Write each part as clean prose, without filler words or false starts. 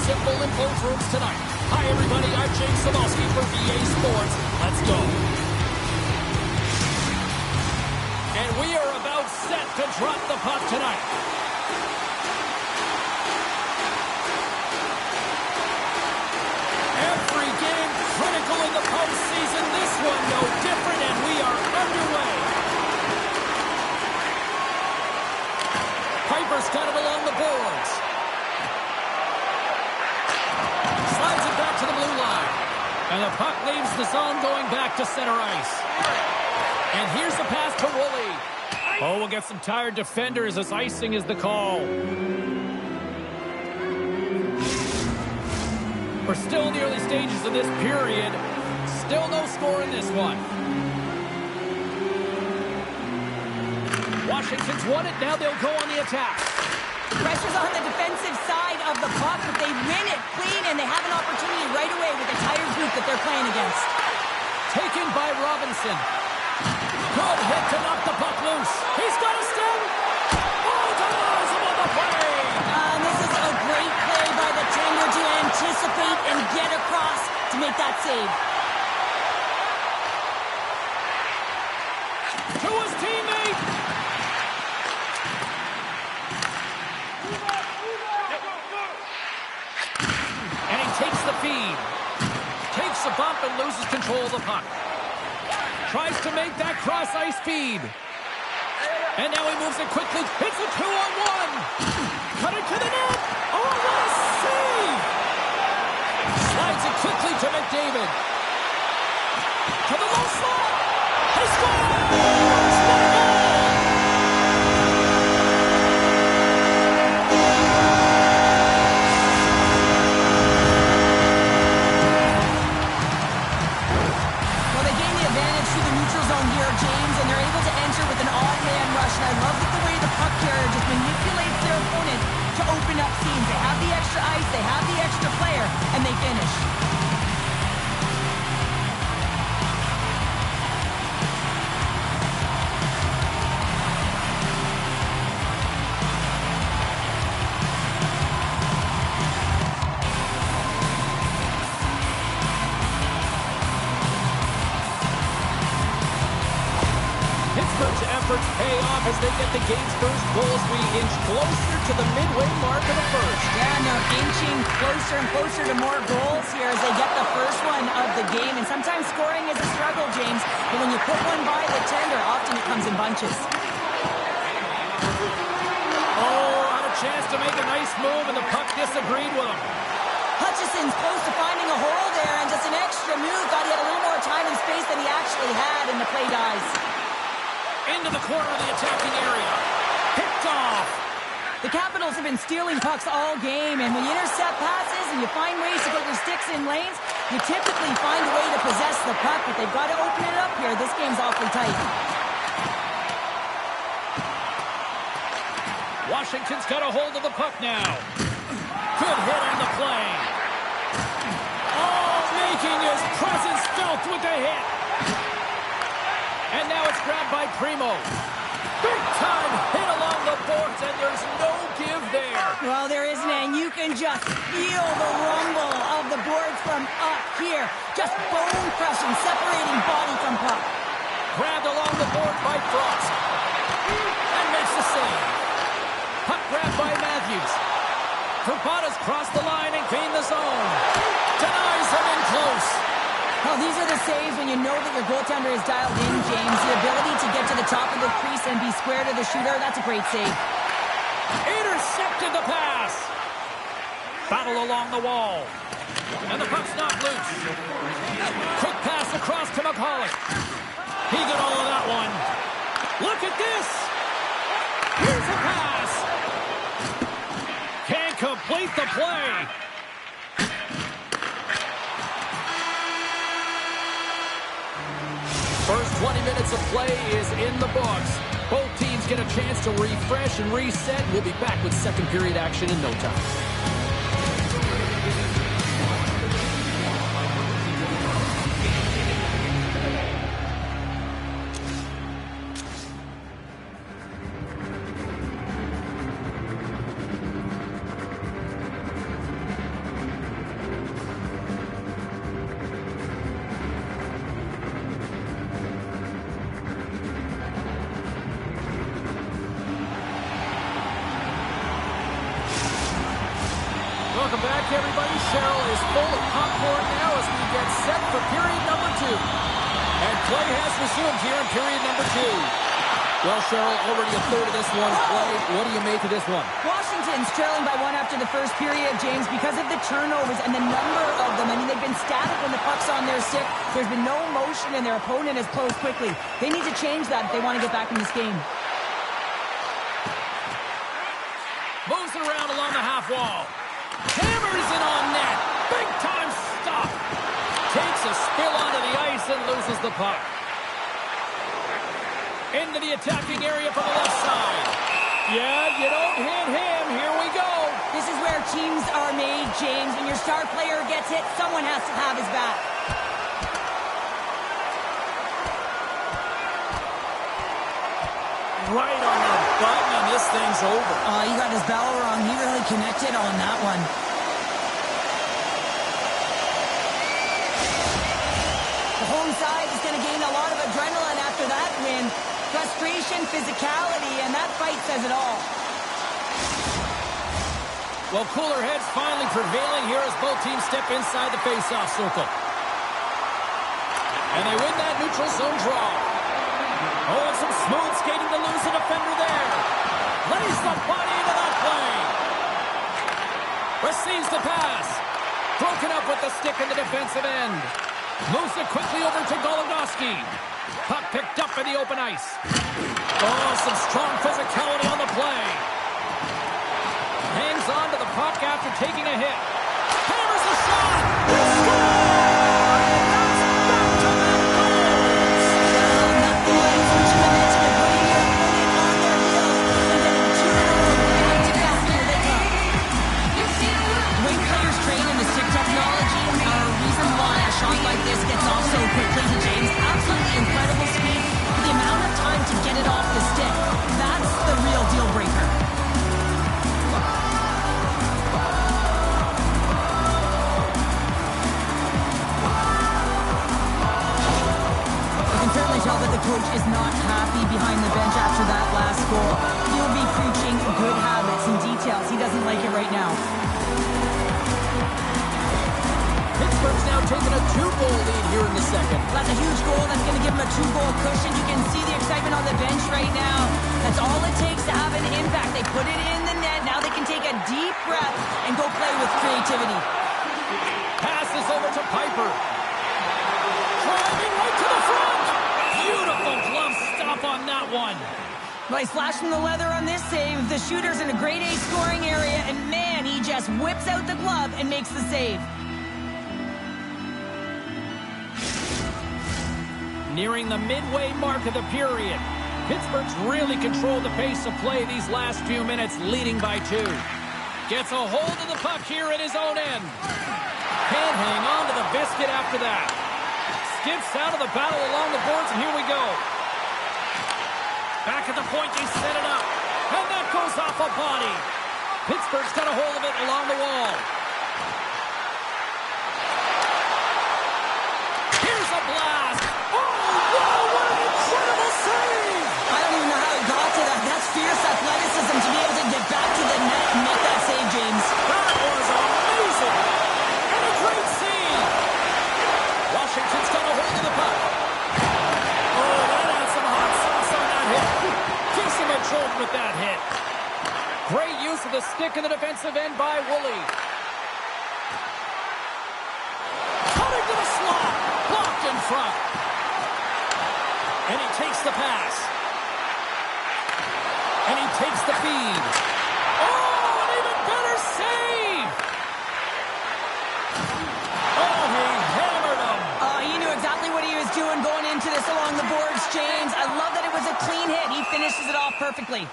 simple in both rooms tonight. Hi, everybody. I'm James Samolsky for VA Sports. Let's go. And we are about set to drop the puck tonight. Every game critical in the postseason. This one no different, and we are underway. Piper's got it along the boards. Slides it back to the blue line. And the puck leaves the zone going back to center ice. And here's the pass to Woolley. Oh, we'll get some tired defenders as icing is the call. We're still in the early stages of this period. Still no score in this one. Washington's won it. Now they'll go on the attack. Pressure's on the defensive side of the puck, but they win it clean, and they have an opportunity right away with the tired group that they're playing against. Taken by Robinson. Good hit to knock the puck loose. He's got a stem. Oh, denies him on the play. This is a great play by the tender to anticipate and get across to make that save. To his teammate. And he takes the feed. Takes a bump and loses control of the puck. Tries to make that cross-ice feed. And now he moves it quickly. It's a 2-on-1. Cut it to the net. Oh, what a save! Slides it quickly to McDavid. To the low slot. He scores! I love the way the puck carrier just manipulates their opponent to open up seams. They have the extra ice, they have the extra player, and they finish. Efforts pay off as they get the game's first goals. We inch closer to the midway mark of the first. Yeah, and they're inching closer and closer to more goals here as they get the first one of the game. And sometimes scoring is a struggle, James. But when you put one by the tender, often it comes in bunches. Oh, had a chance to make a nice move, and the puck disagreed with him. Hutchison's close to finding a hole there, and just an extra move. Thought he had a little more time and space than he actually had, and the play dies. Into the corner of the attacking area. Picked off. The Capitals have been stealing pucks all game, and when you intercept passes and you find ways to get your sticks in lanes, you typically find a way to possess the puck, but they've got to open it up here. This game's awfully tight. Washington's got a hold of the puck now. Good hit on the play. Oh, making his presence felt with the hit. And now it's grabbed by Primo. Big-time hit along the boards, and there's no give there. Well, there isn't, and you can just feel the rumble of the boards from up here. Just bone-crushing, separating body from puck. Grabbed along the board by Frost. And makes the save. Puck grabbed by Matthews. Verbata's crossed the line and gained the zone. Denies him in close. Well, these are the saves when you know that your goaltender is dialed in, James. The ability to get to the top of the crease and be square to the shooter, that's a great save. Intercepted the pass. Battle along the wall. And the puck's knocked loose. Quick pass across to McCulloch. He got all of that one. Look at this. Here's a pass. Can't complete the play. First 20 minutes of play is in the books. Both teams get a chance to refresh and reset. We'll be back with second period action in no time. Welcome back, everybody. Cheryl is full of popcorn now as we get set for period number 2. And play has resumed here in period number 2. Well, Cheryl, already a third of this one played. What do you make of this one? Washington's trailing by 1 after the first period, James, because of the turnovers and the number of them. I mean, they've been static when the puck's on their stick. There's been no motion, and their opponent has closed quickly. They need to change that if they want to get back in this game. Moves it around along the half wall. Hammers it on net. Big time stop. Takes a spill onto the ice and loses the puck. Into the attacking area from the left side. Yeah, you don't hit him. Here we go. This is where teams are made, James. When your star player gets hit, someone has to have his back. Right on the button, and this thing's over. He got his bell wrong. He really connected on that one. The home side is going to gain a lot of adrenaline after that win. Frustration, physicality, and that fight says it all. Well, cooler heads finally prevailing here as both teams step inside the face-off circle. And they win that neutral zone draw. Oh, and some smooth skating to lose a defender there. Lays the body into that play. Receives the pass. Broken up with the stick in the defensive end. Moves it quickly over to Goligoski. Puck picked up in the open ice. Oh, some strong physicality on the play. Hangs on to the puck after taking a hit. Hammers the shot. Scores! Like this gets off so quickly to James. Absolutely incredible speed. The amount of time to get it off the stick. That's the real deal breaker. You can certainly tell that the coach is not happy behind the bench after that last goal. He'll be preaching good habits and details. He doesn't like it right now. Pittsburgh's now taking a 2-goal lead here in the second. That's a huge goal. That's going to give him a 2-goal cushion. You can see the excitement on the bench right now. That's all it takes to have an impact. They put it in the net. Now they can take a deep breath and go play with creativity. Passes over to Piper. Driving right to the front. Beautiful glove stop on that one. Well, he's flashing the leather on this save. The shooter's in a grade A scoring area, and man, he just whips out the glove and makes the save. Nearing the midway mark of the period. Pittsburgh's really controlled the pace of play these last few minutes, leading by 2. Gets a hold of the puck here at his own end. Can't hang on to the biscuit after that. Skips out of the battle along the boards, and here we go. Back at the point, they set it up. And that goes off a body. Pittsburgh's got a hold of it along the wall. Here's a blast. Fierce athleticism to be able to get back to the net and make that save, James. That was amazing. And a great save. Washington's got a hold of the puck. Oh, that had some hot sauce on that hit. Gives him a jolt with that hit. Great use of the stick in the defensive end by Woolley. Cutting to the slot. Blocked in front. And he takes the pass. And he takes the feed. Oh, an even better save! Oh, he hammered him. He knew exactly what he was doing going into this along the boards, James. I love that it was a clean hit. He finishes it off perfectly.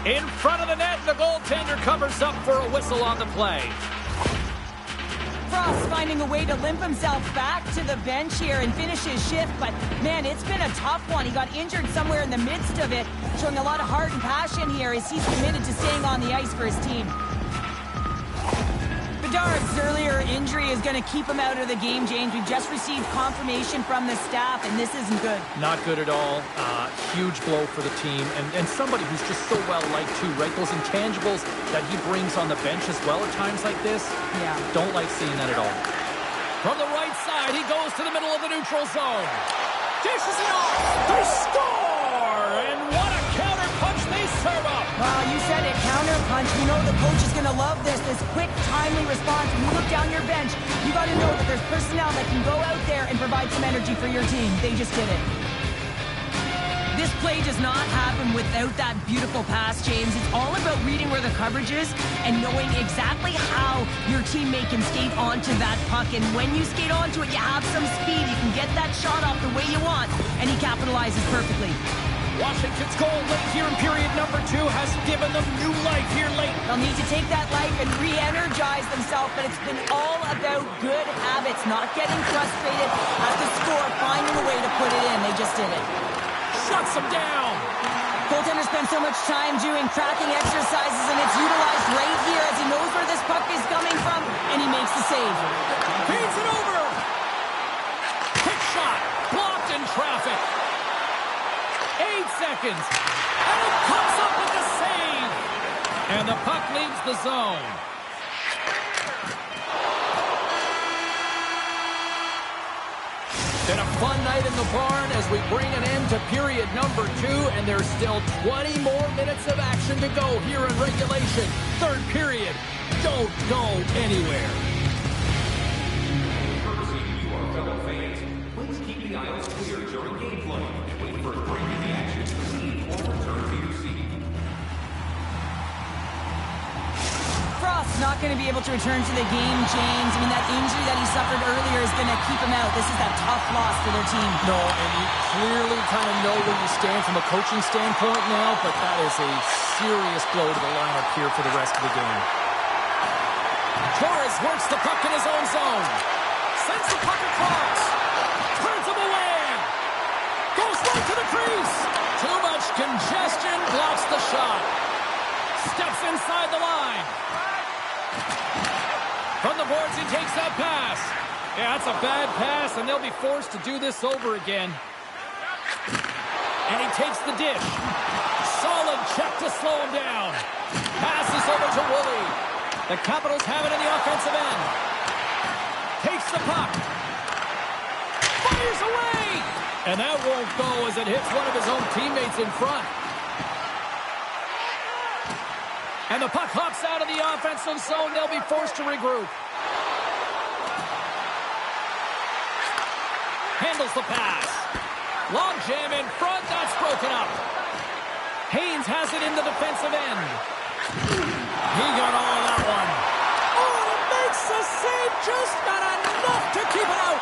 In front of the net, the goaltender covers up for a whistle on the play. Frost finding a way to limp himself back to the bench here and finish his shift, but man, it's been a tough one. He got injured somewhere in the midst of it, showing a lot of heart and passion here as he's committed to staying on the ice for his team. Bedard's earlier injury is going to keep him out of the game, James. We've just received confirmation from the staff, and this isn't good. Not good at all. Huge blow for the team, and somebody who's just so well-liked too, right? Those intangibles that he brings on the bench as well at times like this. Yeah. Don't like seeing that at all. From the right side, he goes to the middle of the neutral zone. Dishes it off. They score! And what a counter punch they serve up. Well, you said it, counter punch. We know the coach is going to love this quick, timely response. When you look down your bench, you got to know that there's personnel that can go out there and provide some energy for your team. They just did it. This play does not happen without that beautiful pass, James. It's all about reading where the coverage is and knowing exactly how your teammate can skate onto that puck. And when you skate onto it, you have some speed. You can get that shot off the way you want, and he capitalizes perfectly. Washington's goal late here in period number 2 has given them new life here late. They'll need to take that life and re-energize themselves, but it's been all about good habits, not getting frustrated at the score, finding a way to put it in. They just did it. Shuts him down. Goaltender spends so much time doing tracking exercises, and it's utilized right here as he knows where this puck is coming from, and he makes the save. Feeds it over. Quick shot. Blocked in traffic. 8 seconds. And it comes up with the save. And the puck leaves the zone. Been a fun night in the barn as we bring an end to period number 2, and there's still 20 more minutes of action to go here in regulation. Third period. Don't go anywhere. Courtesy to our fellow fans, please keep the aisles clear during gameplay and wait for a break in the action to see or return to your seat. Frost's not going to be able to return to the game, James. I mean, that injury that he suffered earlier is going to keep him out. This is that tough loss for their team. No, and you clearly kind of know where you stand from a coaching standpoint now, but that is a serious blow to the lineup here for the rest of the game. Torres works the puck in his own zone. Sends the puck across. Turns him away. Goes right to the crease. Too much congestion. Blocks the shot. Steps inside the line. From the boards, he takes that pass. Yeah, that's a bad pass, and they'll be forced to do this over again. And he takes the dish. Solid check to slow him down. Passes over to Woolley. The Capitals have it in the offensive end. Takes the puck. Fires away! And that won't go as it hits one of his own teammates in front. And the puck hops out of the offensive zone. They'll be forced to regroup. Handles the pass. Long jam in front. That's broken up. Haynes has it in the defensive end. He got all of that one. Oh, and it makes the save. Just not enough to keep it out.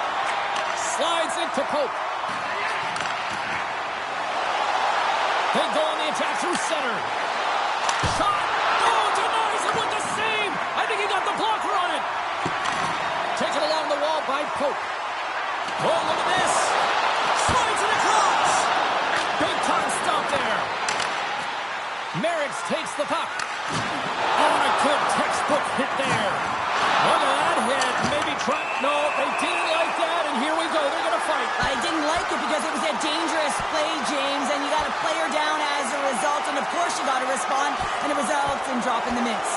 Slides it to Pope. They go on the attack through center. Shot. Oh, denies him with the save. I think he got the blocker on it. Taken along the wall by Pope. Oh, look at this. Slides it across. Big time stop there. Merrick's takes the puck. Oh, and a good textbook hit there. Look at that hit. Maybe try. No, they didn't like that, and here we go. They're going to fight. I didn't like it because it was a dangerous play, James, and you got a player down as a result, and of course you got to respond, and it results in dropping the mitts.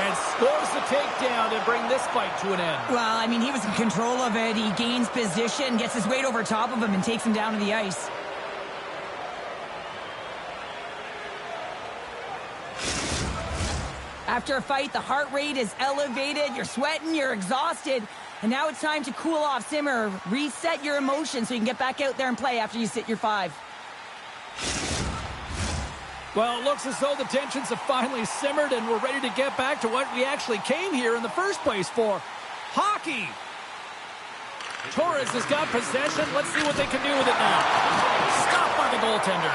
And scores the takedown to bring this fight to an end. Well, I mean, he was in control of it. He gains position, gets his weight over top of him, and takes him down to the ice. After a fight, the heart rate is elevated, you're sweating, you're exhausted, and now it's time to cool off, simmer, reset your emotions so you can get back out there and play after you sit your 5. Well, it looks as though the tensions have finally simmered and we're ready to get back to what we actually came here in the first place for. Hockey! Torres has got possession. Let's see what they can do with it now. Stopped by the goaltender.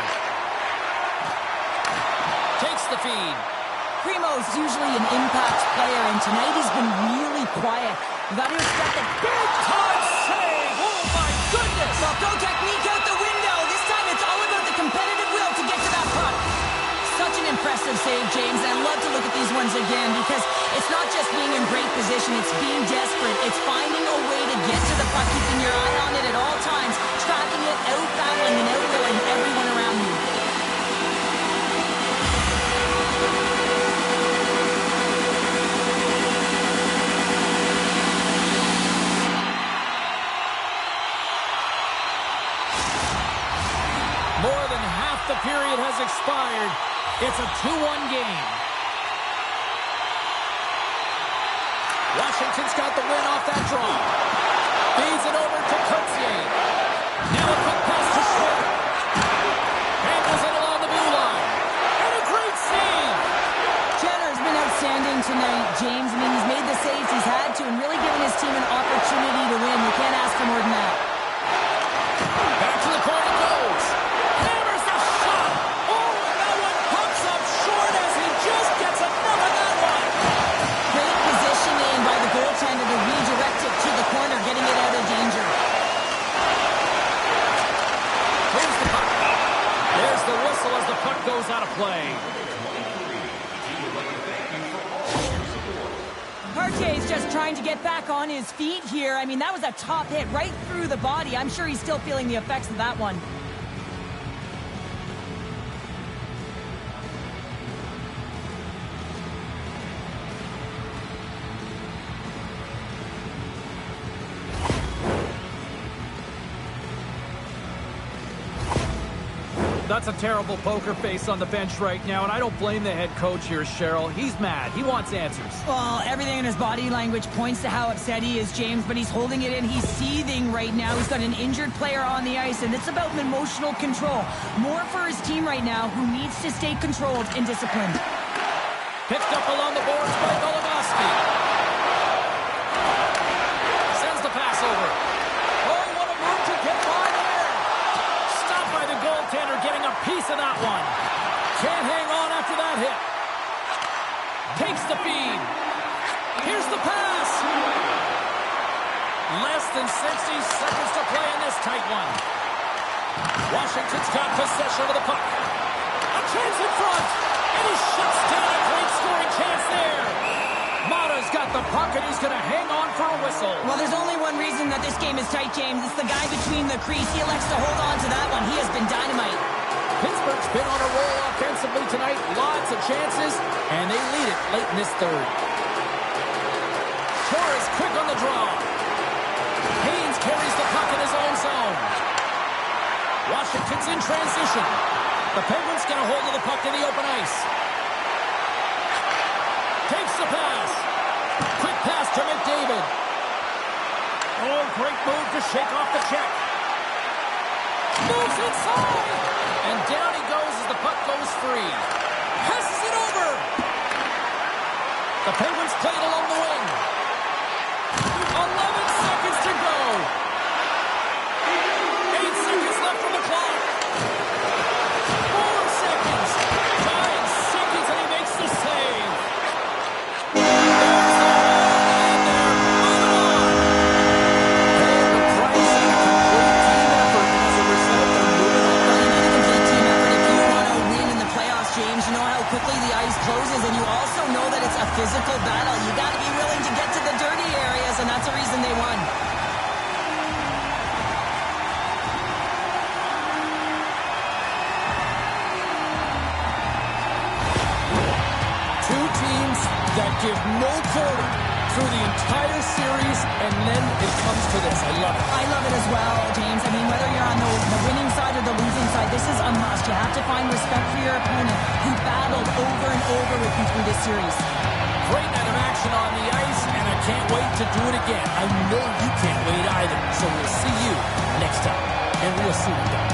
Takes the feed. Primo's usually an impact player, and tonight he's been really quiet. You got to expect a Big time save! Oh my goodness! Well, throw technique out the window. This time it's all about the competitive will to get to that puck. massive save, James. And I love to look at these ones again because it's not just being in great position. It's being desperate. It's finding a way to get to the puck, keeping your eye on it at all times, tracking it, out-battling and out-killing everyone around you. More than half the period has expired. It's a 2-1 game. Washington's got the win off that draw. Feeds it over to Coetzee. Now a quick pass to Schmidt. Handles it along the blue line. And a great save. Jenner's been outstanding tonight, James. I mean, he's made the saves he's had to and really given his team an opportunity to win. You can't ask for more than that. Back to the corner goes. Hammers the shot. Oh, and that one pops up short as he just gets enough of that one. Great positioning by the goaltender to redirect it to the corner, getting it out of danger. Here's the puck. There's the whistle as the puck goes out of play. Partey's just trying to get back on his feet here. I mean, that was a top hit right through the body. I'm sure he's still feeling the effects of that one. That's a terrible poker face on the bench right now, and I don't blame the head coach here, Cheryl. He's mad. He wants answers. Well, everything in his body language points to how upset he is, James, but he's holding it in. He's seething right now. He's got an injured player on the ice, and it's about emotional control. More for his team right now, who needs to stay controlled and disciplined. Picked up along the boards by Goligoski. Sends the pass over. Oh, what a move to get by there. Stopped by the goaltender, getting a piece of that one. Can't hang on after that hit. Takes the feed. Here's the pass. Less than 60 seconds to play in this tight one. Washington's got possession of the puck. A chance in front. And he shuts down a great scoring chance there. Mata's got the puck and he's going to hang on for a whistle. Well, there's only one reason that this game is tight, James. It's the guy between the crease. He elects to hold on to that one. He has been dynamite. Pittsburgh's been on a roll offensively tonight. Lots of chances, and they lead it late in this third. Torres quick on the draw. Haynes carries the puck in his own zone. Washington's in transition. The Penguins get a hold of the puck in the open ice. Takes the pass. Quick pass to McDavid. Oh, great move to shake off the check. Moves inside. And down he goes as the puck goes free. Passes it over. The Penguins play it along the wing. 11 seconds to go. 8 seconds left on the clock. 4 seconds. 5 seconds and he makes the save. There's the ball and they're moving on. Paying the price and a complete team effort. And as a result, they're moving on. Well, you need a complete team effort if you want to win in the playoffs, James. You know how quickly the ice closes, and you also know that it's a physical battle. You got to be willing to get to the dirty areas, and that's the reason they won. Two teams that give no quarter through the entire series, and then it comes to this. I love it. I love it as well, James. I mean, whether you're on the winning side or the losing side, this is a must. You have to find respect for your opponent who battled over and over with you through this series. Great night of action on the ice, and I can't wait to do it again. I know you can't wait either. So we'll see you next time, and we'll see you down.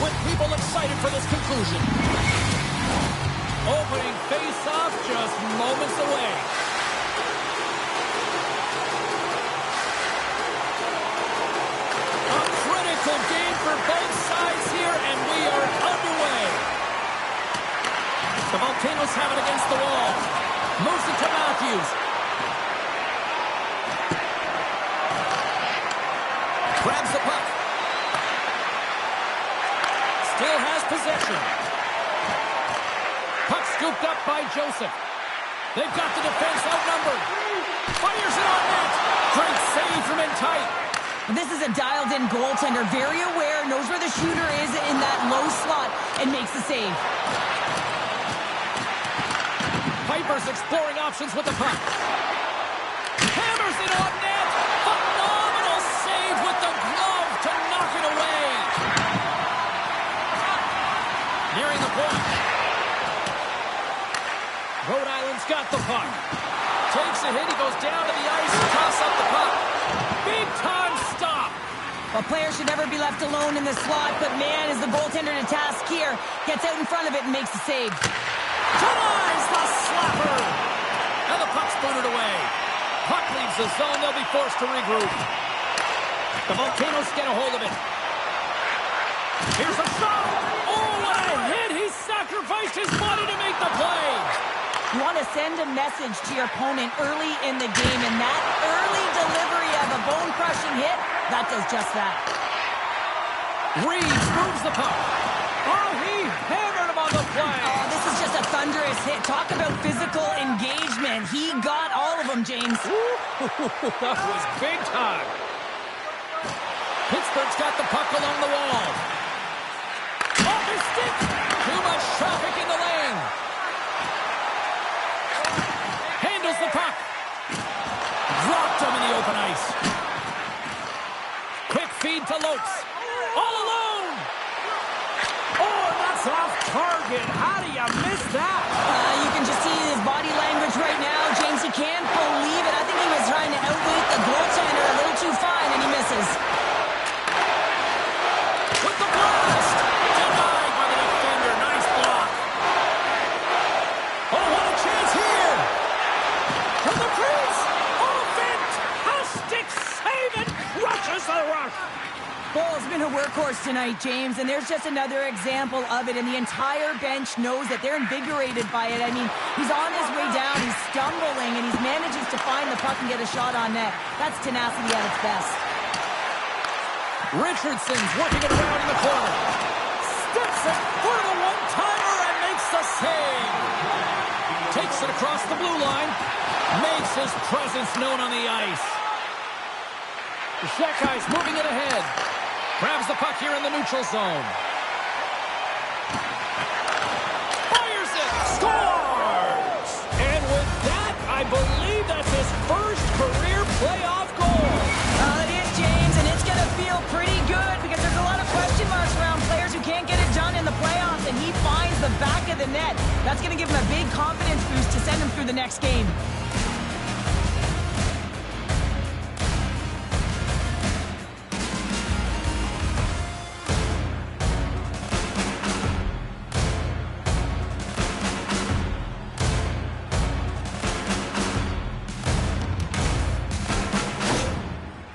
with people excited for this conclusion. Opening face-off just moments away. A critical game for both sides here, and we are underway. The Volcanoes have it against the wall. Moves it to Matthews. Grabs the puck. Still has possession. Puck scooped up by Joseph. They've got the defense outnumbered. Fires it on net. Great save from in tight. This is a dialed-in goaltender. Very aware, knows where the shooter is in that low slot, and makes the save. Piper's exploring options with the puck. Hammers it on net. Phenomenal save with the glove to knock it away. Nearing the point. Rhode Island's got the puck. Takes a hit. He goes down to the ice and toss up the puck. Big time stop. A player should never be left alone in the slot, but man, is the goaltender to task here. Gets out in front of it and makes the save. Denies the slapper. And the puck's booted away. Puck leaves the zone. They'll be forced to regroup. The Volcanoes get a hold of it. Here's a shot. Oh, what a hit. He sacrificed his body to make the play. You want to send a message to your opponent early in the game, and that early delivery of a bone-crushing hit, that does just that. Reeves moves the puck. Oh, he hammered him on the play. Oh, this is just a thunderous hit. Talk about physical engagement. He got all of them, James. That was big time. Pittsburgh's got the puck along the wall. Off his stick. Too much traffic in the lane. Handles the puck. Dropped him in the open ice. Quick feed to Lopes. All alone. Oh, and that's off target. How do you miss that? You can just see his body language right now. James, he can't believe it. I think he was trying to outweight the goaltender a little too fine, and he misses. With the blast. Denied by the defender. Nice block. Oh, what a chance here. From the crease. Oh, fantastic save. It rushes the rush. Ball's been a workhorse tonight, James, and there's just another example of it, and the entire bench knows that they're invigorated by it. I mean, he's on his way down, he's stumbling, and he manages to find the puck and get a shot on net. That's tenacity at its best. Richardson's working it around in the corner. Steps it for the one-timer and makes the save. Takes it across the blue line. Makes his presence known on the ice. The Shakey's moving it ahead. Grabs the puck here in the neutral zone. Fires it. Scores! And with that, I believe that's his first career playoff goal. It is, James, and it's going to feel pretty good because there's a lot of question marks around players who can't get it done in the playoffs, and he finds the back of the net. That's going to give him a big confidence boost to send him through the next game.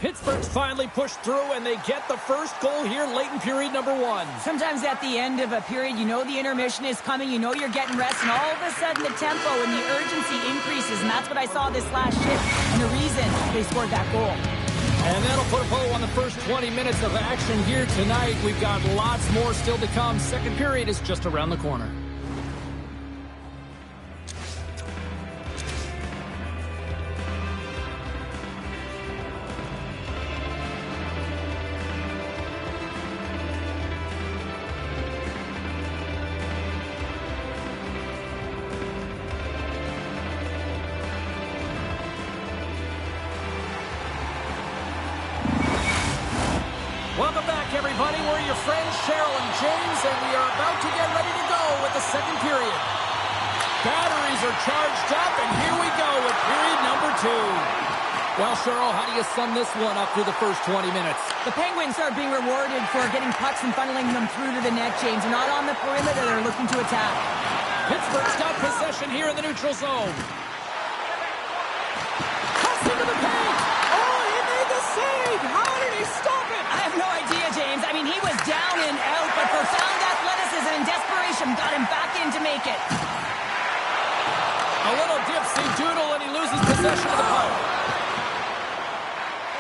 Pittsburgh's finally pushed through, and they get the first goal here late in period number 1. Sometimes at the end of a period, you know the intermission is coming, you know you're getting rest, and all of a sudden the tempo and the urgency increases, and that's what I saw this last shift, and the reason they scored that goal. And that'll put a bow on the first 20 minutes of action here tonight. We've got lots more still to come. Second period is just around the corner. Welcome back, everybody. We're your friends, Cheryl and James, and we are about to get ready to go with the second period. Batteries are charged up, and here we go with period number 2. Well, Cheryl, how do you sum this one up through the first 20 minutes? The Penguins are being rewarded for getting pucks and funneling them through to the net, James. They're not on the perimeter. They're looking to attack. Pittsburgh's got possession here in the neutral zone. Cuts into the paint. Oh, he made the save. How did he stop it? I have no idea, James. I mean, he was down and out, but profound athleticism and desperation got him back in to make it. A little dipsy doodle, and he loses possession of the puck.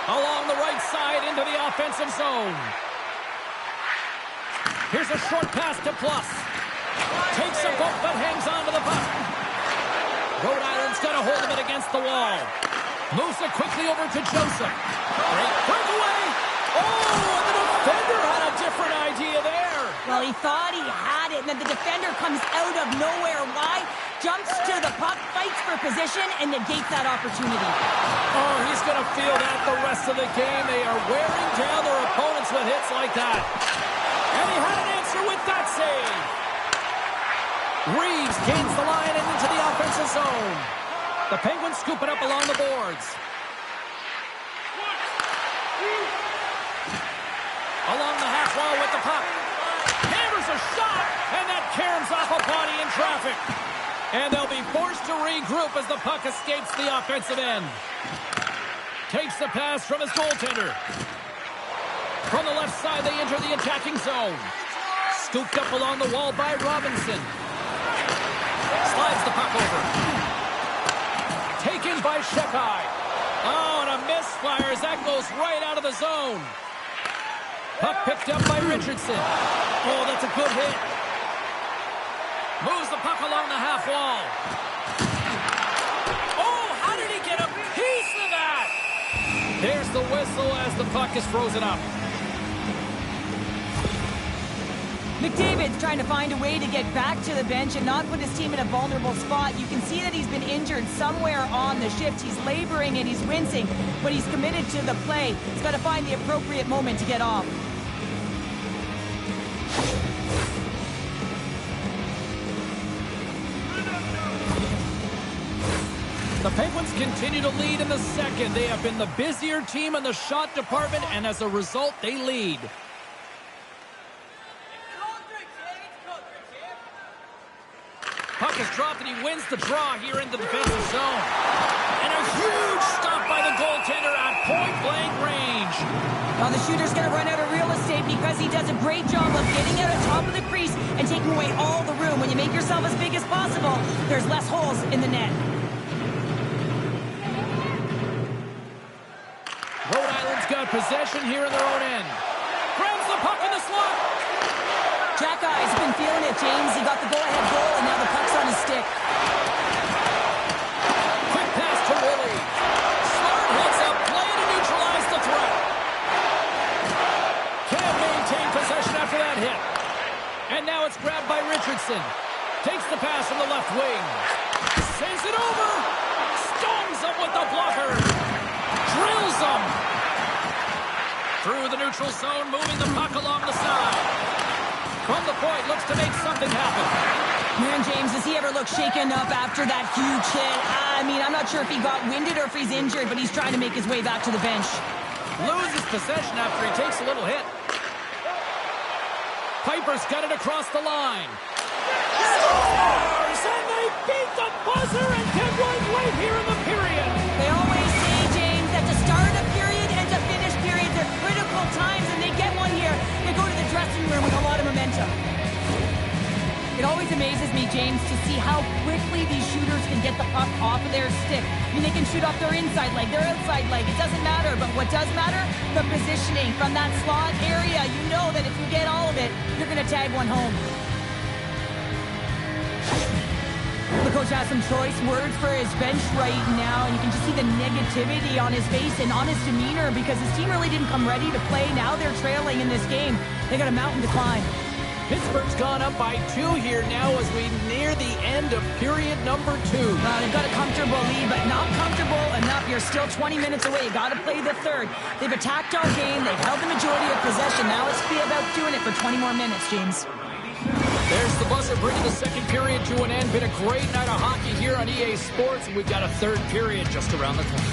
Along the right side into the offensive zone. Here's a short pass to Plus. Takes a bump but hangs on to the puck. Rhode Island's got a hold of it against the wall. Moves it quickly over to Joseph. Great breakaway. Oh, and the defender had a different idea there. Well, he thought he had it, and then the defender comes out of nowhere. Why? Jumps to the puck, fights for position, and negates that opportunity. Oh, he's going to feel that the rest of the game. They are wearing down their opponents with hits like that. And he had an answer with that save. Reeves gains the line and into the offensive zone. The Penguins scoop it up along the boards. Along the half wall with the puck. Hammers a shot, and that caroms off a body in traffic. And they'll be forced to regroup as the puck escapes the offensive end. Takes the pass from his goaltender. From the left side, they enter the attacking zone. Scooped up along the wall by Robinson. Slides the puck over. Taken by Shekai. Oh, and a misfire as that goes right out of the zone. Puck picked up by Richardson. Oh, that's a good hit. Moves the puck along the half wall. Oh, how did he get a piece of that? There's the whistle as the puck is frozen up. McDavid's trying to find a way to get back to the bench and not put his team in a vulnerable spot. You can see that he's been injured somewhere on the shift. He's laboring and he's wincing, but he's committed to the play. He's got to find the appropriate moment to get off. The Penguins continue to lead in the second. They have been the busier team in the shot department, and as a result, they lead. Puck is dropped, and he wins the draw here in the defensive zone. And a huge stop by the goaltender at point-blank range. Well, the shooter's going to run out of real estate because he does a great job of getting out on top of the crease and taking away all the room. When you make yourself as big as possible, there's less holes in the net. Rhode Island's got possession here in their own end. Grabs the puck in the slot. Jack Eye's been feeling it, James. He got the go-ahead goal, and now the puck's on his stick. Quick pass to Willie. Smart hits up, play to neutralize the threat. Can't maintain possession after that hit. And now it's grabbed by Richardson. Takes the pass from the left wing. Sends it over. Stones him with the blocker. Drills him. Through the neutral zone, moving the puck along the side. From the point, looks to make something happen. Man, James, does he ever look shaken up after that huge hit? I mean, I'm not sure if he got winded or if he's injured, but he's trying to make his way back to the bench. Loses possession after he takes a little hit. Piper's got it across the line. Scores! And they beat the buzzer and get one right here in the period. They always say, James, that to start a period and to finish periods are critical times, and they get one here. They go to the dressing room with a lot of momentum. It always amazes me, James, to see how quickly these shooters can get the puck off of their stick. I mean, they can shoot off their inside leg, their outside leg. It doesn't matter, but what does matter? The positioning from that slot area. You know that if you get all of it, you're going to tag one home. The coach has some choice words for his bench right now, and you can just see the negativity on his face and on his demeanor because his team really didn't come ready to play. Now they're trailing in this game. They got a mountain to climb. Pittsburgh's gone up by 2 here now as we near the end of period number 2. They've got a comfortable lead, but not comfortable enough. You're still 20 minutes away. You got to play the third. They've attacked our game. They've held the majority of possession. Now let's be about doing it for 20 more minutes, James. There's the buzzer bringing the second period to an end. Been a great night of hockey here on EA Sports, and we've got a third period just around the corner.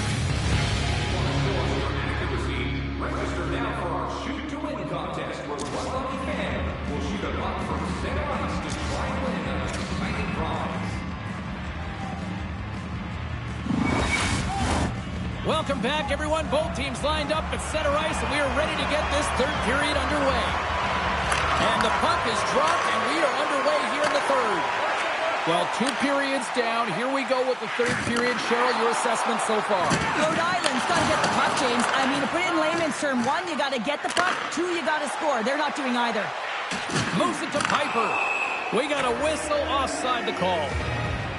Welcome back, everyone. Both teams lined up at center ice, and we are ready to get this third period underway. And the puck is dropped, and we are underway here in the third. Well, 2 periods down. Here we go with the third period. Cheryl, your assessment so far? Rhode Island's got to get the puck, James. I mean, to put it in layman's term, 1, you got to get the puck. 2, you got to score. They're not doing either. Moves it to Piper. We got a whistle offside the call.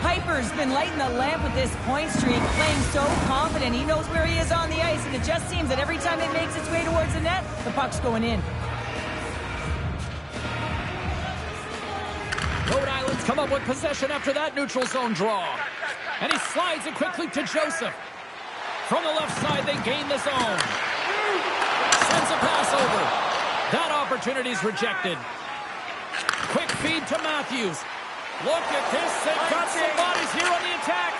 Piper's been lighting the lamp with this point streak, playing so confident. He knows where he is on the ice, and it just seems that every time it makes its way towards the net, the puck's going in. Rhode Island's come up with possession after that neutral zone draw. And he slides it quickly to Joseph. From the left side, they gain the zone. Sends a pass over. That opportunity's rejected. Quick feed to Matthews. Look at this. They've got some bodies here on the attack.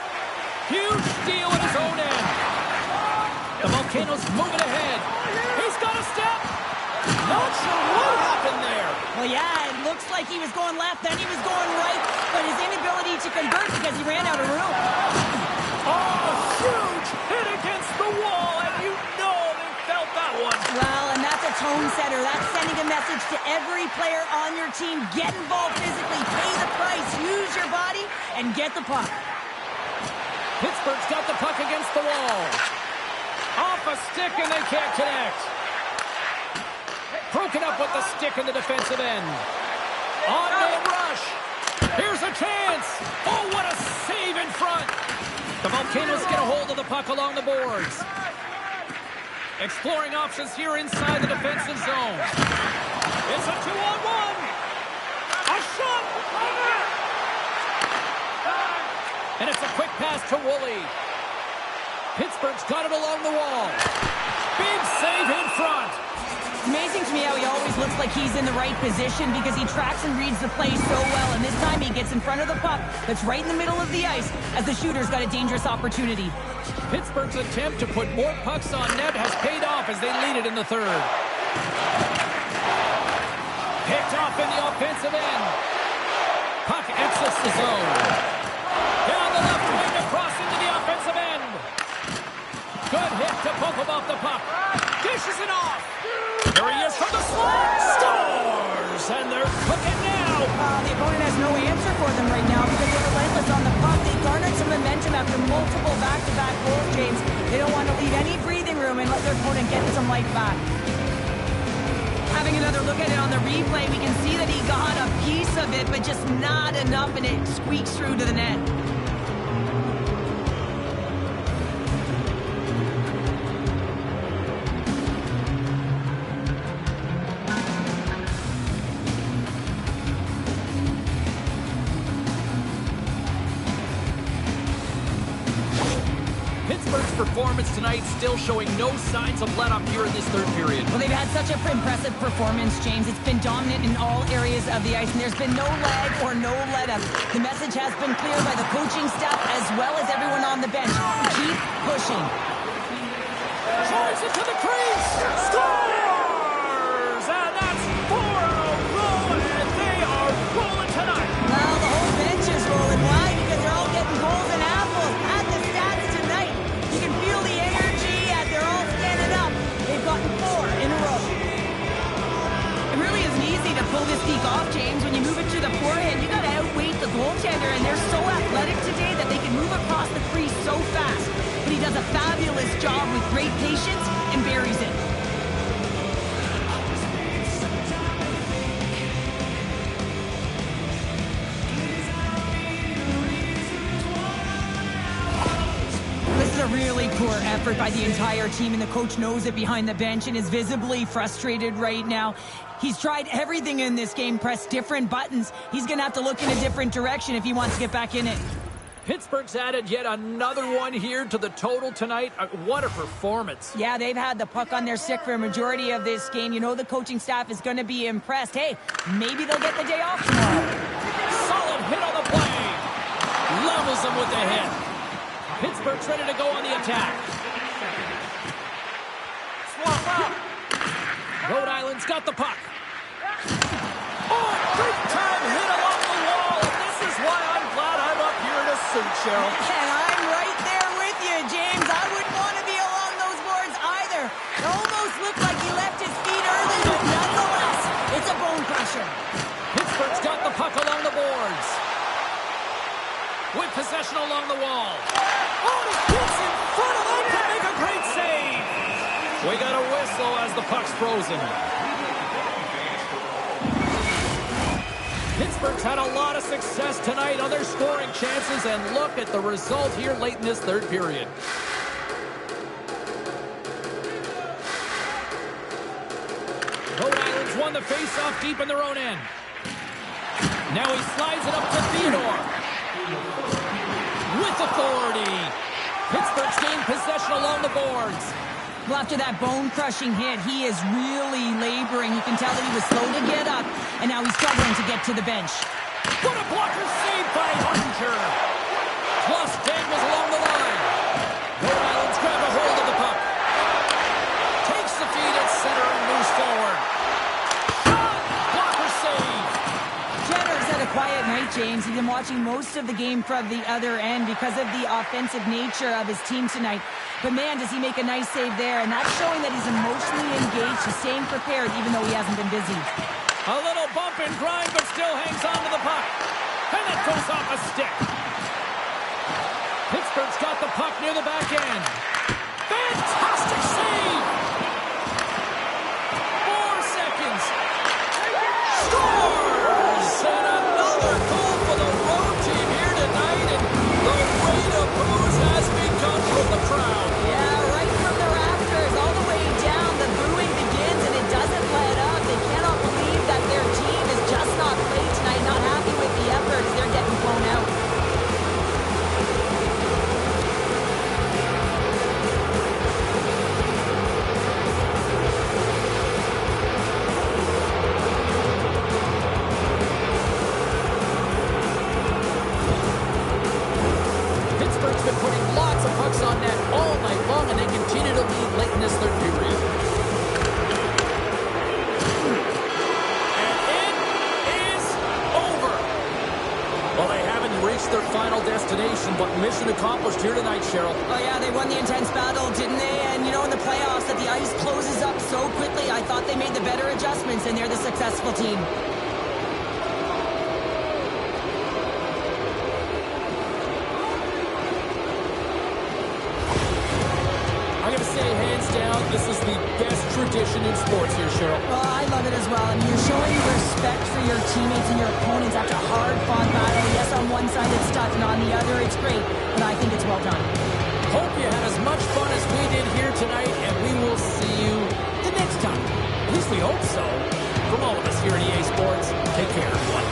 Huge steal at his own end. The Volcanoes moving ahead. He's got a step. Not sure what happened there. Well, yeah, it looks like he was going left, then he was going right, but his inability to convert because he ran out of room. Oh, huge hit against the wall, and you know they felt that one. Well, and that's a tone setter. That's sending a message to every player on your team. Get involved physically, pay the price, use your body, and get the puck. Pittsburgh's got the puck against the wall. Off a stick, and they can't connect. Broken up with the stick in the defensive end. On-man rush. Here's a chance. Oh, what a save in front. The Volcanoes get a hold of the puck along the boards. Exploring options here inside the defensive zone. It's a 2-on-1. A shot. And it's a quick pass to Woolley. Pittsburgh's got it along the wall. Big save in front. Amazing to me how he always looks like he's in the right position because he tracks and reads the play so well, and this time he gets in front of the puck that's right in the middle of the ice as the shooter's got a dangerous opportunity. Pittsburgh's attempt to put more pucks on net has paid off as they lead it in the third. Picked off in the offensive end. Puck exits the zone. Down the left wing across into the offensive end. Good hit to poke him off the puck. Dishes it off. There he is from the slot. Scores! And they're cooking now. The opponent has no answer for them right now because they're relentless on the puck. They garnered some momentum after multiple back-to-back goals, James. They don't want to leave any breathing room and let their opponent get some life back. Having another look at it on the replay, we can see that he got a piece of it, but just not enough, and it squeaks through to the net. Pittsburgh's performance tonight still showing no signs of let-up here in this third period. Well, they've had such an impressive performance, James. It's been dominant in all areas of the ice, and there's been no lag or no let-up. The message has been clear by the coaching staff as well as everyone on the bench. Keep pushing. Drives it to the crease. Scores! And that's 4 in a row, and they are rolling tonight. Well, the whole bench is rolling. Why? Because they're all getting goals and apples. At the stats tonight, you can feel the energy as they're all standing up. They've gotten 4 in a row. It really isn't easy to pull this peak off, James. When you move it to the forehand, you got to outweight the goaltender, and they're so athletic today that they can move across the crease so fast. But he does a fabulous job with great patience and buries it. This is a really poor effort by the entire team, and the coach knows it behind the bench and is visibly frustrated right now. He's tried everything in this game, pressed different buttons. He's going to have to look in a different direction if he wants to get back in it. Pittsburgh's added yet another one here to the total tonight. What a performance. Yeah, they've had the puck on their stick for a majority of this game. You know the coaching staff is going to be impressed. Hey, maybe they'll get the day off tomorrow. Solid hit on the play. Levels them with the hit. Pittsburgh's ready to go on the attack. Swap up. Rhode Island's got the puck. Oh, big-time hit along the wall. And this is why I'm glad I'm up here in a suit, Cheryl. And I'm right there with you, James. I wouldn't want to be along get possession along the wall. Oh, he gets in front of them to make a great save. We got a whistle as the puck's frozen. Pittsburgh's had a lot of success tonight on their scoring chances, and look at the result here late in this third period. Rhode Island's won the face-off deep in their own end. Now he slides it up to Theodore. With authority. Pittsburgh's gained possession along the boards. Well, after that bone-crushing hit, he is really laboring. You can tell that he was slow to get up, and now he's struggling to get to the bench. What a blocker save by Hunter. Plus dangles along the line. Rhode Island's grabbed a hold of the puck. Takes the feed at center and moves forward. Shot! Blocker save. Jenner's had a quiet night, James. He's been watching most of the game from the other end because of the offensive nature of his team tonight. But man, does he make a nice save there, and that's showing that he's emotionally engaged. He's staying prepared even though he hasn't been busy. A little bump and grind, but still hangs on to the puck. And that goes off a stick. Pittsburgh's got the puck near the back end. Fantastic save! 4 seconds. Scores! And another goal for the road team here tonight, and the rate of booze has begun from the crowd. Yeah, right from the rafters, all the way down. The booing begins, and it doesn't let up. They cannot believe that their team is just not played tonight, not happy with the effort as they're getting blown out. Pittsburgh's been putting lots of pucks on net all night long, and they continue to lead late in this third period. And it is over. Well, they haven't reached their final destination, but mission accomplished here tonight, Cheryl. Oh, yeah, they won the intense battle, didn't they? And, you know, in the playoffs, that the ice closes up so quickly, I thought they made the better adjustments, and they're the successful team. I'm going to say, hands down, this is the best tradition in sports here, Cheryl. Well, I love it as well. I mean, you're showing respect for your teammates and your opponents after a hard-fought battle. Yes, on one side it's tough, and on the other it's great, but I think it's well done. Hope you had as much fun as we did here tonight, and we will see you the next time. At least we hope so. From all of us here at EA Sports, take care, everyone.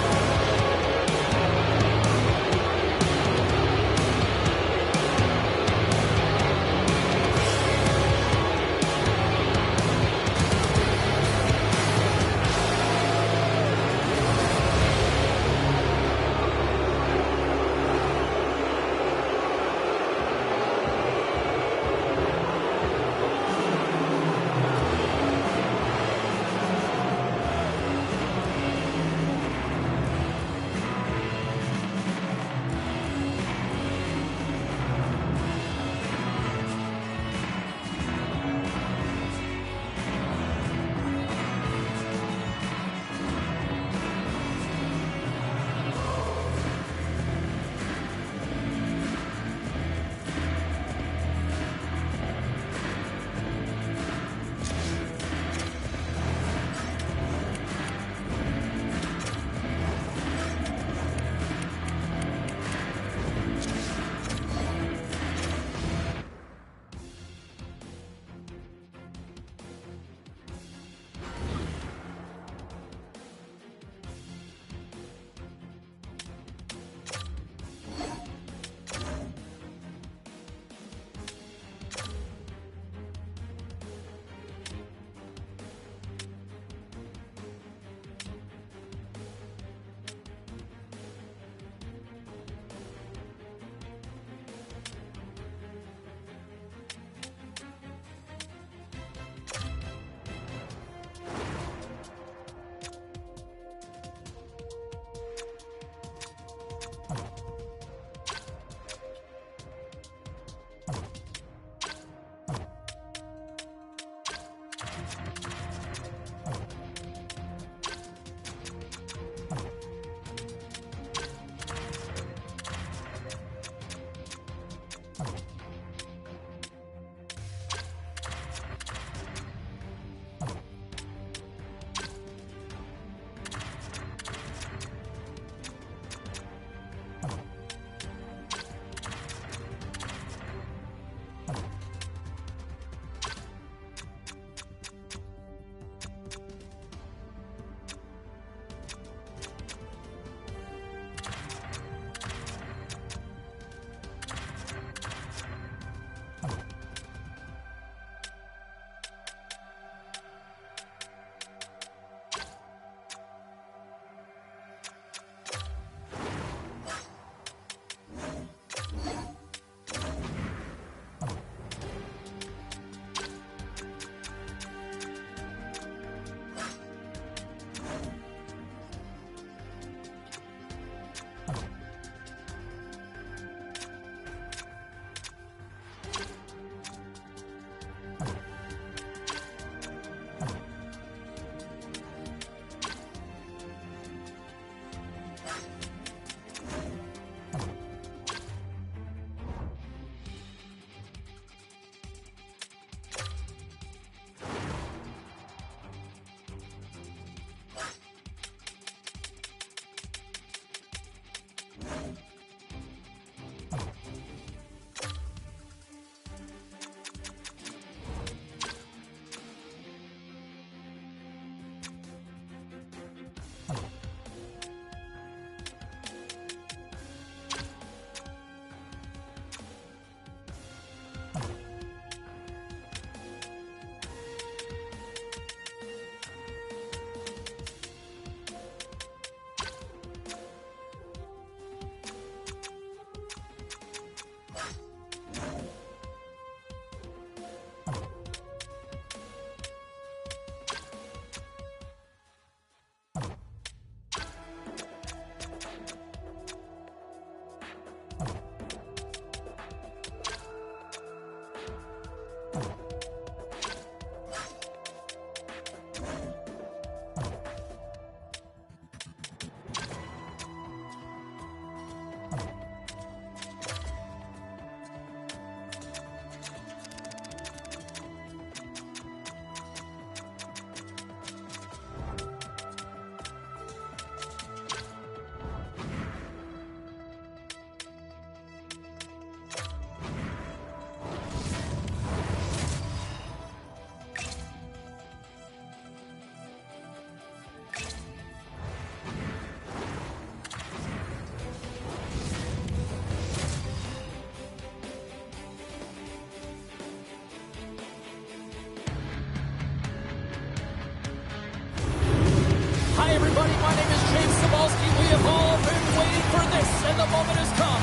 Hi, everybody. My name is James Cebulski. We have all been waiting for this, and the moment has come.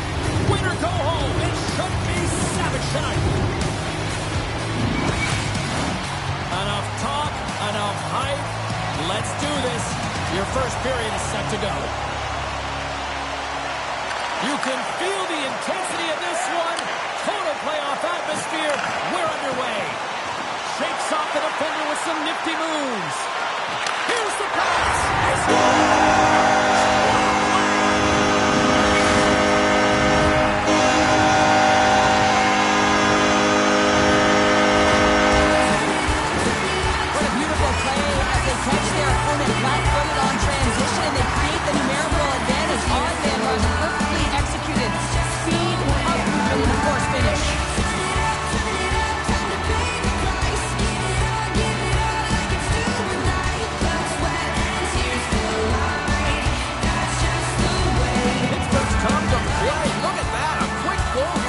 Win or go home. It should be savage tonight. Enough talk, enough hype. Let's do this. Your first period is set to go. You can feel the intensity of this one. Total playoff atmosphere. We're underway. Shakes off the defender with some nifty moves. Here's the pass. He scores! What a beautiful play as they catch their opponent flat-footed on transition and they create the numerical advantage on them. Perfectly executed. Speed, up movement, and of course finish.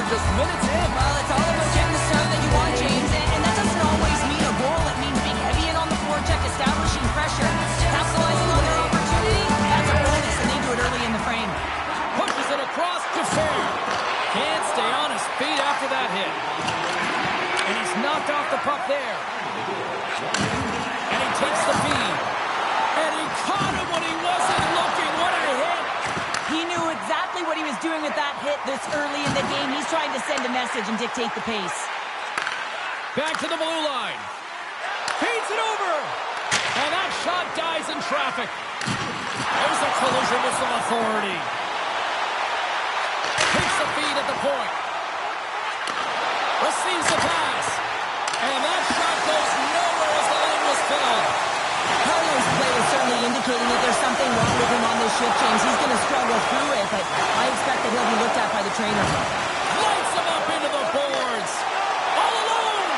Just minutes in. Well, it's all about getting the start that you want, James, and that doesn't always mean a goal. It means being heavy in on the forecheck, establishing pressure, capitalizing on their opportunity. That's a bonus, and they do it early in the frame. Pushes it across to Fair. Can't stay on his feet after that hit. And he's knocked off the puck there. And he takes the feed. And he caught him when he wasn't looking. What a hit. He knew exactly what he was doing with that hit this early in the game. He's trying to send a message and dictate the pace. Back to the blue line. Feeds it over. And that shot dies in traffic. There's a collision with some authority. Takes the feed at the point. Receives the pass. And that shot goes nowhere as the lane was filled. Carlo's play is certainly indicating that there's something wrong with him on this shift, James. He's going to struggle through it, but I expect that he'll be looked at by the trainer. Lights him up into the boards. All alone.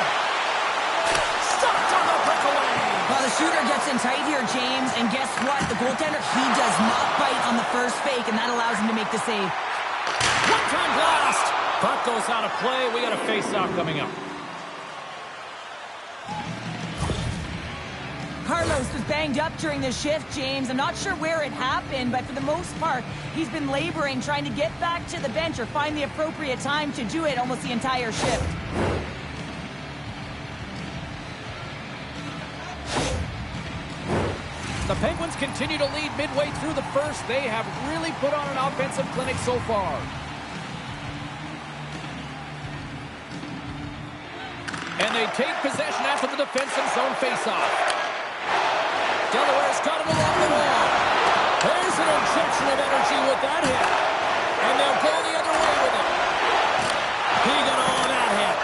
Stopped on the breakaway. Well, the shooter gets in tight here, James, and guess what? The goaltender, he does not bite on the first fake, and that allows him to make the save. One-time blast. Puck goes out of play. We got a face-off coming up. Carlos was banged up during the shift, James. I'm not sure where it happened, but for the most part, he's been laboring, trying to get back to the bench or find the appropriate time to do it almost the entire shift. The Penguins continue to lead midway through the first. They have really put on an offensive clinic so far. And they take possession after the defensive zone faceoff. Delaware's got it along the wall. There's an injection of energy with that hit. And they'll go the other way with it. He got all that hit.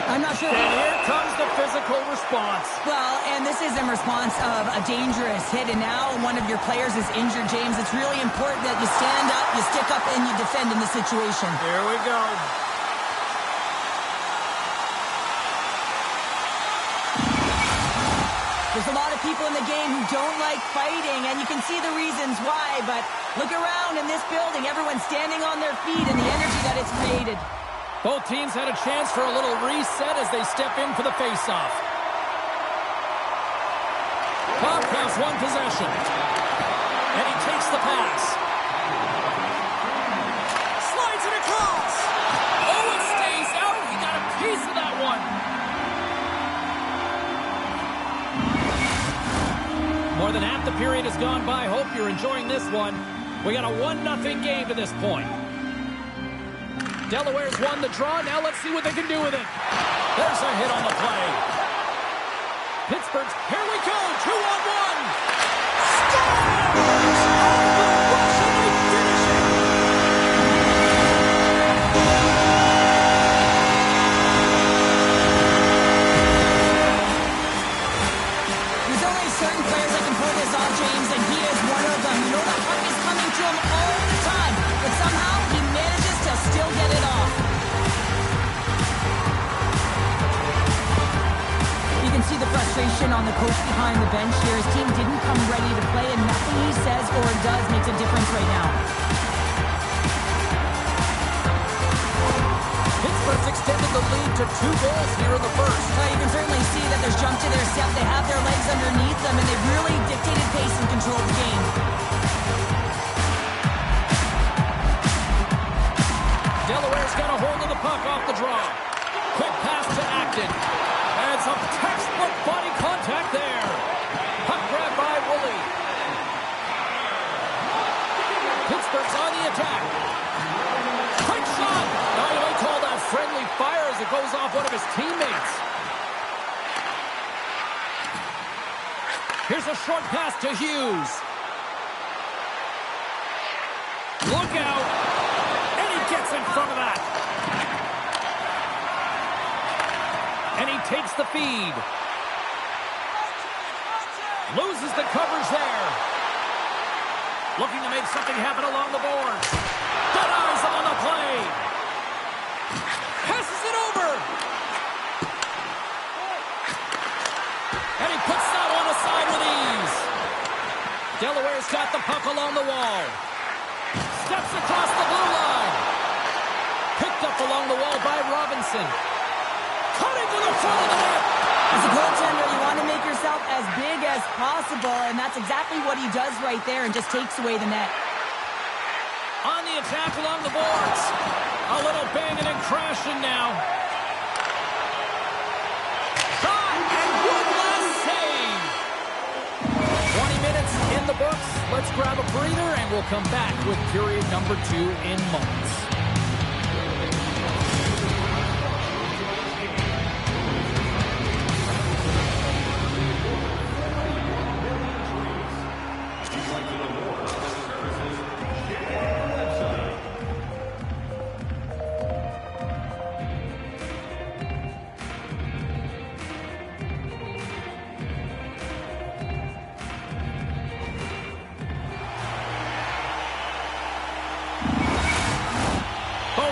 I'm not sure. And here comes the physical response. Well, and this is in response of a dangerous hit. And now one of your players is injured, James. It's really important that you stand up, you stick up, and you defend in this situation. Here we go. There's a lot of people in the game who don't like fighting, and you can see the reasons why, but look around in this building. Everyone's standing on their feet and the energy that it's created. Both teams had a chance for a little reset as they step in for the face-off. Puck has one possession, and he takes the pass. Slides it across. Oh, it stays out. He got a piece of that one. More than half the period has gone by. Hope you're enjoying this one. We got a 1-0 game to this point. Delaware's won the draw. Now let's see what they can do with it. There's a hit on the play. Pittsburgh's, here we go, 2-on-1. Scores! There's only certain players that can pull this off, James, and he is one of them. You know that puck is coming to him all the time, but somehow he manages to still get it off. You can see the frustration on the coach behind the bench here. His team didn't come ready to play, and nothing he says or does makes a difference right now. Pittsburgh's extended the lead to 2 goals here in the first. Well, you can certainly see that there's jump to their step. They have their legs underneath them, and they've really dictated pace and controlled the game. Delaware's got a hold of the puck off the draw. Quick pass to Acton. And some textbook body contact there. Puck grabbed by Woolley. Pittsburgh's on the attack. Quick shot. Now you might call that friendly fire as it goes off one of his teammates. Here's a short pass to Hughes. Look out. And he gets in front of that. And he takes the feed. Loses the coverage there. Looking to make something happen along the boards. Denies him on the play. Passes it over. And he puts that one aside with ease. Delaware's got the puck along the wall. Steps across the blue line. Picked up along the wall by Robinson. Cutting to the front of the net. As a goaltender, you want to make yourself as big as possible, and that's exactly what he does right there and just takes away the net. On the attack along the boards. A little banging and crashing now. Shot and one last save. 20 minutes in the books. Let's grab a breather and we'll come back with period number 2 in moments.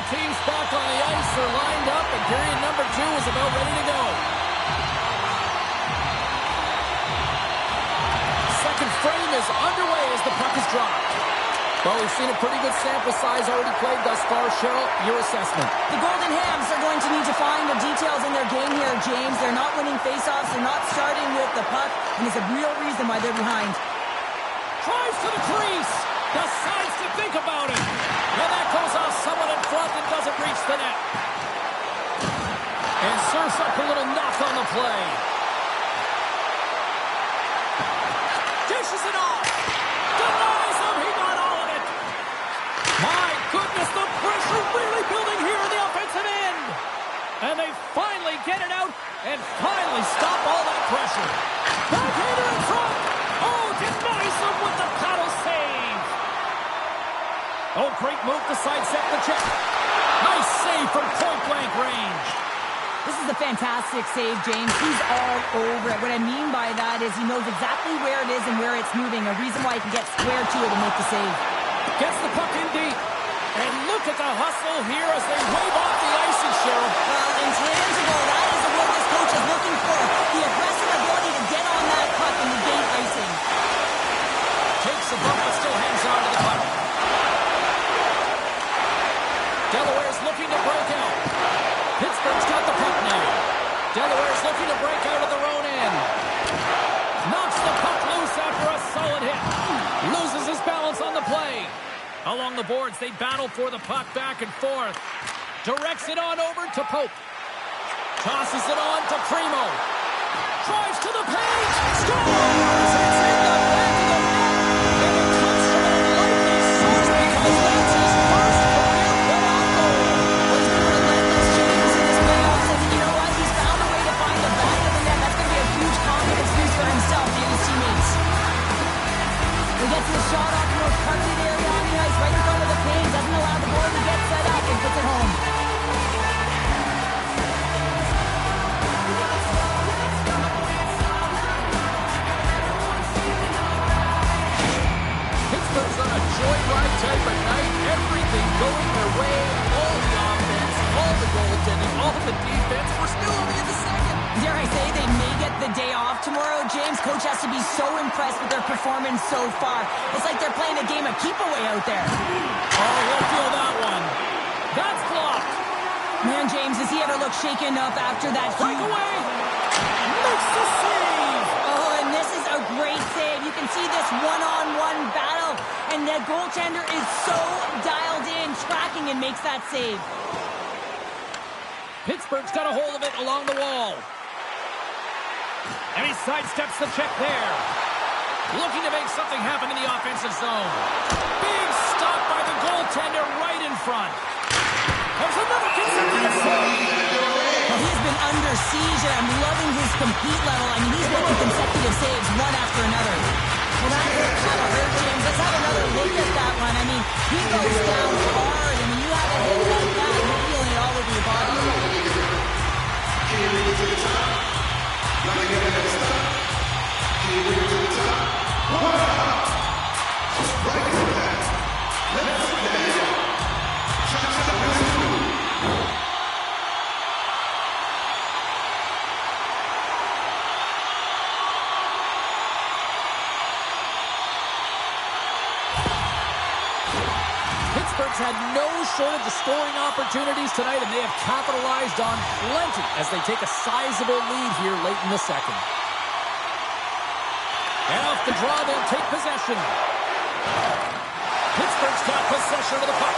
Teams back on the ice are lined up, and period number 2 is about ready to go. Second frame is underway as the puck is dropped. Well, we've seen a pretty good sample size already played thus far. Cheryl, your assessment. The Golden Hams are going to need to find the details in their game here, James. They're not winning faceoffs. They're not starting with the puck, and it's a real reason why they're behind. Drives to the crease. Decides to think about it. And that goes off someone in front and doesn't reach the net. And serves up a little knock on the play. Dishes it off. Denies him. He got all of it. My goodness, the pressure really building here in the offensive end. And they finally get it out and finally stop all that pressure. Backhander in front. Oh, denies him with the paddle save. Oh, great move to sidestep the check. Nice save from point-blank range. This is a fantastic save, James. He's all over it. What I mean by that is he knows exactly where it is and where it's moving, a reason why he can get square to it and make the save. Gets the puck in deep. And look at the hustle here as they wave off the icing, Cheryl. Well, intangible, that is the word this coach is looking for. The aggressive ability to get on that puck and negate icing. Takes the bump but still hangs on to the puck. Delaware's looking to break out. Pittsburgh's got the puck now. Delaware's looking to break out of their own end. Knocks the puck loose after a solid hit. Loses his balance on the play. Along the boards, they battle for the puck back and forth. Directs it on over to Pope. Tosses it on to Primo. Drives to the paint. Scores! It's in the back of the net. And it comes from an unlikely source because that's his first career playoff goal. Well, he's been relentless, James, in his playoffs. And you know what? He's found a way to find the back of the net. That's going to be a huge confidence boost for himself and his teammates. He gets the shot off the most targeted area on the ice right in front of the paint. Doesn't allow the board to get set up and puts it home. Pittsburgh's on a joyride type of night. Everything going their way. All the offense, all the goaltending, all the defense. We're still only in the second. Dare I say they may get the day off tomorrow, James? Coach has to be so impressed with their performance so far. It's like they're playing a game of keep-away out there. Oh, he'll feel that one. That's blocked. Man, James, does he ever look shaken up after that huge... Breakaway. Makes the save. Oh, and That goaltender is so dialed in, tracking, and makes that save. Pittsburgh's got a hold of it along the wall. And he sidesteps the check there. Looking to make something happen in the offensive zone. Big stop by the goaltender right in front. There's another consecutive save. Well, he's been under siege, and I'm loving his compete level. I mean, he's making consecutive saves one after another. Well, that kind of hurt, James. Let's have another look at that one. I mean, he goes down hard. I mean, you have a hit like that, you're feeling it all over your body. Pittsburgh's had no shortage of scoring opportunities tonight, and they have capitalized on plenty as they take a sizable lead here late in the second. And off the draw, they'll take possession. Pittsburgh's got possession of the puck.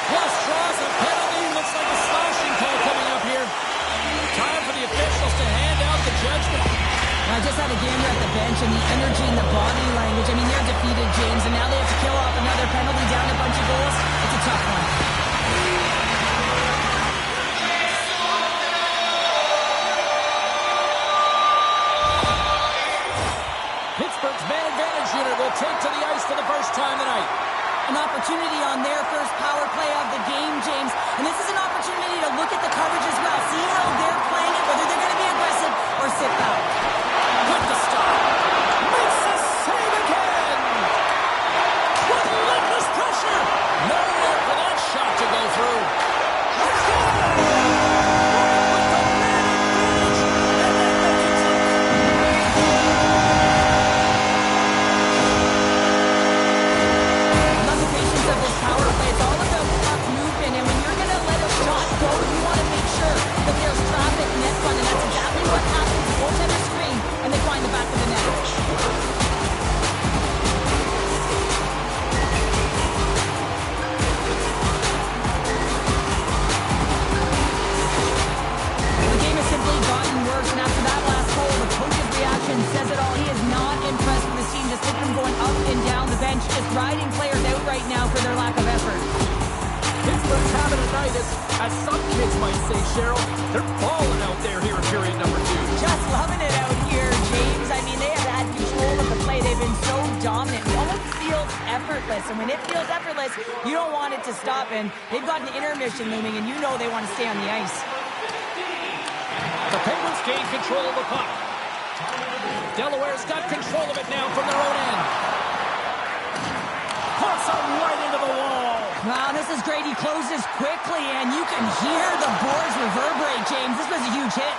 Plus draws a penalty. Looks like a slashing call coming up here. Time for the officials to hand out the judgment. I just had a gander at the bench, and the energy and the body language. I mean, they're defeated, James, and now they have to kill off another penalty down a bunch of goals. It's a tough one. Pittsburgh's man advantage unit will take to the ice for the first time tonight. An opportunity on their first power play of the game, James. And this is an opportunity to look at the coverage as well. See how they're playing it, whether they're going to be aggressive or sit back. With the stop. Makes the save again. Relentless pressure. Nowhere for that shot to go through. Let's go. Love the patience of this power play. It's all about puck movement, and when you're going to let a shot go, you want to make sure that there's traffic net front, and that's exactly what happens. The goaltender screen, and they find the back of the net. The game has simply gotten worse, and after that last goal, the coach's reaction says it all. He is not impressed with his team. Just look at him going up and down the bench, just riding players out right now for their lack of effort. Pittsburgh's having a night, as some kids might say, Cheryl. They're balling out there here in period number 2. Just loving it out here, James. I mean, they have had control of the play. They've been so dominant. It almost feels effortless. And when it feels effortless, you don't want it to stop. And they've got an intermission looming, and you know they want to stay on the ice. The Penguins gain control of the puck. Delaware's got control of it now from their own end. Puts it right into the wall. Wow, this is great. He closes quickly, and you can hear the boards reverberate, James. This was a huge hit.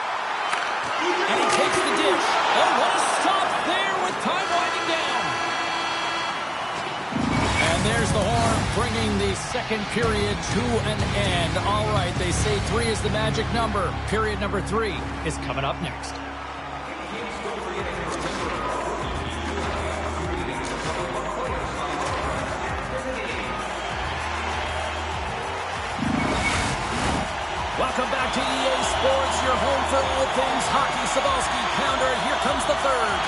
And he takes the dish. Oh, what a stop there with time winding down. And there's the horn, bringing the second period to an end. All right, they say 3 is the magic number. Period number 3 is coming up next. Welcome back to EA Sports, your home for all things hockey. Sabalski, pounder, and here comes the third.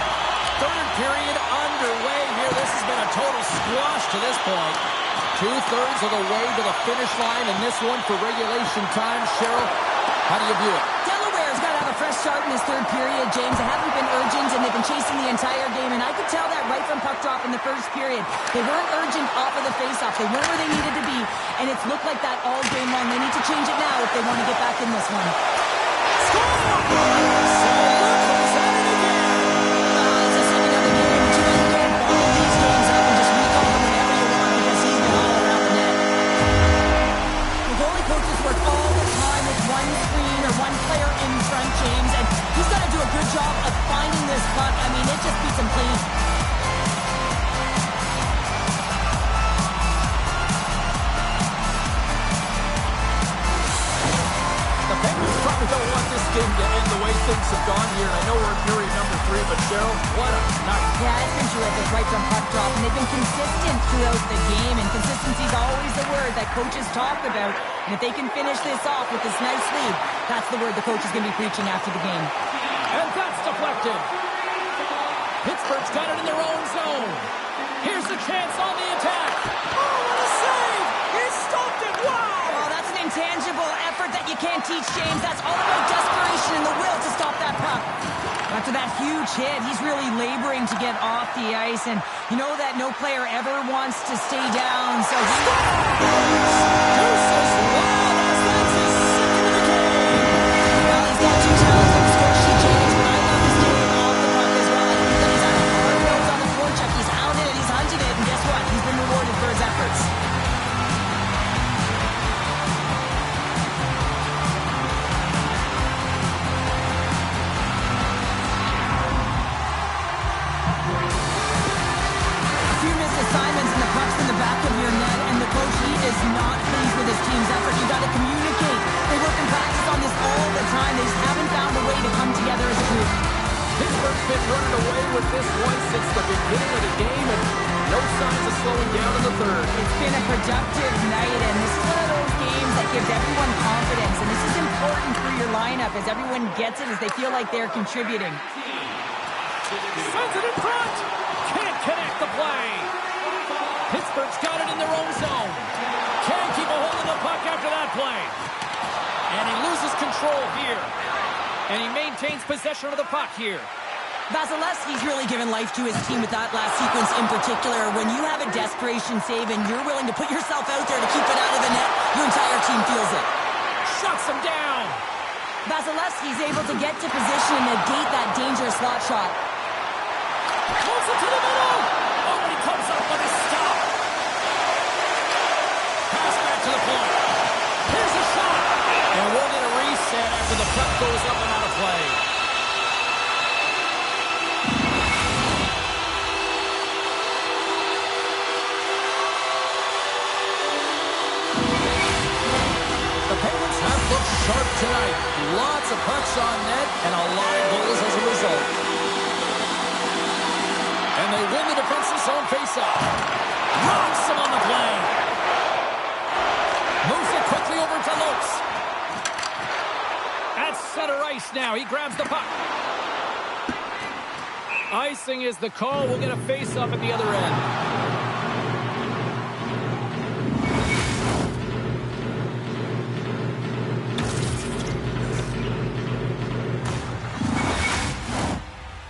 Third period underway here. This has been a total squash to this point. 2/3 of the way to the finish line, and this one for regulation time. Cheryl, how do you view it? Delaware's got to have a fresh start in this third period, James. They haven't been urgent, and they've been chasing the entire game, and I could tell that right from puck drop in the first period. They weren't urgent off of the faceoff. They weren't where they needed to be, and it's looked like that all game long. They need to change it now if they want to get back in this one. Job of finding this puck. I mean, it just beats him clean. The Penguins probably don't want this game to end the way things have gone here. I know we're in period number three, but Cheryl, what a night. Yeah, it's been terrific right from puck drop, and they've been consistent throughout the game, and consistency is always the word that coaches talk about. And if they can finish this off with this nice lead, that's the word the coach is going to be preaching after the game. And that's deflected. Pittsburgh's got it in their own zone. Here's the chance on the attack. Oh, what a save! He stopped it! Wow! Oh, that's an intangible effort that you can't teach, James. That's all about desperation and the will to stop that puck. After that huge hit, he's really laboring to get off the ice, and you know that no player ever wants to stay down, so he... Deuces! Wow, that's his second of the game! Well, he's got two talents on the score sheet, James, but I love his game off the puck as well. I think that he's had a hard nose on the forecheck. He's hounded it, he's hunted it, and guess what? He's been rewarded for his efforts. Assignments and the puck's in the back of your net, and the coach, he is not pleased with his team's effort. You got to communicate. They work in practice on this all the time. They just haven't found a way to come together as a group. Pittsburgh's been running away with this one since the beginning of the game, and no signs of slowing down in the third. It's been a productive night, and this is one of those games that gives everyone confidence, and this is important for your lineup as everyone gets it, as they feel like they're contributing. Sends it in front. Can't connect the play. Pittsburgh's got it in their own zone. Can't keep a hold of the puck after that play. And he loses control here. And he maintains possession of the puck here. Vasilevsky's really given life to his team with that last sequence in particular. When you have a desperation save and you're willing to put yourself out there to keep it out of the net, your entire team feels it. Shuts him down. Vasilevsky's able to get to position and negate that dangerous slot shot. Moves it to the middle. Oh, and he comes up with his stop. Pass back to the point. Here's a shot. And we'll get a reset after the puck goes up and out of play. The Penguins have looked sharp tonight. Lots of pucks on net and a lot of goals as a result. And they win the defensive zone faceoff. Rocks him on the play. Moves it quickly over to Lopes. At center ice now. He grabs the puck. Icing is the call. We'll get a faceoff at the other end.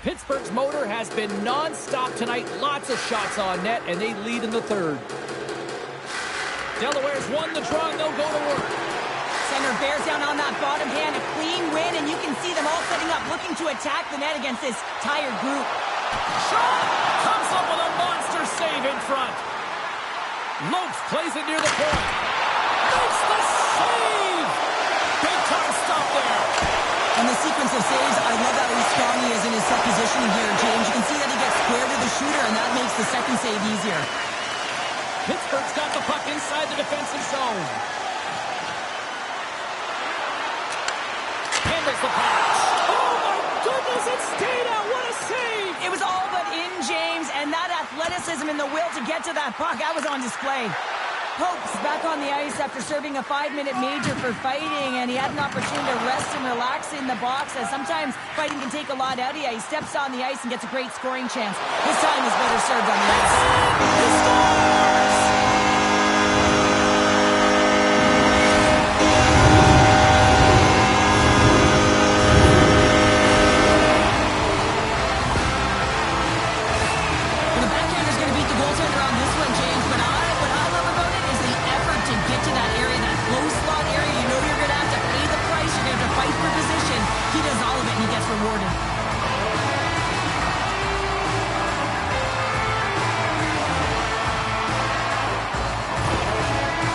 Pittsburgh's motor has been non-stop tonight. Lots of shots on net, and they lead in the third. Delaware's won the draw, and they'll go to work. Center bears down on that bottom hand. A clean win, and you can see them all setting up, looking to attack the net against this tired group. Shot! Comes up with a monster save in front. Lopes plays it near the point. Makes the save! Big time stop there. And the sequence of saves, I love how strong he is in his set positioning here, James. You can see that he gets square to the shooter, and that makes the second save easier. Pittsburgh's got the puck inside the defensive zone. Handles the pass. Oh, my goodness, it stayed out. What a save. It was all but in, James, and that athleticism and the will to get to that puck, that was on display. Pope's back on the ice after serving a 5-minute major for fighting, and he had an opportunity to rest and relax in the box, as sometimes fighting can take a lot out of you. He steps on the ice and gets a great scoring chance. His time is better served on the ice. He scores! The backhander's going to beat the goaltender on this one, James, but what I love about it is the effort to get to that area, that low slot area. You know you're going to have to pay the price. You're going to have to fight for position. He does all of it, and he gets rewarded.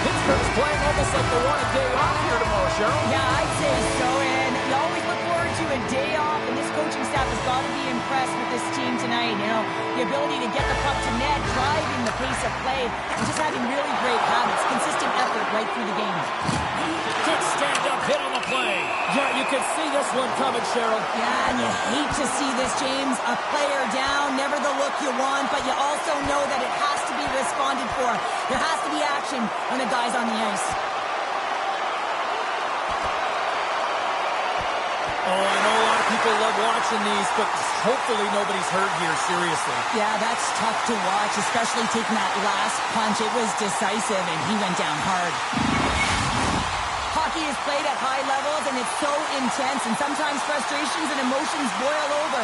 Pittsburgh's playing almost like they want a day off here tomorrow, Cheryl. Yeah, I'd say so, and you always look forward to a day off, and this coaching staff has got to be impressed with this team tonight. You know, the ability to get the puck to net, driving the pace of play, and just having really great habits, consistent effort right through the game. Good stand-up hit on the play. Yeah, you can see this one coming, Cheryl. Yeah, and you hate to see this, James. A player down, never the look you want, but you also know that it has to be responded for. There has to be action when a guy's on the ice. Oh, I know a lot of people love watching these, but hopefully nobody's hurt here, seriously. Yeah, that's tough to watch, especially taking that last punch. It was decisive, and he went down hard. Hockey is played at high levels, and it's so intense, and sometimes frustrations and emotions boil over.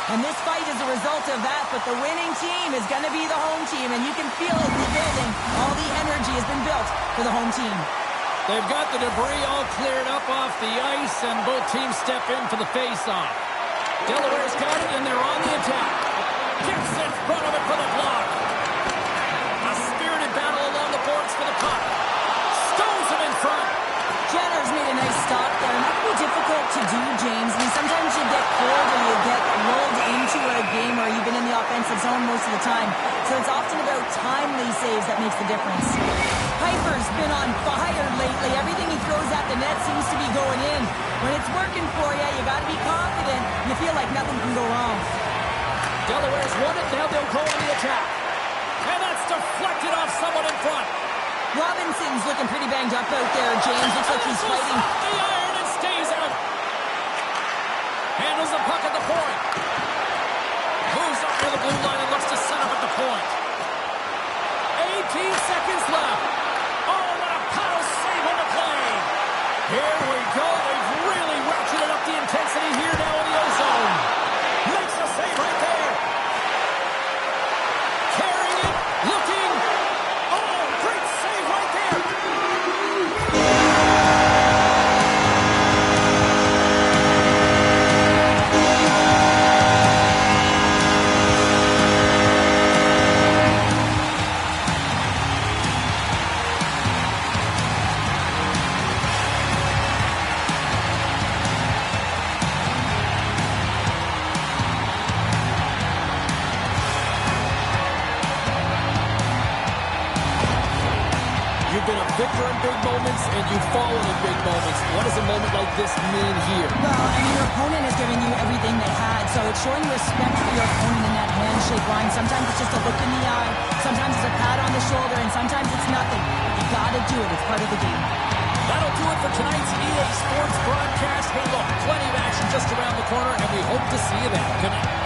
And this fight is a result of that, but the winning team is going to be the home team, and you can feel it in the building. All the energy has been built for the home team. They've got the debris all cleared up off the ice, and both teams step in for the face-off. Delaware's got it, and they're on the attack. Gets in front of it for the block. A spirited battle along the boards for the puck. Stones him in front. Jenner's made a nice stop there, and that can be difficult to do, James. I mean, sometimes you get cold or you get lulled into a game where you've been in the offensive zone most of the time. So it's often about timely saves that makes the difference. Piper's been on fire lately. Everything he throws at the net seems to be going in. When it's working for you, you got to be confident. You feel like nothing can go wrong. Delaware's won it. Now they'll go on the attack. And that's deflected off someone in front. Robinson's looking pretty banged up out there, James. Looks like he's fighting. The iron and stays out. Handles the puck at the point. Moves up near the blue line and looks to set up at the point. 18 seconds left. Oh, what a power save on the play. Here we go. They've really ratcheted up the intensity here now in the O-zone. Makes a save right there. Carrying it. Looking. Oh, great save right there. You've been a victor in big moments, and you've fallen in big moments. What does a moment like this mean here? Well, I mean, your opponent has given you everything they had, so it's showing respect for your opponent in that handshake line. Sometimes it's just a look in the eye, sometimes it's a pat on the shoulder, and sometimes it's nothing. But you gotta do it. It's part of the game. That'll do it for tonight's EA Sports broadcast. Hey, look, plenty of action just around the corner, and we hope to see you then. Good night.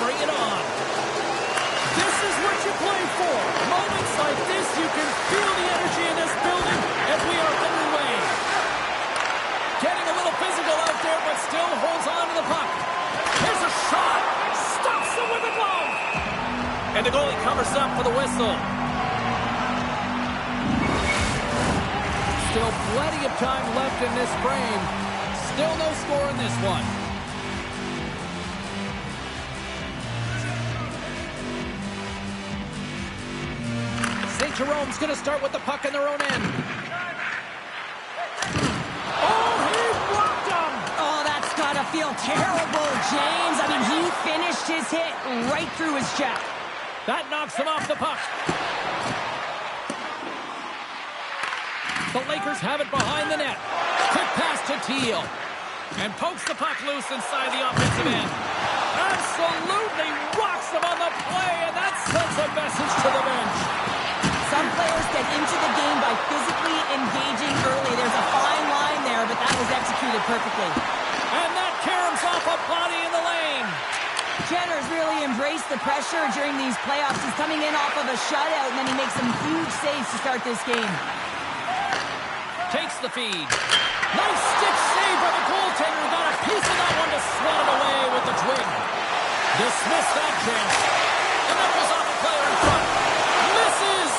bring it on. This is what you play for. Moments like this, you can feel the energy in this building as we are underway. Getting a little physical out there, but still holds on to the puck. Here's a shot. Stops it with a glove. And the goalie covers up for the whistle. Still plenty of time left in this frame. Still no score in this one. Saint-Jérôme's going to start with the puck in their own end. Oh, he blocked him! Oh, that's got to feel terrible, James. I mean, he finished his hit right through his check. That knocks him off the puck. The Lakers have it behind the net. Quick pass to Teal. And pokes the puck loose inside the offensive end. Absolutely rocks him on the play, and that sends a message to the bench. Some players get into the game by physically engaging early. There's a fine line there, but that was executed perfectly. And that caroms off a body in the lane. Jenner's really embraced the pressure during these playoffs. He's coming in off of a shutout, and then he makes some huge saves to start this game. Takes the feed. Nice stick save by the goaltender. Got a piece of that one to swat it away with the twig. Dismissed that chance. And that was off the player in front. Misses.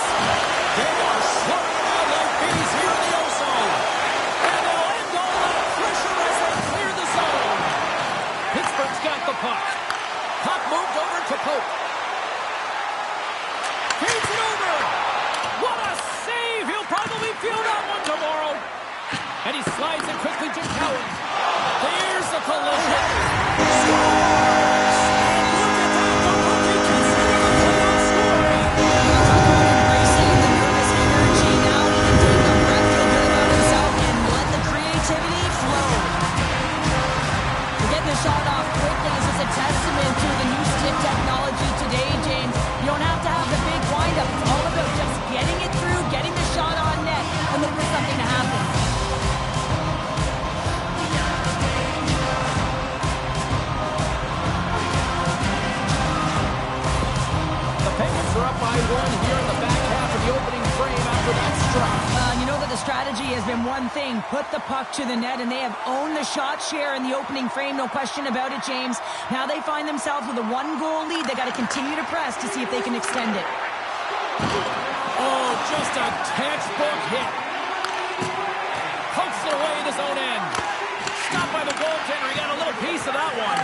They are slowing around like bees here in the O-zone. And they'll end all that pressure as they clear the zone. Pittsburgh's got the puck. Puck moved over to Pope. Feeds it over. What a save. He'll probably feel that one tomorrow. And he slides it quickly to Cowan. There's a collision. Scores! And look at that. The rookie considered a playoff score. Embracing the nervous energy. Now he can take a breath, feel good about himself, and let the creativity flow. We're getting the shot off quickly. This is a testament to the new stick technology today, James. You don't have to have the big windup. It's all about just getting it through, getting the shot on net, and look for something to happen. Penguins are up by one here in the back half of the opening frame after that strike. You know that the strategy has been one thing, put the puck to the net, and they have owned the shot share in the opening frame, no question about it, James. Now they find themselves with a one-goal lead. They got to continue to press to see if they can extend it. Oh, just a textbook hit. Pokes it away in his own end. Stopped by the goaltender. He got a little piece of that one.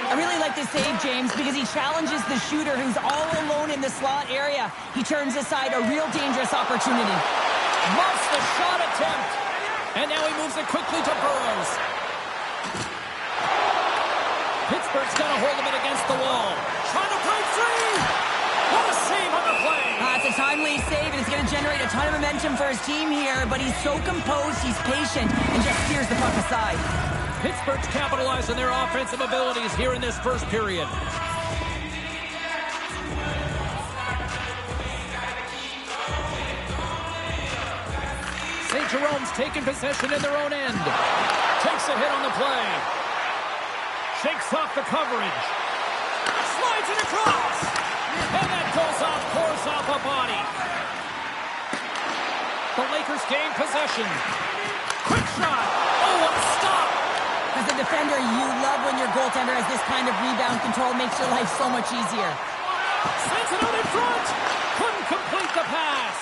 I really like this save, James, because he challenges the shooter who's all alone in the slot area. He turns aside a real dangerous opportunity. Muffs the shot attempt. And now he moves it quickly to Burrows. Pittsburgh's got a hold of it against the wall. Trying to break free. What a save on the play. It's a timely save, and it's going to generate a ton of momentum for his team here, but he's so composed, he's patient, and just steers the puck aside. Pittsburgh's capitalized on their offensive abilities here in this first period. Saint-Jérôme's taking possession in their own end. Takes a hit on the play. Shakes off the coverage. Slides it across. And that goes off, pours off a body. The Lakers gain possession. Quick shot. Oh, what a stop. As a defender, you love when your goaltender has this kind of rebound control. Makes your life so much easier. Sends it out in front. Couldn't complete the pass.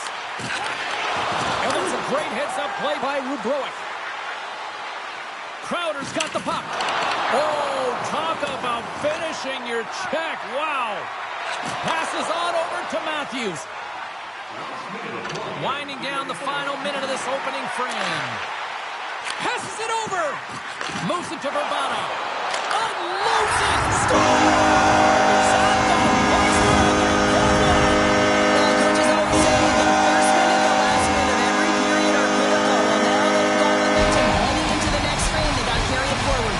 And that's a great heads-up play by Rhode. Crowder's got the puck. Oh, talk about finishing your check. Wow. Passes on over to Matthews. Winding down the final minute of this opening frame. Passes it over. Moves it to Bravada. Unloads it. Scores! At the buzzer. Coaches always say the first minute and the last minute of every period are critical. And now they've got momentum heading into the next frame. They got to carry it forward.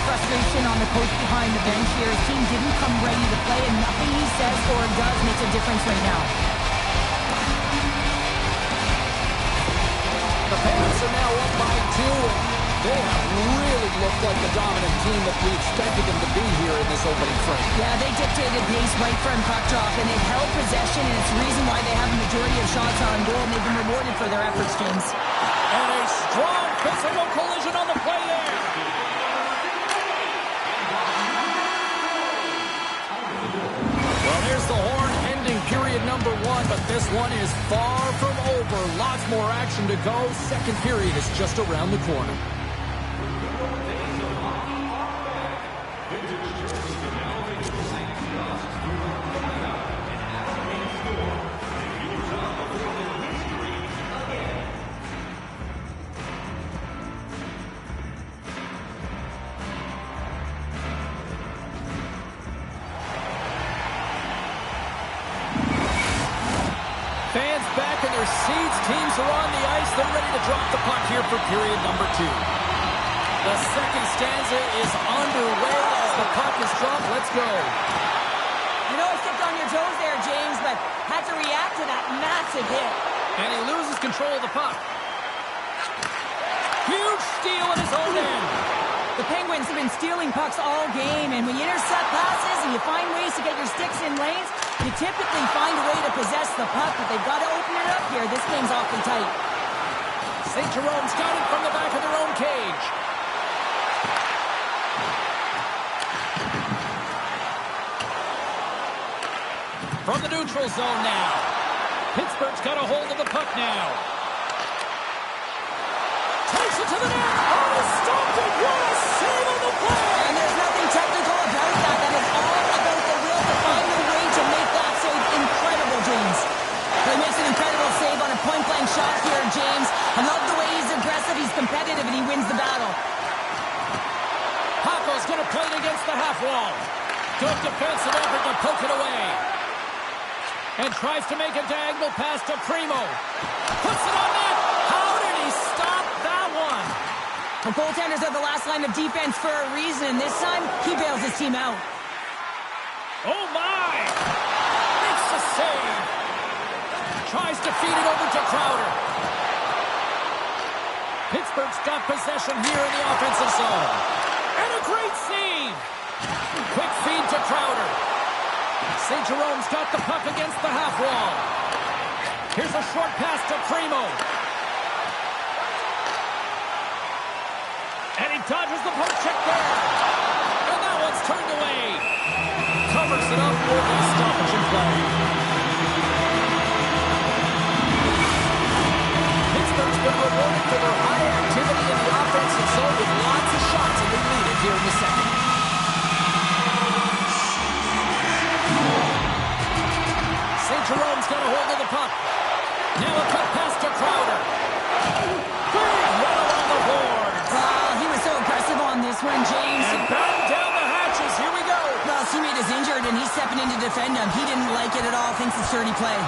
Frustration on the coach behind the bench. bench here. His team didn't come ready to play, and nothing he says or does makes a difference right now. The Panthers are now up by 2. They have really looked like the dominant team that we expected them to be here in this opening frame. Yeah, they dictated pace right from puck drop, and they've held possession, and it's the reason why they have a majority of shots on goal, and they've been rewarded for their efforts, James. And a strong physical collision on the play there. Well, there's the horn ending period number 1, but this one is far from over. Lots more action to go. Second period is just around the corner. Fans back in their seats. Teams are on the ice. They're ready to drop the puck here for period number 2. The second stanza is underway as the puck is dropped. Let's go. You know, stepped on your toes there, James, but had to react to that massive hit. And he loses control of the puck. Huge steal in his own end. The Penguins have been stealing pucks all game, and when you intercept passes and you find ways to get your sticks in lanes, you typically find a way to possess the puck, but they've got to open it up here. This game's awfully tight. Saint-Jérôme's got it from the back of their own cage. From the neutral zone now. Pittsburgh's got a hold of the puck now. Takes it to the net. Oh, stopped it. What a save on the play. And there's nothing technical about that. That is all about the will to find a way to make that save incredible, James. He makes an incredible save on a point-blank shot here, James. I love the way he's aggressive, he's competitive, and he wins the battle. Paco's going to play it against the half wall. Good defensive effort to poke it away. And tries to make a diagonal pass to Primo. Puts it on net. How did he stop that one? The goaltenders are the last line of defense for a reason. This time, he bails his team out. Oh, my! Makes the save. Tries to feed it over to Crowder. Pittsburgh's got possession here in the offensive zone. And a great save. Quick feed to Crowder. Saint-Jérôme's got the puck against the half wall. Here's a short pass to Primo. And he dodges the poke check there. And that one's turned away. Covers it up for the stoppage in play. Pittsburgh's been rewarded for their high activity in the offensive zone with lots of shots, and they lead it here in the second. Saint-Jérôme's got a hold of the puck. Now a cut pass to Crowder. Big run along the boards. He was so aggressive on this one, James. And batten down the hatches. Here we go. Well, his teammate is injured, and he's stepping in to defend him. He didn't like it at all. Thinks it's dirty play.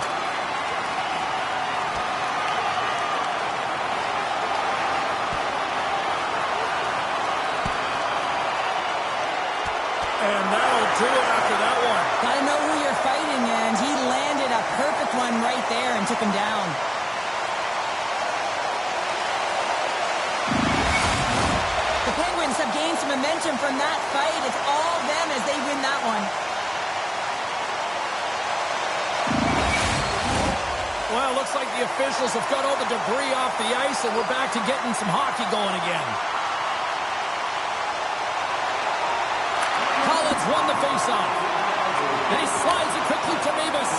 And that'll do it after that one. Gotta know who you're fighting, and he landed a perfect one right there and took him down. The Penguins have gained some momentum from that fight. It's all them as they win that one. Well, looks like the officials have got all the debris off the ice, and we're back to getting some hockey going again. Collins won the faceoff. And he slides it quickly to Masse.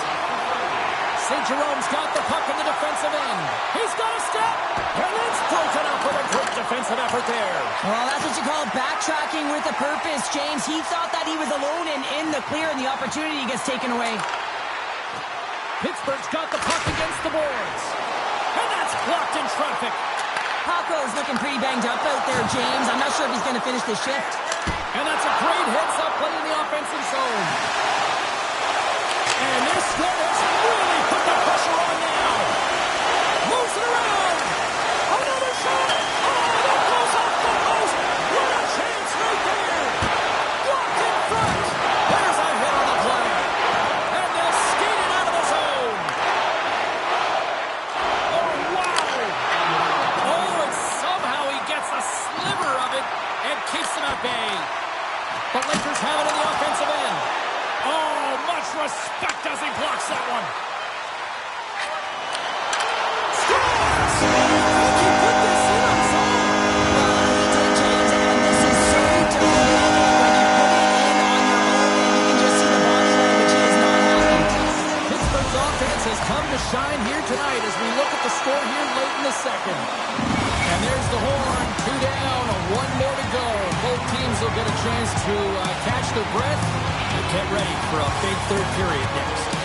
Saint-Jérôme's got the puck in the defensive end. He's got a step. And it's broken up with a great defensive effort there. Well, that's what you call backtracking with a purpose, James. He thought that he was alone and in the clear, and the opportunity gets taken away. Pittsburgh's got the puck against the boards. And that's blocked in traffic. Paco's looking pretty banged up out there, James. I'm not sure if he's going to finish this shift. And that's a great heads-up play in the offensive zone. And this one has really put the pressure on now. Moves it around. Another shot. Oh, that goes off the post. What a chance right there. Blocked in front. respect as he blocks that one. Come to shine here tonight as we look at the score here late in the second. And there's the horn. 2 down, 1 more to go. Both teams will get a chance to catch their breath and get ready for a big third period next.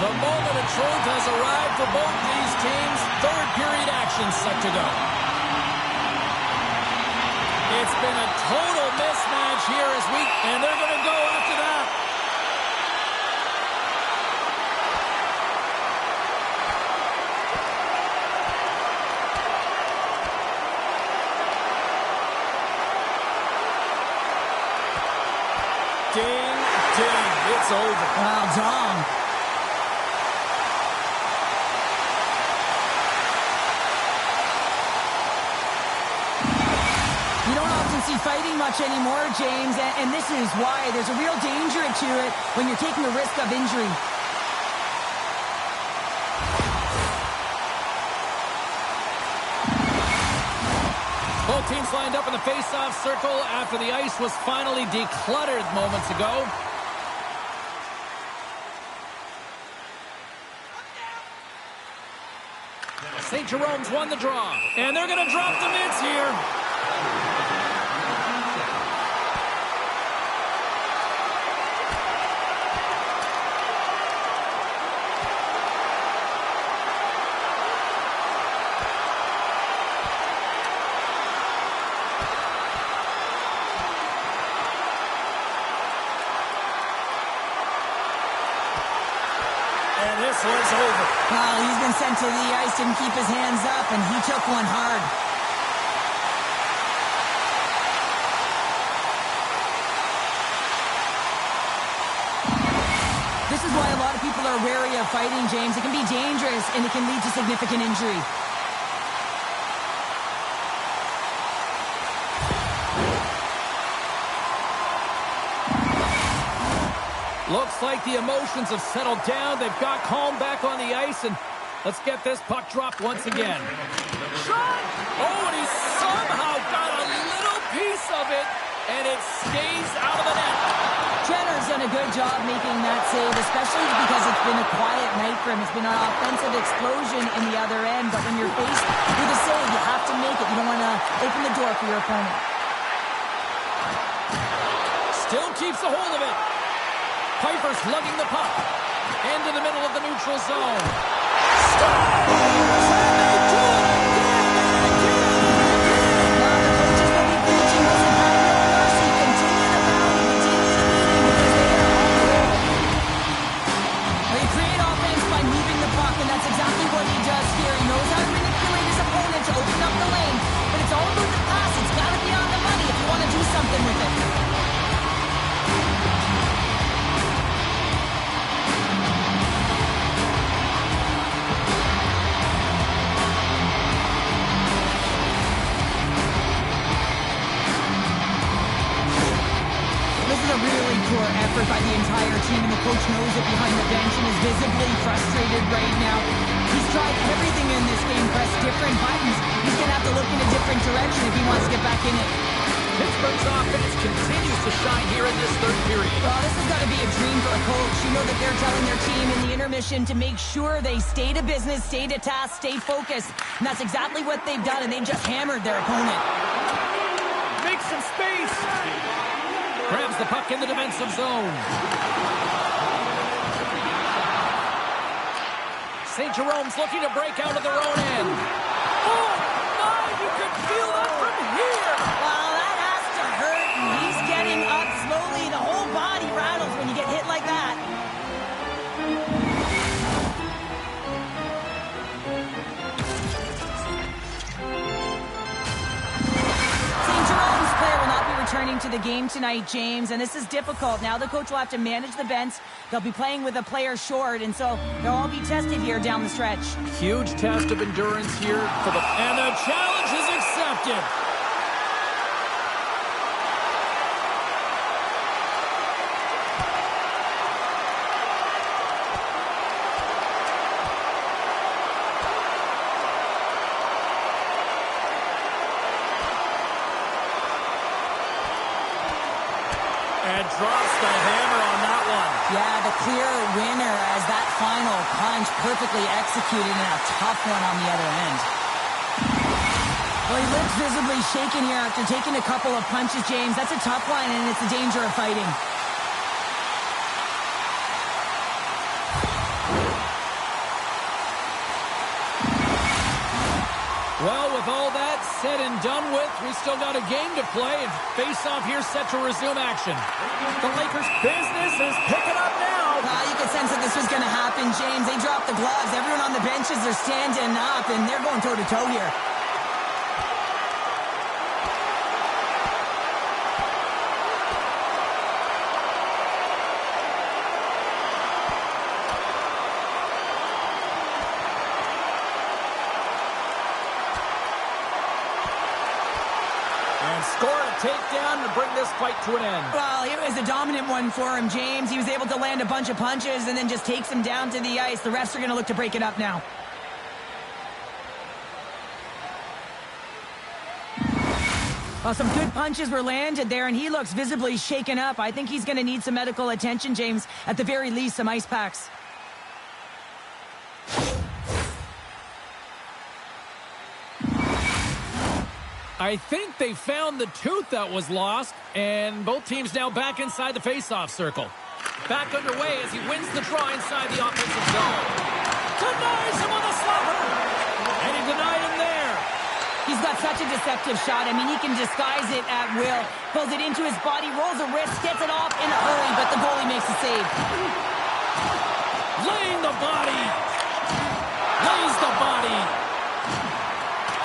The moment of truth has arrived for both these teams. Third period action set to go. It's been a total mismatch here and they're going to go after that. Ding, ding, it's over. Wow, Dom. You don't often see fighting much anymore, James, and this is why. There's a real danger to it when you're taking a risk of injury. Both teams lined up in the face-off circle after the ice was finally decluttered moments ago. Saint-Jérôme's won the draw, and they're going to drop the mitts here. This one's over. Well, he's been sent to the ice, didn't keep his hands up, and he took one hard. This is why a lot of people are wary of fighting, James. It can be dangerous, and it can lead to significant injury. Looks like the emotions have settled down. They've got calm back on the ice, and let's get this puck dropped once again. Shot! Oh, and he somehow got a little piece of it, and it stays out of the net. Trenner's done a good job making that save, especially because it's been a quiet night for him. It's been an offensive explosion in the other end, but when you're faced with a save, you have to make it. You don't want to open the door for your opponent. Still keeps a hold of it. Piper's lugging the puck into the middle of the neutral zone. They create offense by moving the puck, and that's exactly what he does here. He knows how to manipulate his opponent to open up the lane, but it's all about the pass. It's got to be on the money if you want to do something with it. Poor effort by the entire team, and the coach knows it behind the bench and is visibly frustrated right now. He's tried everything in this game, pressed different buttons. He's going to have to look in a different direction if he wants to get back in it. Pittsburgh's offense continues to shine here in this third period. Well, this has got to be a dream for a coach. You know that they're telling their team in the intermission to make sure they stay to business, stay to task, stay focused. And that's exactly what they've done, and they've just hammered their opponent. make some space. Grabs the puck in the defensive zone. Saint-Jérôme's looking to break out of their own end. Oh, my, you can feel that from here. Wow, that has to hurt. He's getting up slowly. The whole body rattles when you get hit like that. Saint-Jérôme's player will not be returning to the game tonight, James, and this is difficult. Now the coach will have to manage the bench. They'll be playing with a player short, and so they'll all be tested here down the stretch. Huge test of endurance here for the... And the challenge is accepted. And drops the hammer on that one. Yeah, the clear winner as that final punch perfectly executed and a tough one on the other end. Well, he looks visibly shaken here after taking a couple of punches, James. That's a tough one, and it's a danger of fighting. Well, with all that said and done with, we still got a game to play, and face-off here set to resume action. The Lakers' business is picking up now. You could sense that this was going to happen, James. They dropped the gloves. Everyone on the benches, they're standing up, and they're going toe-to-toe here. Score a takedown to bring this fight to an end. Well, it was a dominant one for him, James. He was able to land a bunch of punches and then just takes him down to the ice. The refs are going to look to break it up now. Well, some good punches were landed there, and he looks visibly shaken up. I think he's going to need some medical attention, James. At the very least, some ice packs. I think they found the tooth that was lost, and both teams now back inside the face-off circle. Back underway as he wins the draw inside the offensive zone. Denies him on the slapper, and he denied him there. He's got such a deceptive shot. I mean, he can disguise it at will. Pulls it into his body, rolls a wrist, gets it off in a hurry, but the goalie makes a save. Laying the body. Lays the body.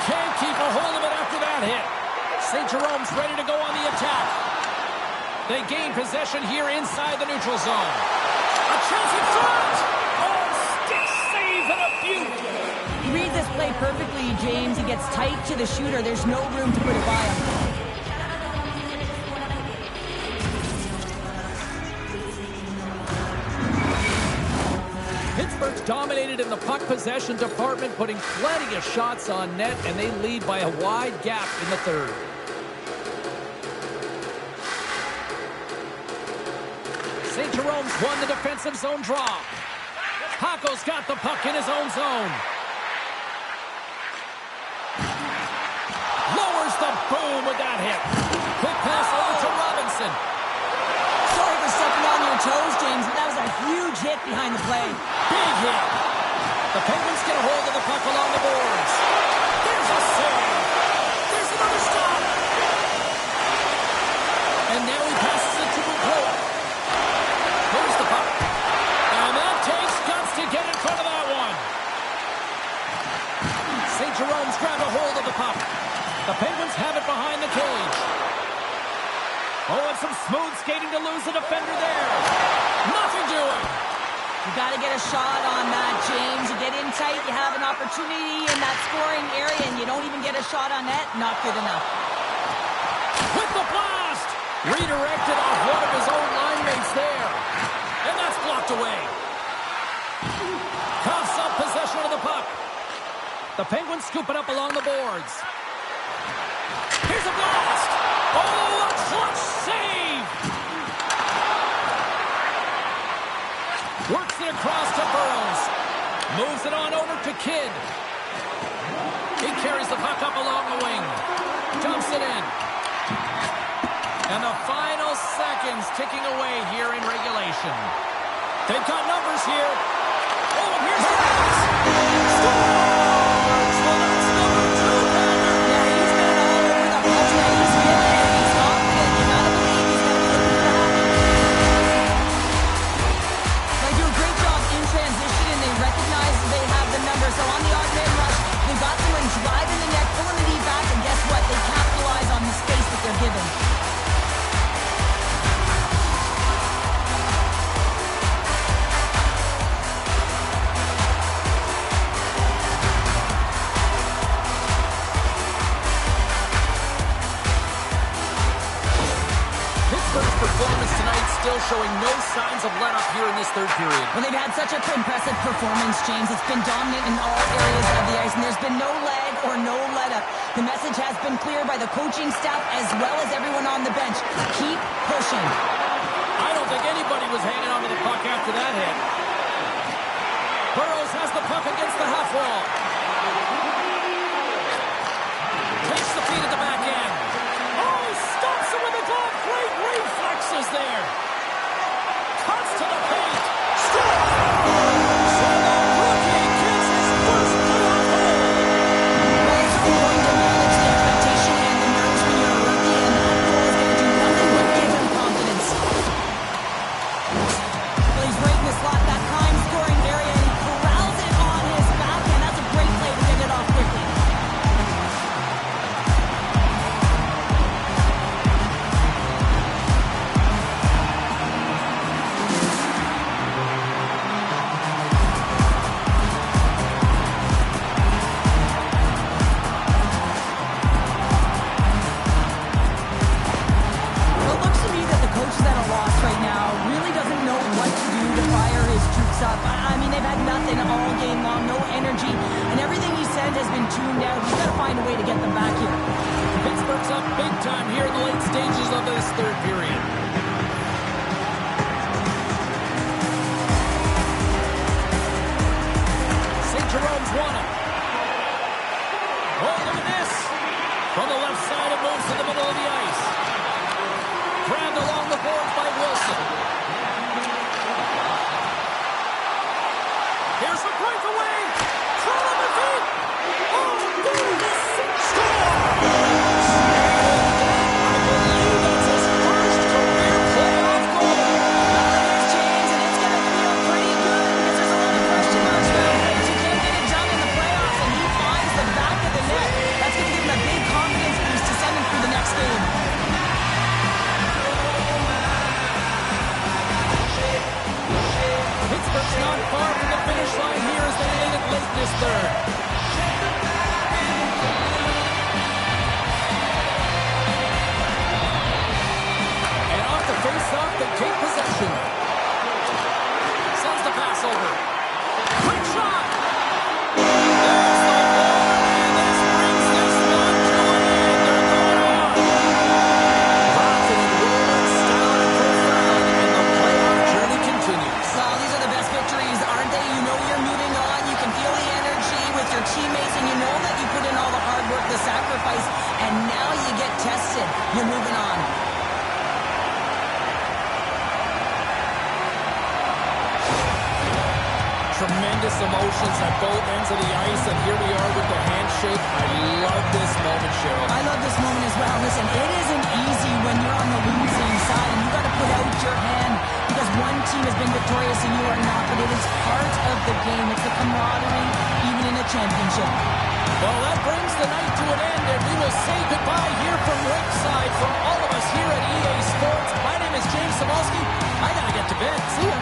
Can't keep a hold of it after that hit. Saint-Jérôme's ready to go on the attack. They gain possession here inside the neutral zone. A chance in front! Oh, stick save and a beaut! He reads this play perfectly, James. He gets tight to the shooter. There's no room to put it by him. Pittsburgh's dominated in the puck possession department, putting plenty of shots on net, and they lead by a wide gap in the third. Saint-Jérôme's won the defensive zone draw. Paco's got the puck in his own zone. Lowers the boom with that hit. Quick pass over to Robinson. Sorry for stepping on your toes, James, but that was a huge hit behind the play. Big hit. The Penguins get a hold of the puck along the boards. There's a save. There's another stop. And now he passes it to Rondeau. Here's the puck. And that takes guts to get in front of that one. Saint-Jérôme's grabbed a hold of the puck. The Penguins have it behind the cage. Oh, and some smooth skating to lose the defender there. Nothing doing. You got to get a shot on that, James. You get in tight, you have an opportunity in that scoring area, and you don't even get a shot on net. Not good enough. With the blast! Redirected off one of his own line mates there. And that's blocked away. Coughs up possession of the puck. The Penguins scoop it up along the boards. Here's a blast! Oh, a clutch save! Works it across to Burrows. Moves it on over to Kidd. He carries the puck up along the wing. Dumps it in. And the final seconds ticking away here in regulation. They've got numbers here. Oh, and here's the pass. Scores! Well, that's number 2, Tanner. Yeah, he's been all over the puck tonight. He's feeling it. He's confident. You gotta believe he's gonna be looking for that. They do a great job in transition, and they recognize they have the number. So on the odd man rush, they got someone driving the net, pulling the knee back, and guess what? They capitalize on the space that they're given. Performance tonight still showing no signs of let-up here in this third period. Well, they've had such an impressive performance, James. It's been dominant in all areas of the ice, and there's been no lag or no let-up. The message has been clear by the coaching staff as well as everyone on the bench. Keep pushing. I don't think anybody was hanging on to the puck after that hit. Burrows has the puck against the half wall. Takes the feed at the back end. Oh, he stops it with a glove. Great reflexes there. Cuts to the paint. Scores! So the rookie gets his first playoff goal. Well, it's going to manage the expectation and the nerves when you're a rookie, and that goal is going to do nothing but give him confidence. Well, he's right in the slot, that prime scoring area, and he corrals it on his backhand. That's a great play to get it off quickly. I mean, they've had nothing all game long, no energy, and everything he sent has been tuned out. He's got to find a way to get them back here. Pittsburgh's up big time here in the late stages of this third period. Saint-Jérôme's won it. Oh, look at this. From the left side, it moves to the middle of the ice. Grabbed along the boards by Wilson. Here's a breakaway. Throw on the feet. Oh, boom. Scores! I believe that's his first career playoff goal. Well, it is, James, and it's going to feel pretty good because there's a lot of question marks around things. You can't get it done in the playoffs, and he finds the back of the net. That's going to give him a big confidence boost to send him through the next game. Pittsburgh's not far from the finish line here as they made it late in this third. And off the face-off, they take possession. Sends the pass over. Quick shot! There's the goal, and this brings this one to an end. They're going on. Bronson and Rollins style and profound, and the playoff journey continues. Well, these are the best victories, aren't they? You know you're moving on. You can feel the energy with your teammates, and you know that you put in all the hard work, the sacrifice, and now you get tested. You're moving on. Tremendous emotions at both ends of the ice, and here we are with the handshake. I love this moment, Cheryl. I love this moment as well. Listen, it isn't easy when you're on the losing side, and you got to put out your hand because one team has been victorious and you are not, but it is part of the game. It's the camaraderie, even in a championship. Well, that brings the night to an end, and we will say goodbye here from Ringside from all of us here at EA Sports. My name is James Samolsky. I got to get to bed. See ya.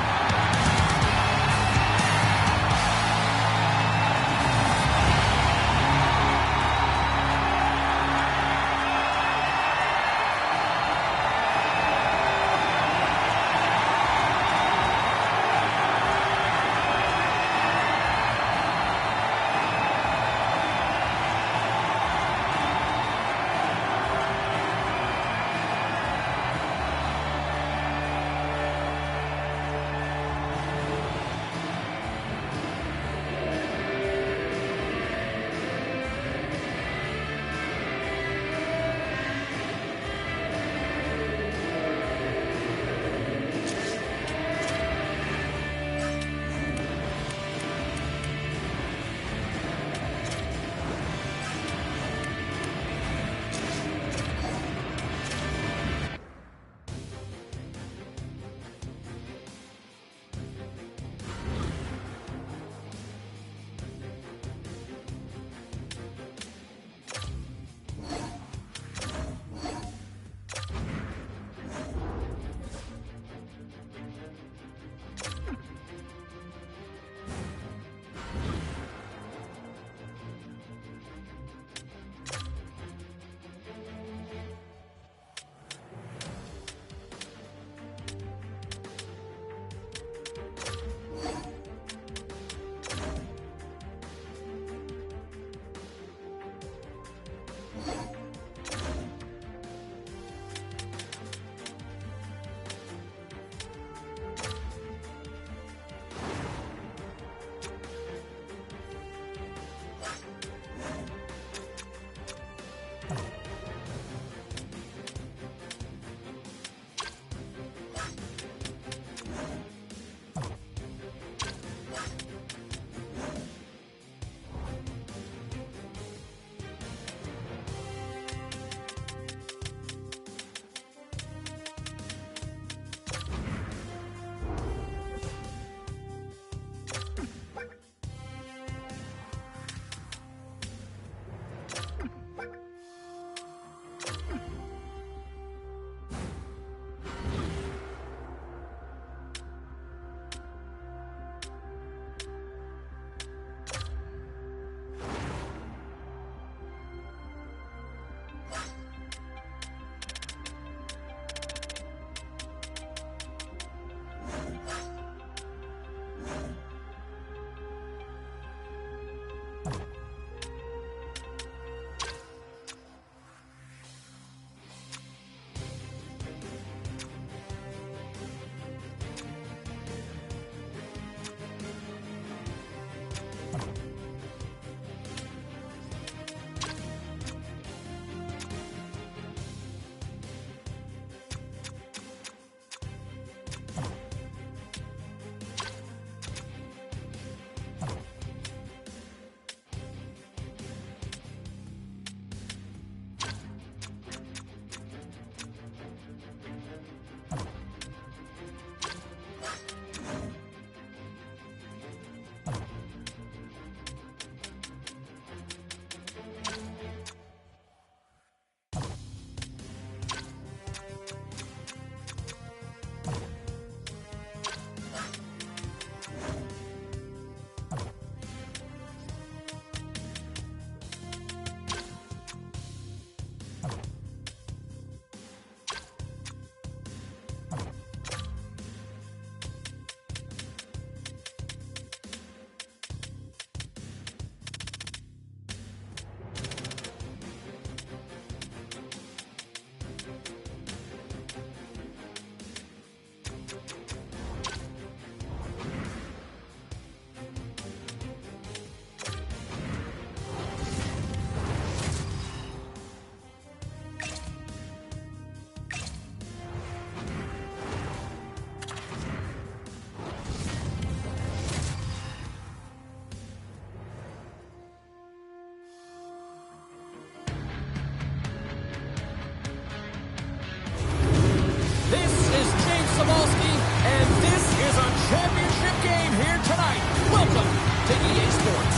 And this is a championship game here tonight. Welcome to EA Sports.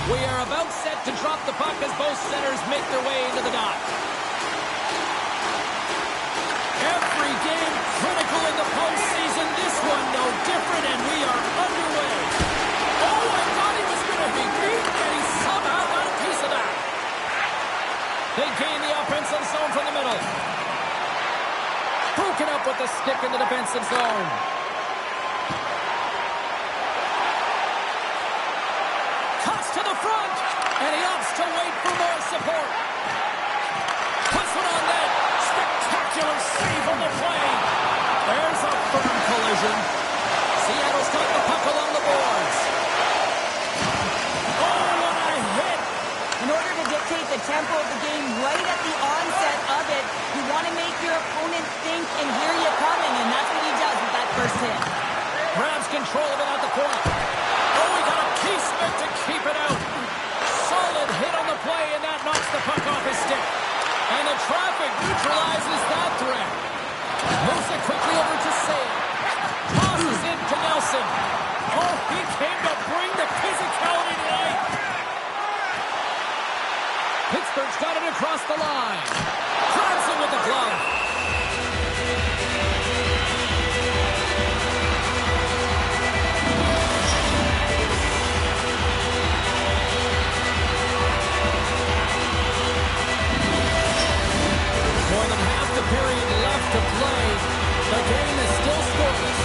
We are about set to drop the puck as both centers make their way into the dot. Every game critical in the postseason. This one no different, and we are underway. Oh, I thought he was going to be beat, and he somehow got a piece of that. They gain the offensive zone from the middle. Broken up with the stick in the defensive zone. Toss to the front, and he opts to wait for more support. Puts it on net. Spectacular save on the play. There's a firm collision. Seattle's got the puck along the boards. Oh, what a hit. In order to dictate the tempo of the game right at the onset of it, you want to make your opponent think and hear you coming, and that's what he does with that first hit. Grabs control of it at the point. Oh, he got a piece of it to keep it out. Solid hit on the play, and that knocks the puck off his stick. And the traffic neutralizes that threat. Moves it quickly over to Sale. Tosses it to Nelson. Oh, he came to bring the physicality tonight. Pittsburgh's got it across the line. Grabs it with the glove. More than half the period left to play. The game is still scoreless.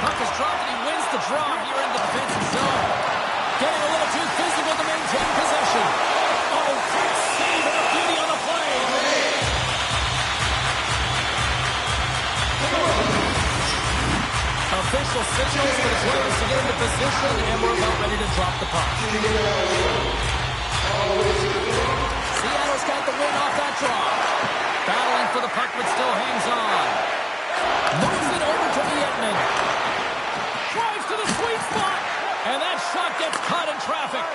Puck is dropped and he wins the draw here in the defensive zone. Getting a little too physical to maintain possession. Oh, great save and a beauty on the play. Official signals for the players to get into position, and we're about ready to drop the puck. Seattle's got the win off that draw. Battling for the puck, but still hangs on. Moves it over to Vietman. Drives to the sweet spot, and that shot gets caught in traffic.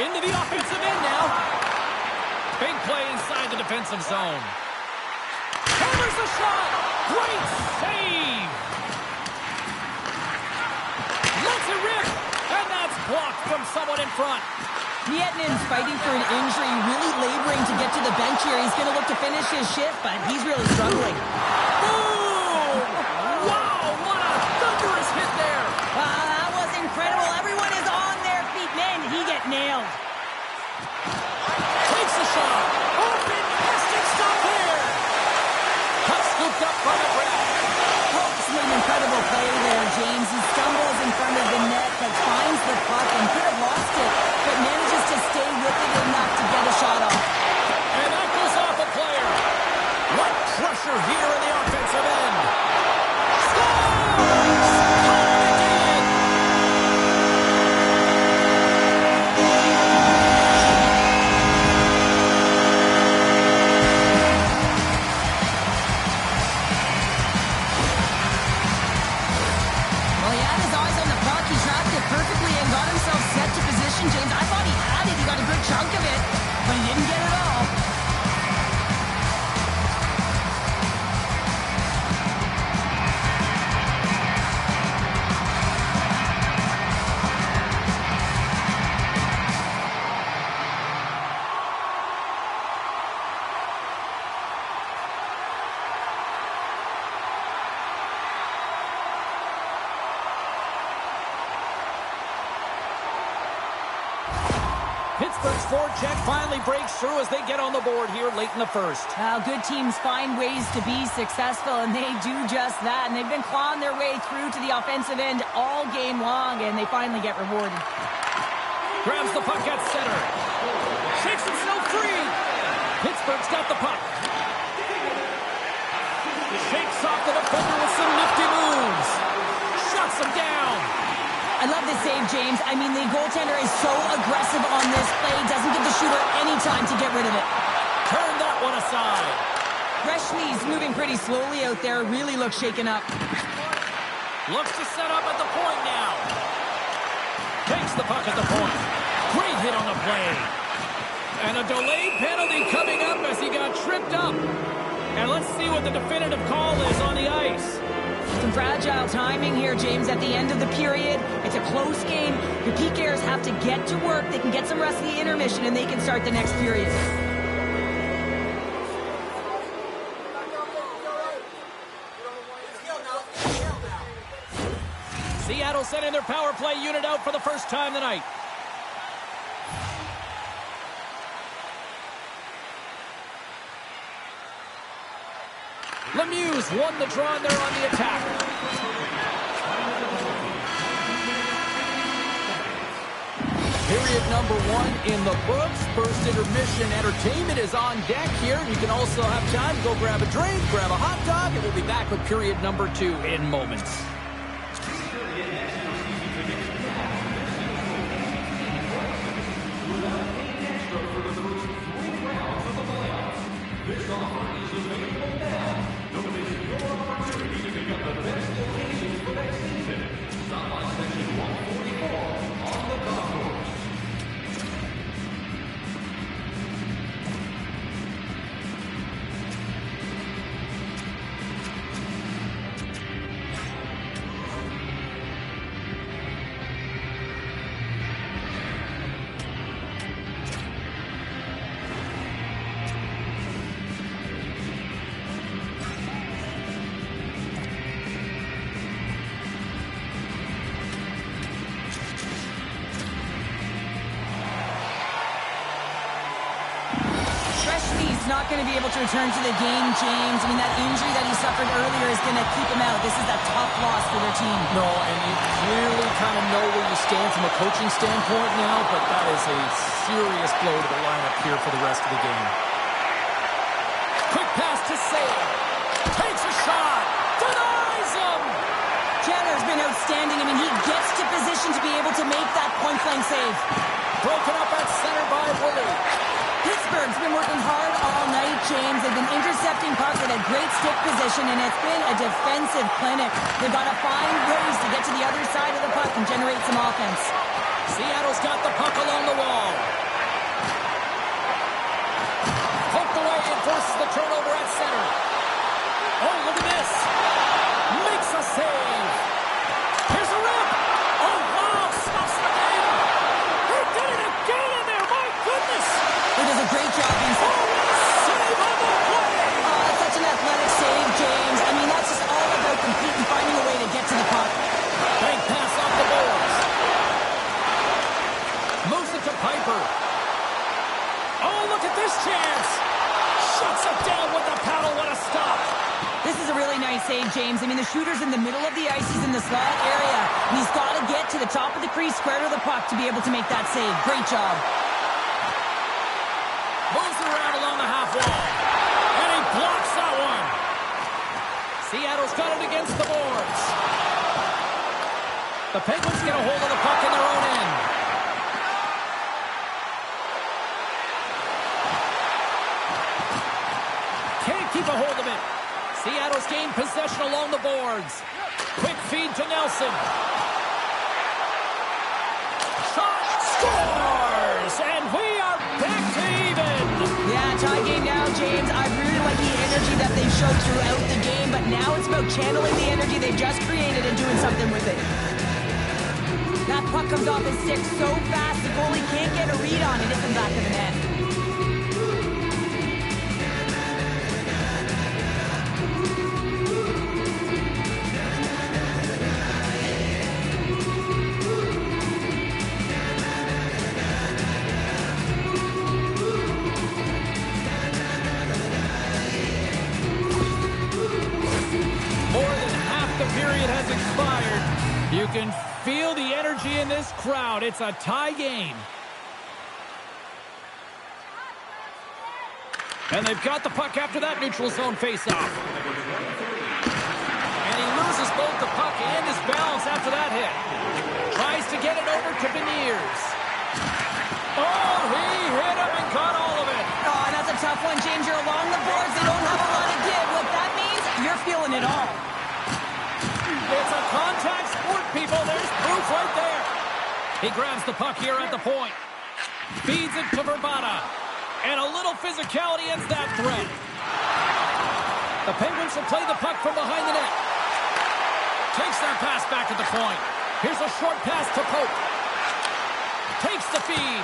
Into the offensive end now. Big play inside the defensive zone. Hammers the shot. Great save. Lets it rip, and that's blocked from someone in front. Vietnam's fighting for an injury, really laboring to get to the bench here. He's going to look to finish his shift, but he's really struggling. Boom! Wow, what a thunderous hit there. Wow, that was incredible. Everyone is on their feet. Man, did he get nailed. Takes the shot. Oh, fantastic stop there. Puck scooped up by the grab. Hope's made an incredible play there, James. He stumbles in front of the net, but finds the puck and could have lost it, but manages to stay with it enough to get a shot off. And that goes off a player. What pressure here in the offensive end. Scores! Again! Well, he had his eyes on the puck. He tracked it perfectly and got himself set to position, James. I thought he had it. He got a good chunk of it, but he didn't get it all. Pittsburgh's forecheck finally breaks through as they get on the board here late in the first. Good teams find ways to be successful, and they do just that. And they've been clawing their way through to the offensive end all game long, and they finally get rewarded. Grabs the puck at center. Shakes himself free. Pittsburgh's got the puck. Shakes off the defender with some nifty moves. Shuts him down. I love this save, James. I mean, the goaltender is so aggressive on this play. Doesn't give the shooter any time to get rid of it. Turn that one aside. Reshny's moving pretty slowly out there. Really looks shaken up. Looks to set up at the point now. Takes the puck at the point. Great hit on the play. And a delayed penalty coming up as he got tripped up. And let's see what the definitive call is on the ice. Some fragile timing here, James, at the end of the period. It's a close game. Your PKers have to get to work. They can get some rest of the intermission, and they can start the next period. Seattle sending their power play unit out for the first time tonight. Lemieux won the draw, and they're on the attack. Period number 1 in the books. First intermission entertainment is on deck here. You can also have time to go grab a drink, grab a hot dog, and we'll be back with period number 2 in moments. Not going to be able to return to the game, James. I mean, that injury that he suffered earlier is going to keep him out. This is a tough loss for their team. No, and you clearly kind of know where you stand from a coaching standpoint now, but that is a serious blow to the lineup here for the rest of the game. Quick pass to Save. Takes a shot. Denies him. Chandler's been outstanding. I mean, he gets to position to be able to make that point-blank save. Broken up at center by Willie. Pittsburgh's been working hard all night, James. They've been intercepting pucks at a great stick position, and it's been a defensive clinic. They've got to find ways to get to the other side of the puck and generate some offense. Seattle's got the puck along the wall. Poked away and forces the turnover at center. Oh, look at this. Makes a save. Here's a rip. Oh, wow. Stops the game. He did it again in there. My goodness. He does a great job being save on the play. Oh, that's such an athletic save, James. I mean, that's just all about competing, finding a way to get to the puck. Big pass off the boards. Moves it to Piper. Oh, look at this chance. Shuts it down with the paddle. What a stop. This is a really nice save, James. I mean, the shooter's in the middle of the ice. He's in the slot area. And he's got to get to the top of the crease, square to the puck to be able to make that save. Great job. Moves it around along the half wall. And he blocks that one. Seattle's got it against the boards. The Penguins get a hold of the puck in their own end. Can't keep a hold of it. Seattle's gained possession along the boards. Quick feed to Nelson. Shot scores! And we are back to even. Yeah, tie game now, James. I really like the energy that they showed throughout the game, but now it's about channeling the energy they've just created and doing something with it. That puck comes off his stick so fast, the goalie can't get a read on it. It's in the back of the net. period has expired. You can feel the energy in this crowd. It's a tie game. And they've got the puck after that neutral zone faceoff. And he loses both the puck and his balance after that hit. Tries to get it over to Beniers. Oh, he hit him and got all of it. Oh, that's a tough one, James. You're along the boards. They don't have a lot of give. What that means, you're feeling it all. It's a contact sport, people. There's proof right there. He grabs the puck here at the point. Feeds it to Verbata. And a little physicality ends that threat. The Penguins will play the puck from behind the net. Takes that pass back at the point. Here's a short pass to Pope. Takes the feed.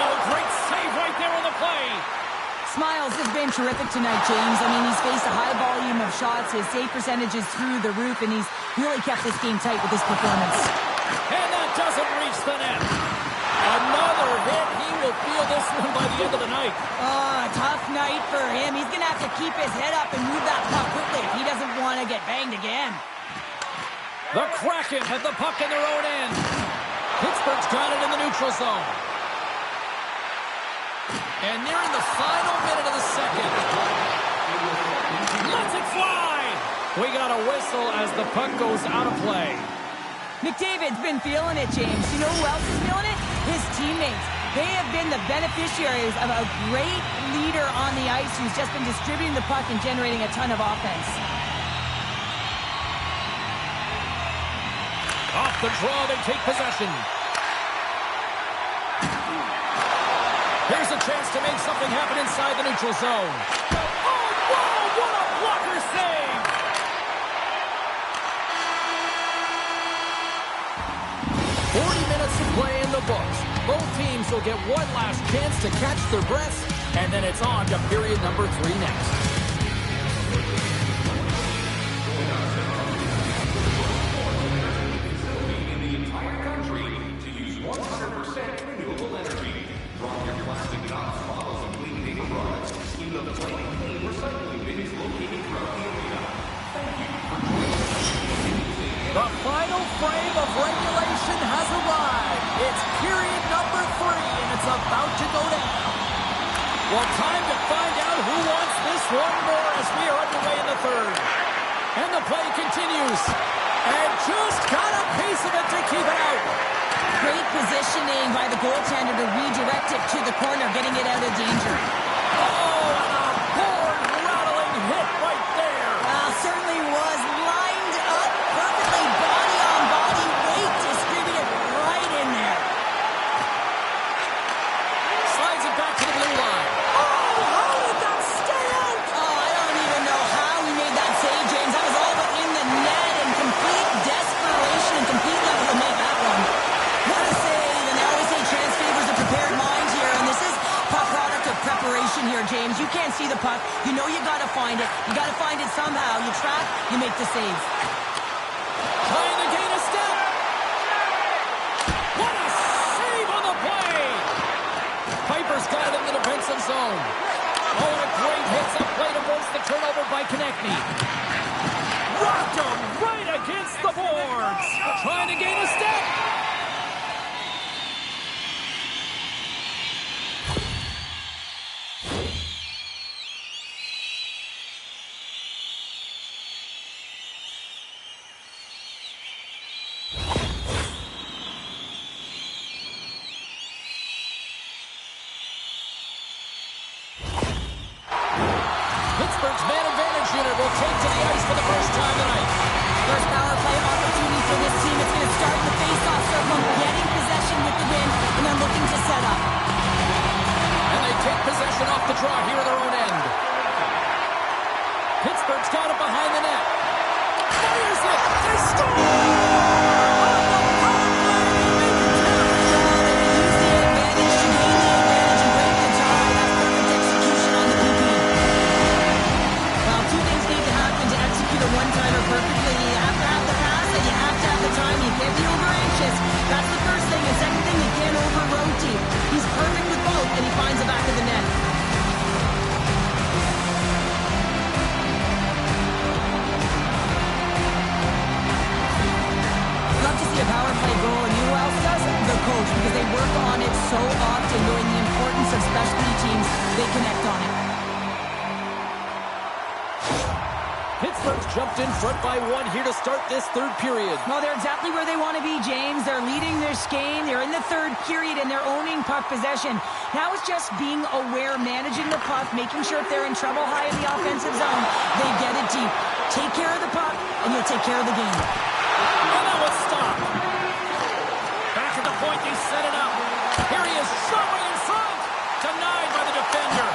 Oh, great save right there on the play. Smiles has been terrific tonight, James. I mean, he's faced a high volume of shots. His save percentage is through the roof, and he's really kept this game tight with his performance. And that doesn't reach the net. Another hit. He will feel this one by the end of the night. Tough night for him. He's going to have to keep his head up and move that puck quickly if he doesn't want to get banged again. The Kraken have the puck in their own end. Pittsburgh's got it in the neutral zone. And nearing the final minute of the second. Lets it fly. We got a whistle as the puck goes out of play. McDavid's been feeling it, James. You know who else is feeling it? His teammates. They have been the beneficiaries of a great leader on the ice who's just been distributing the puck and generating a ton of offense. Off the draw, they take possession. Here's a chance to make something happen inside the neutral zone. Oh, whoa, what a blocker save! To play in the books. Both teams will get one last chance to catch their breaths, and then it's on to period number 3 next. In the entire country to use 100% renewable energy. Drop your plastic cups, bottles, and clean paper products in the plain clean recycling bins located throughout the area. Thank you for joining us. The final frame of regulation has arrived. It's period number 3, and it's about to go down. Well, time to find out who wants this one more as we are underway in the third. And the play continues. And just got a piece of it to keep it out. Great positioning by the goaltender to redirect it to the corner, getting it out of danger. Oh, and a board-rattling hit right there. Certainly was lined up perfectly, body on body, weight distributed right in there. Slides it back to the blue line. Oh, how did that stay out? Oh, I don't even know how he made that save, James. That was all but in the net and complete desperation and complete level to make that one. Gotta say, they always say chance favors a prepared mind here, and this is a product of preparation here, James. You can't see the puck. You know you gotta find it. You gotta find it somehow. You track, you make the save. Trying to gain a step. What a save on the play. Piper's got it in the defensive zone. Oh, and a great hits up play to force the turnover by Konechny. Rocked him right against the boards. Trying to gain a step. Pittsburgh's man advantage unit will take to the ice for the first time tonight. First power play opportunity for this team. It's going to start the face-off circle, getting possession with the win, and then looking to set up. And they take possession off the draw here at their own end. Pittsburgh's got it behind the net. Fires it. They score! One-timer perfectly. You have to have the pass and you have to have the time. You can't be over-anxious. That's the first thing. And second thing, you can't over-rotate. He's perfect with both, and he finds the back of the net. so often, knowing the importance of specialty teams, they connect on it. Pittsburgh's jumped in front by 1 here to start this third period. Well, they're exactly where they want to be, James. They're leading this game. They're in the third period, and they're owning puck possession. Now it's just being aware, managing the puck, making sure if they're in trouble high in the offensive zone, they get it deep. Take care of the puck, and you'll take care of the game. And that was stopped. Back at the point, they set it up. Here he is, shot right in front. Denied by the defender.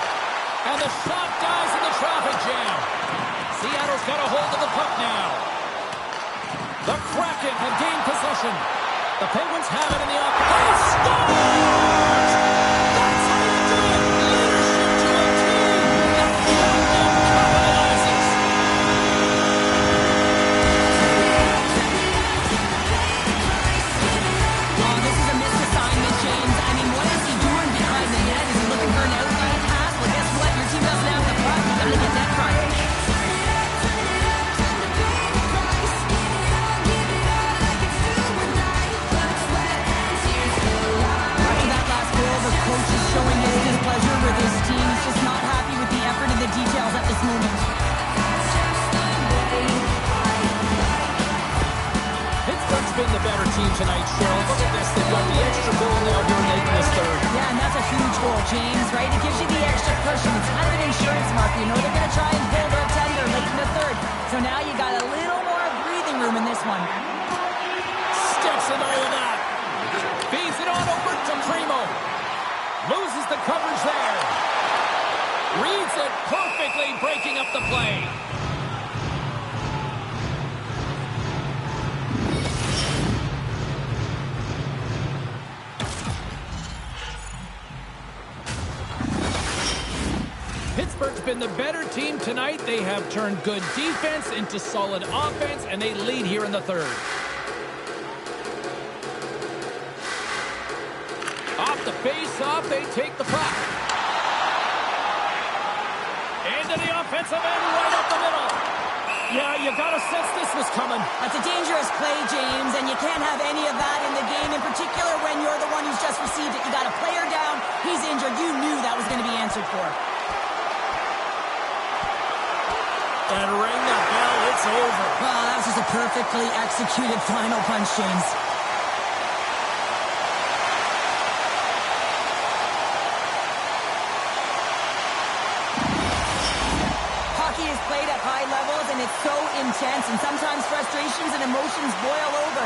And the shot dies in the traffic jam. Seattle's got a hold of the puck now. The Kraken have gained possession. The Penguins have it in the offense. They scores! That's how you do it. Leadership to a team. And London capitalizes. Oh, this is a missed assignment, James. I mean, what is he doing behind the net? Is he looking for an outlet pass? Well, guess what? Your team doesn't have the puck. You got to get net front. Coach is showing his displeasure with his team. He's just not happy with the effort and the details at this moment. Pittsburgh's been the better team tonight, Cheryl. Look at this. They've got the extra goal now here late in this third. Yeah, and that's a huge goal, James, right? It gives you the extra cushion. It's kind of an insurance marker. You know they're going to try and pull their tender late in the third. So now you got a little more breathing room in this one. Sticks in all of that. Feeds it on over to Primo. Loses the coverage there. Reads it perfectly, breaking up the play. Pittsburgh's been the better team tonight. They have turned good defense into solid offense, and they lead here in the third. Off the face-off, they take the puck. Into the offensive end, right up the middle. Yeah, you got to sense this was coming. That's a dangerous play, James, and you can't have any of that in the game, in particular when you're the one who's just received it. You got a player down, he's injured. You knew that was going to be answered for. And ring the bell, it's over. Well, that was just a perfectly executed final punch, James. Hockey is played at high levels, and it's so intense, and sometimes frustrations and emotions boil over.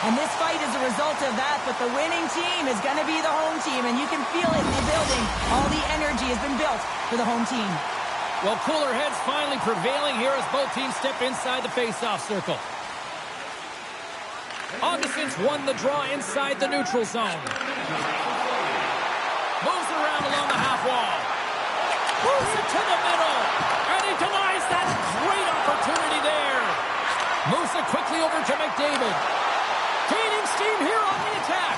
And this fight is a result of that, but the winning team is going to be the home team, and you can feel it in the building. All the energy has been built for the home team. Well, cooler heads finally prevailing here as both teams step inside the face-off circle. Augustin's won the draw inside the neutral zone. Moves it around along the half wall. Moves it to the middle. And he denies that great opportunity there. Moves it quickly over to McDavid. Gaining steam here on the attack.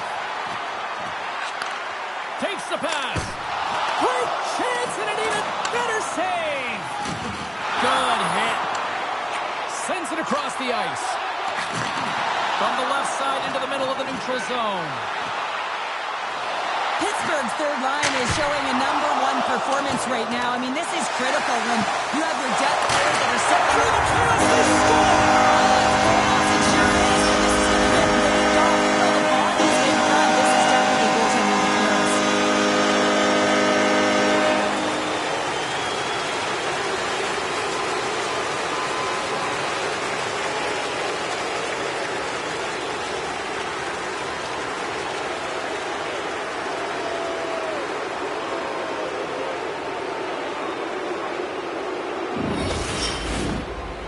Takes the pass. Great chance and an even better save. Good hit. Sends it across the ice. From the left side into the middle of the neutral zone. Pittsburgh's third line is showing a #1 performance right now. I mean, this is critical when you have your depth players that are set through the chaos. They score! It sure is. This is going to get raked off with all the bodies in front. This is definitely goaltending interference.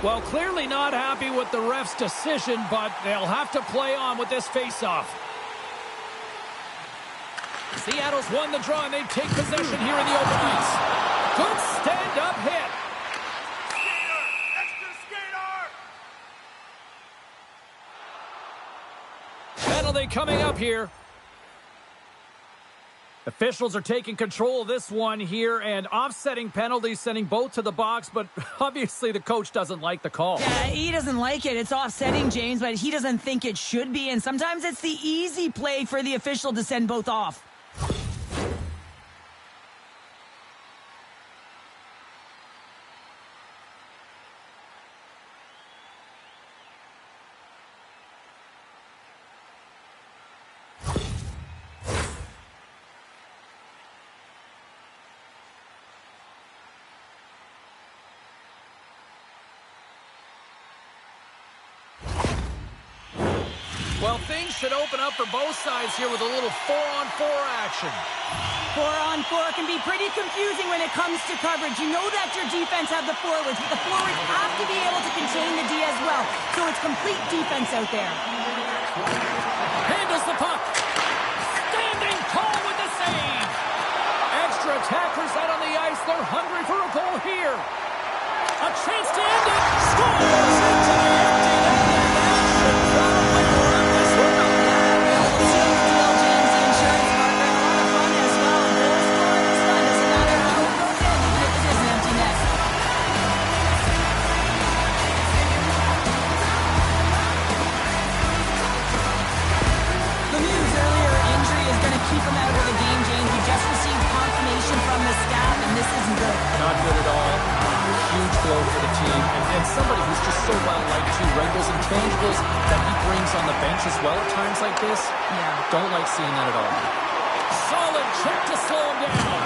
Well, clearly not happy with the ref's decision, but they'll have to play on with this faceoff. Seattle's won the draw, and they take possession here in the open ice. Good stand-up hit. Skater! Extra skater! Penalty coming up here. Officials are taking control of this one here, and offsetting penalties, sending both to the box, but obviously the coach doesn't like the call. Yeah, he doesn't like it. It's offsetting, James, but he doesn't think it should be, and sometimes it's the easy play for the official to send both off. Well, things should open up for both sides here with a little 4-on-4 action. 4-on-4 can be pretty confusing when it comes to coverage. You know that your defense have the forwards, but the forwards have to be able to contain the D as well. So it's complete defense out there. Handles the puck. Standing tall with the save. Extra attackers out on the ice. They're hungry for a goal here. A chance to end it. Scores into the empty net. That should probably wrap this one up. Keep him out of the game, James. He just received confirmation from the staff, and this isn't good. Not good at all. Huge blow for the team. And somebody who's just so well-liked, too, right? Those intangibles that he brings on the bench as well at times like this. Yeah. Don't like seeing that at all. Solid check to slow him down.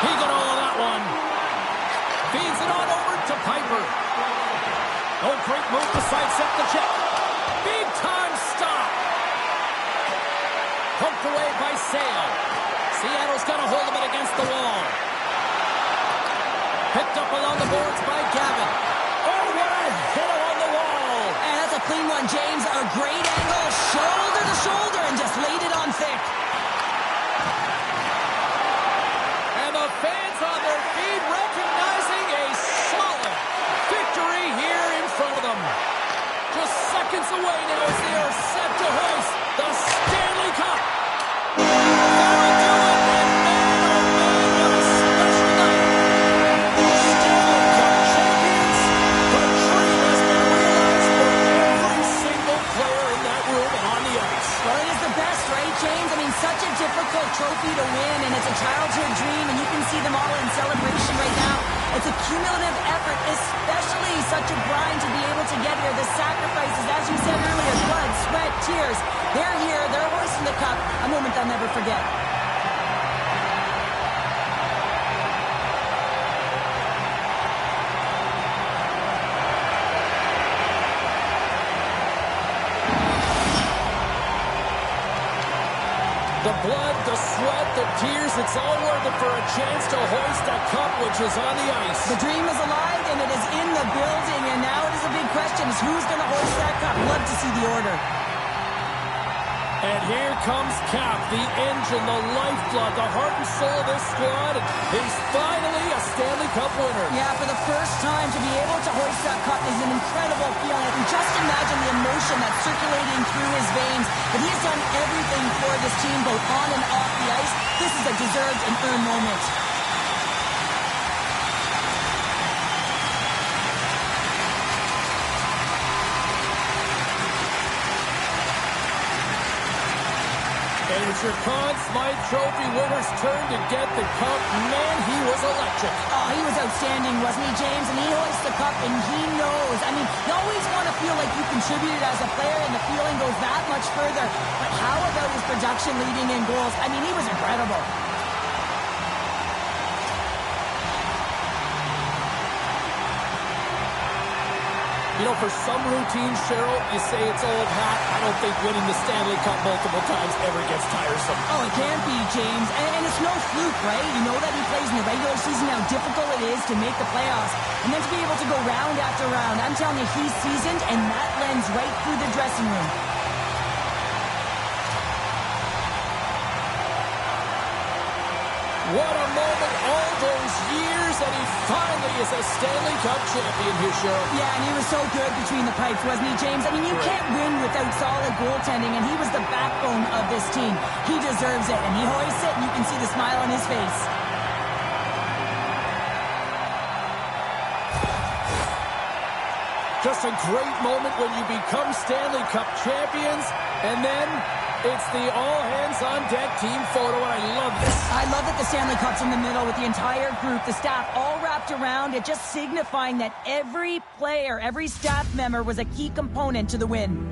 He got all of that one. Feeds it on over to Piper. Oh, great move to sidestep the check. Big-time stop. Poked away by Sale. Seattle's got a hold of it against the wall. Picked up along the boards by Gavin. Oh, what a hit on the wall. And that's a clean one, James. A great angle, shoulder to shoulder, and just laid it on thick. And the fans on their feet recognizing a solid victory here in front of them. Just seconds away now as they are set to hoist the Stanley Cup. They're doing it, and man, oh man, what a special night. Stanley Cup champions. The dream has been realized for every single player in that room and on the ice. Well, it is the best, right, James? I mean, such a difficult trophy to win, and it's a childhood dream, and you can see them all in celebration right now. It's a cumulative effort, especially such a grind to be able to get here. The sacrifices, as you said earlier, blood, sweat, tears. They're here, they're hoisting the cup, a moment they'll never forget. The blood, the sweat, the tears, it's all worth it for a chance to hoist a cup which is on the ice. The dream is alive and it is in the building, and now it is a big question is who's going to hoist that cup. Love to see the order. And here comes Cap, the engine, the lifeblood, the heart and soul of this squad. He's finally a Stanley Cup winner. Yeah, for the first time to be able to hoist that cup is an incredible feeling. I can just imagine the emotion that's circulating through his veins. But he has done everything for this team, both on and off the ice. This is a deserved and earned moment. And it's your Conn Smythe Trophy winner's turn to get the cup. Man, he was electric. Oh, he was outstanding, wasn't he, James? And he hoists the cup, and he knows. I mean, you always want to feel like you contributed as a player, and the feeling goes that much further. But how about his production leading in goals? I mean, he was incredible. You know, for some routines, Cheryl, you say it's old hat. I don't think winning the Stanley Cup multiple times ever gets tiresome. Oh, it can't be, James. And it's no fluke, right? You know that he plays in the regular season, how difficult it is to make the playoffs. And then to be able to go round after round. I'm telling you, he's seasoned, and that lends right through the dressing room. What a moment, all those years, and he finally is a Stanley Cup champion here, Cheryl. Yeah, and he was so good between the pipes, wasn't he, James? I mean, you can't win without solid goaltending, and he was the backbone of this team. He deserves it, and he hoists it, and you can see the smile on his face. Just a great moment when you become Stanley Cup champions, and then it's the all-hands-on-deck team photo, and I love this. I love that the Stanley Cup's in the middle with the entire group, the staff all wrapped around it, just signifying that every player, every staff member was a key component to the win.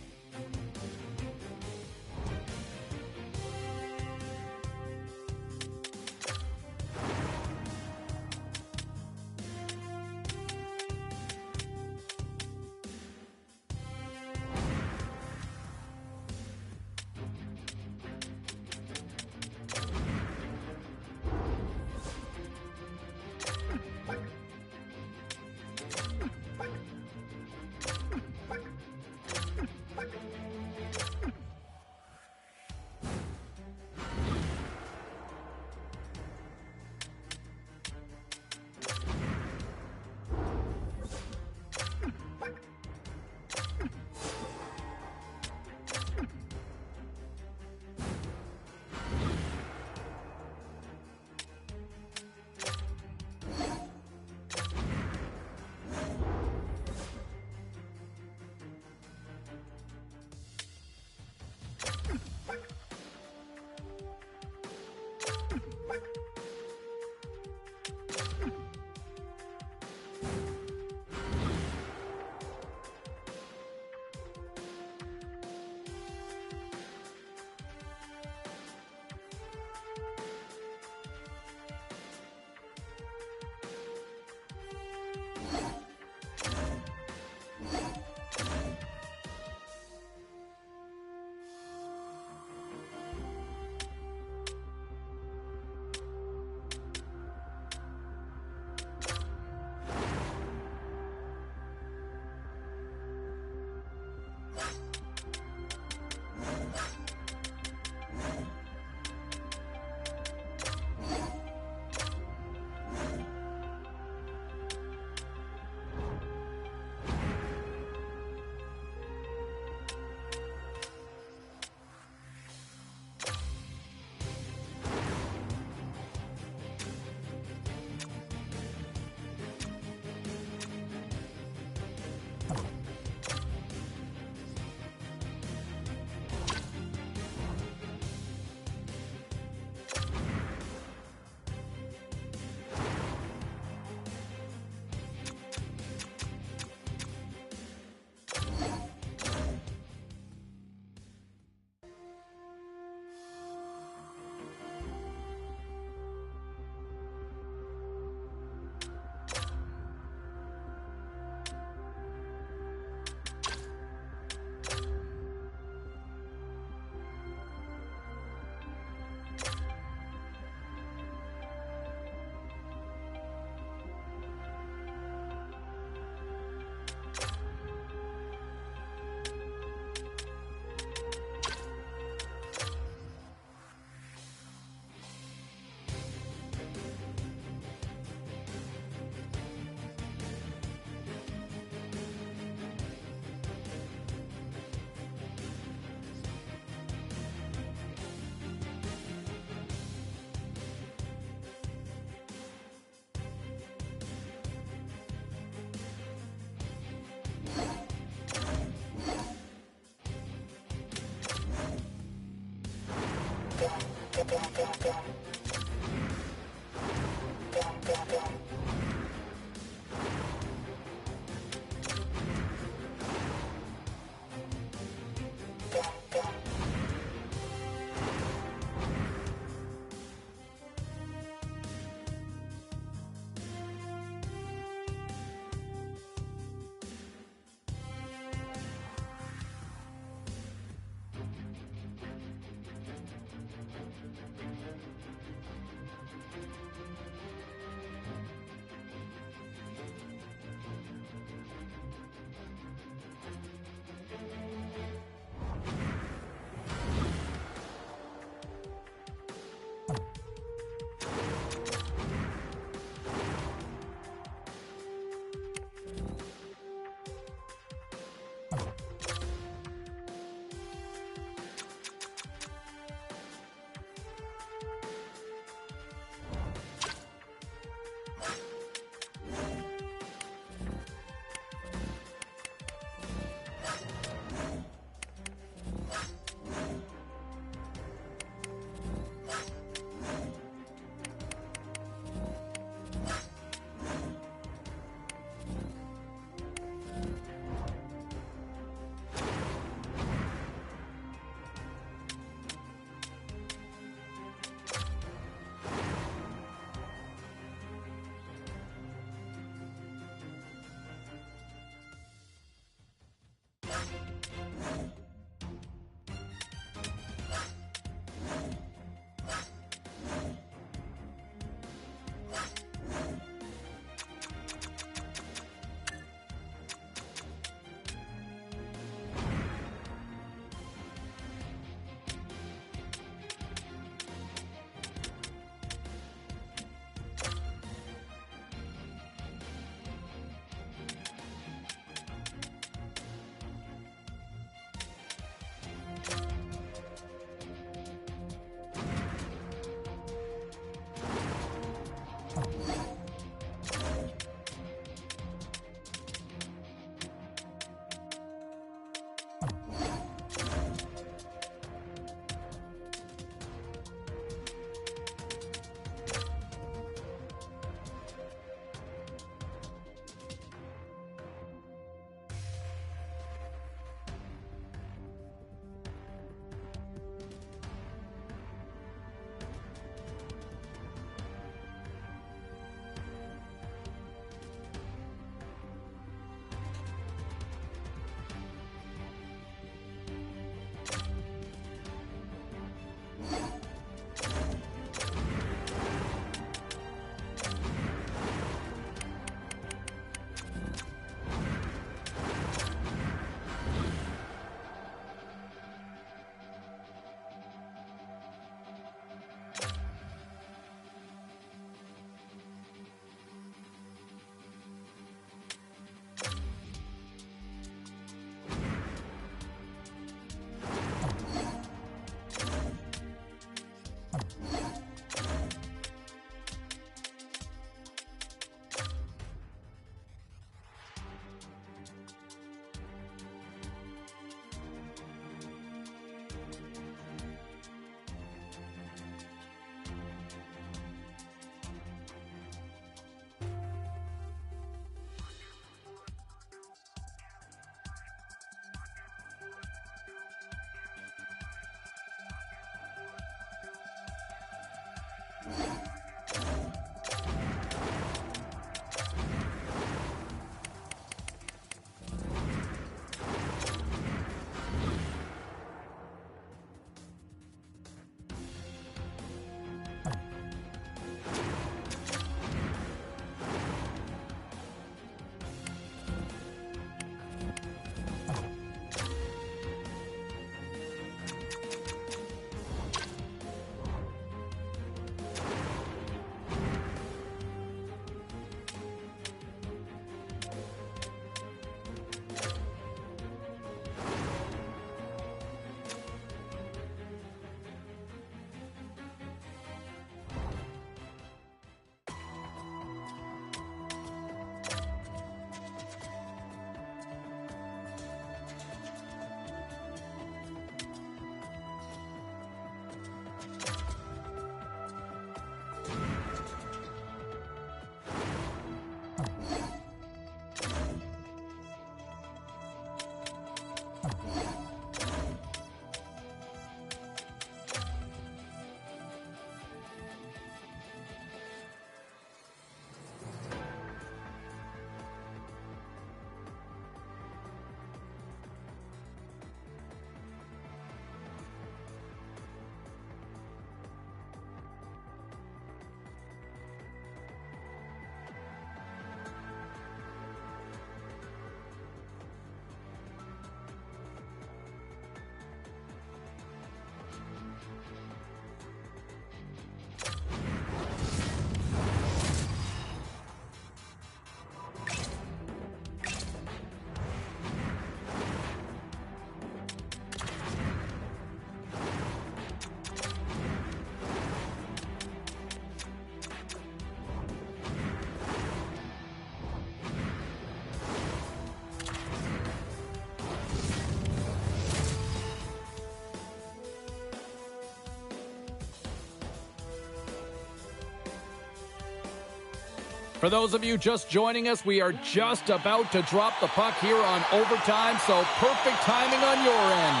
For those of you just joining us, we are just about to drop the puck here on overtime, so perfect timing on your end.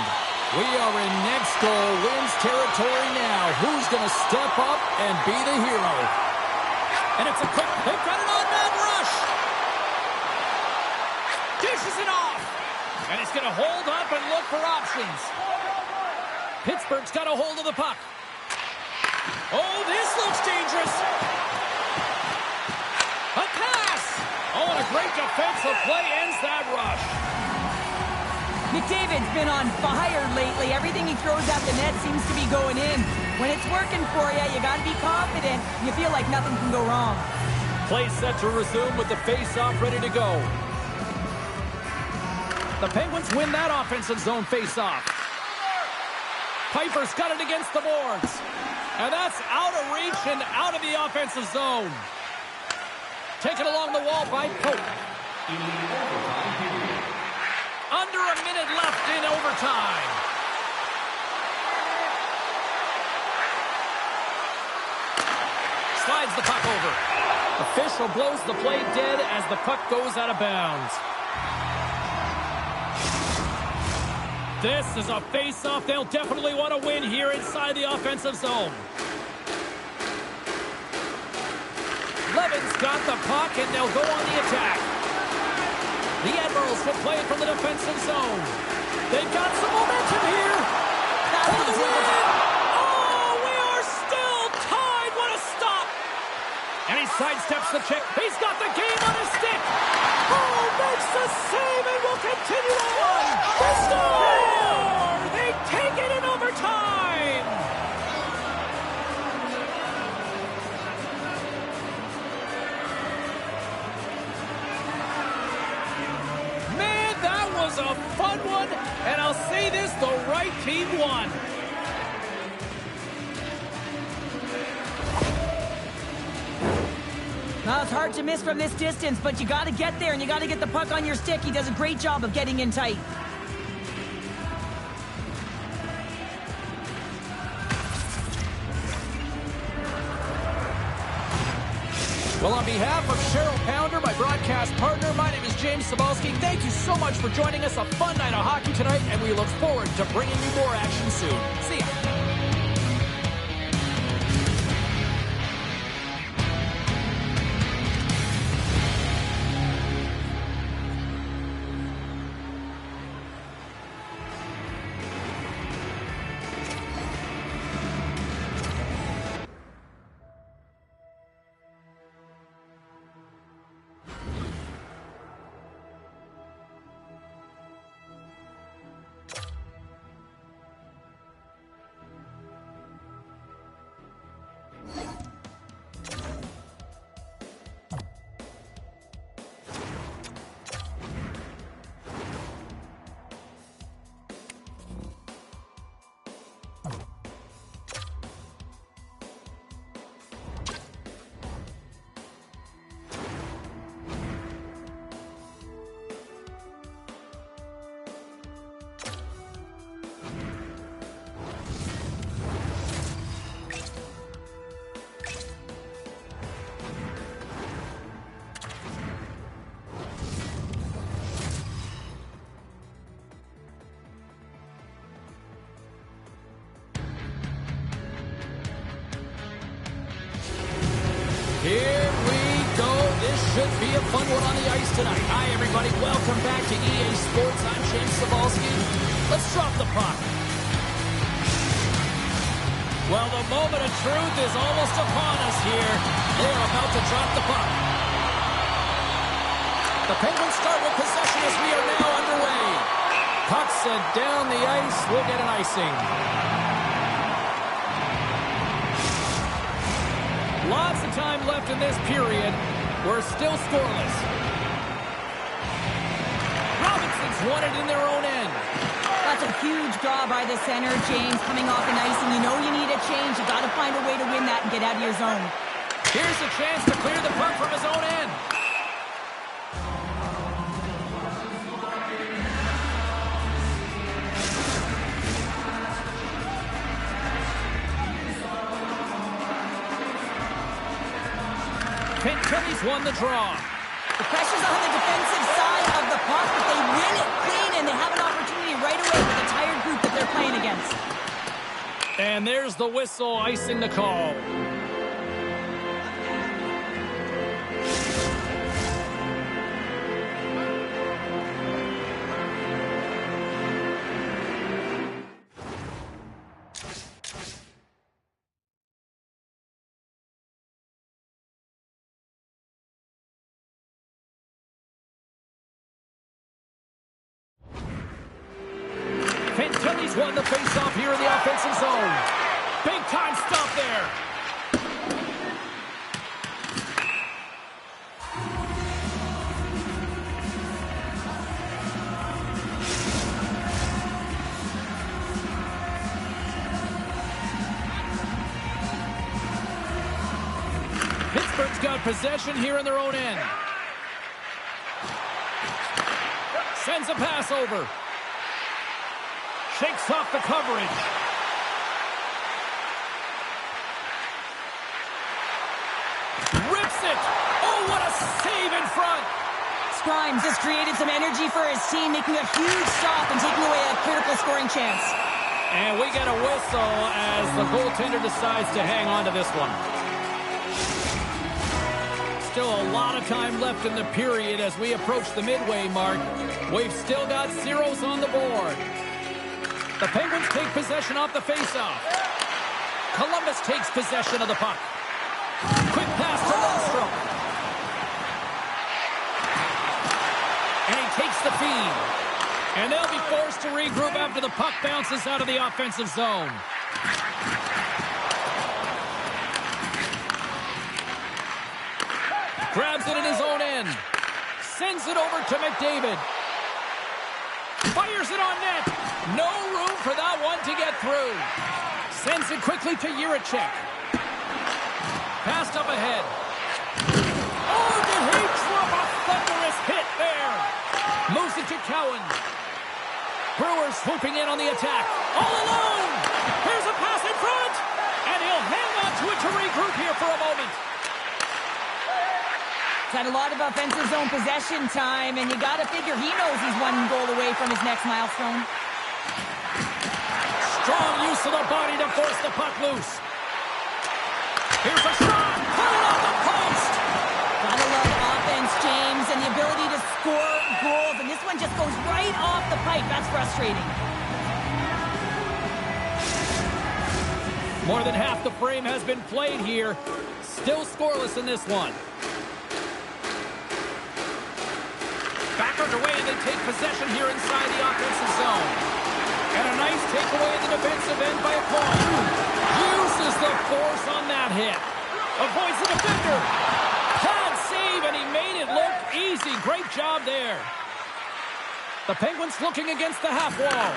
We are in next goal wins territory now. Who's going to step up and be the hero? And it's a quick, they've got an on-man rush. Dishes it off. And he's going to hold up and look for options. Pittsburgh's got a hold of the puck. Oh, this looks dangerous. A pass! Oh, and a great defensive play ends that rush. McDavid's been on fire lately. Everything he throws at the net seems to be going in. When it's working for you, you got to be confident. You feel like nothing can go wrong. Play set to resume with the face-off ready to go. The Penguins win that offensive zone face-off. Piper's got it against the boards. And that's out of reach and out of the offensive zone. Taken along the wall by Pope. Under a minute left in overtime. Slides the puck over. Official blows the play dead as the puck goes out of bounds. This is a face-off they'll definitely want to win here inside the offensive zone. Levin's got the puck, and they'll go on the attack. The Admirals will play it from the defensive zone. They've got some momentum here. For the win! Oh, we are still tied. What a stop! And he sidesteps the check. He's got the game on his stick. Oh, makes the save, and will continue on. They score! They take it in overtime! Was a fun one, and I'll say this, the right team won. Now, it's hard to miss from this distance, but you got to get there, and you got to get the puck on your stick. He does a great job of getting in tight. Well, on behalf of Cheryl Pounder, my broadcast partner, my name is James Cebulski. Thank you so much for joining us. A fun night of hockey tonight, and we look forward to bringing you more action soon. See ya. Here we go. This should be a fun one on the ice tonight. Hi, everybody. Welcome back to EA Sports. I'm James Cebulski. Let's drop the puck. Well, the moment of truth is almost upon us here. They're about to drop the puck. The Penguins start with possession as we are now underway. Puck sent down the ice. We'll get an icing. Lots of time left in this period. We're still scoreless. Robinson's won it in their own end. That's a huge draw by the center, James, coming off an ice, and you know you need a change. You got to find a way to win that and get out of your zone. Here's a chance to clear the puck from his own end. Kentucky's won the draw. The pressure's on the defensive side of the puck, but they win it clean, and they have an opportunity right away with a tired group that they're playing against. And there's the whistle icing the call. Fantilli's won the face-off here in the offensive zone. Big-time stop there. Pittsburgh's got possession here in their own end. Sends a pass over. Shakes off the coverage. Rips it. Oh, what a save in front. Grimes has created some energy for his team, making a huge stop and taking away a critical scoring chance. And we get a whistle as the goaltender decides to hang on to this one. Still a lot of time left in the period as we approach the midway mark. We've still got zeros on the board. The Penguins take possession off the faceoff. Columbus takes possession of the puck. Quick pass to Lundstrom. And he takes the feed. And they'll be forced to regroup after the puck bounces out of the offensive zone. Grabs it in his own end. Sends it over to McDavid. Fires it on net. No room for that one to get through. Sends it quickly to Jiricek. Passed up ahead. Oh, did he drop a thunderous hit there? Moves it to Cowan. Brewers swooping in on the attack. All alone. Here's a pass in front. And he'll hang on to it to regroup here for a moment. Had a lot of offensive zone possession time, and you got to figure he knows he's one goal away from his next milestone. Strong use of the body to force the puck loose. Here's a shot. Put it on the post. Gotta love offense, James, and the ability to score goals, and this one just goes right off the pipe. That's frustrating. More than half the frame has been played here. Still scoreless in this one. Back underway, and they take possession here inside the offensive zone. And a nice takeaway at the defensive end by a call. Uses the force on that hit. Avoids the defender. Bad save, and he made it look easy. Great job there. The Penguins looking against the half wall.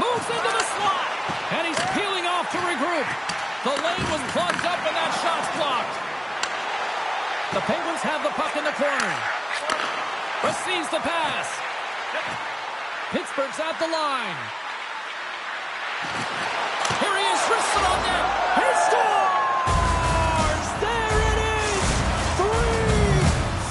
Moves into the slot. And he's peeling off to regroup. The lane was plugged up, and that shot's blocked. The Penguins have the puck in the corner. Receives the pass. Pittsburgh's at the line. Here he is, wrists it on net. He scores! There it is!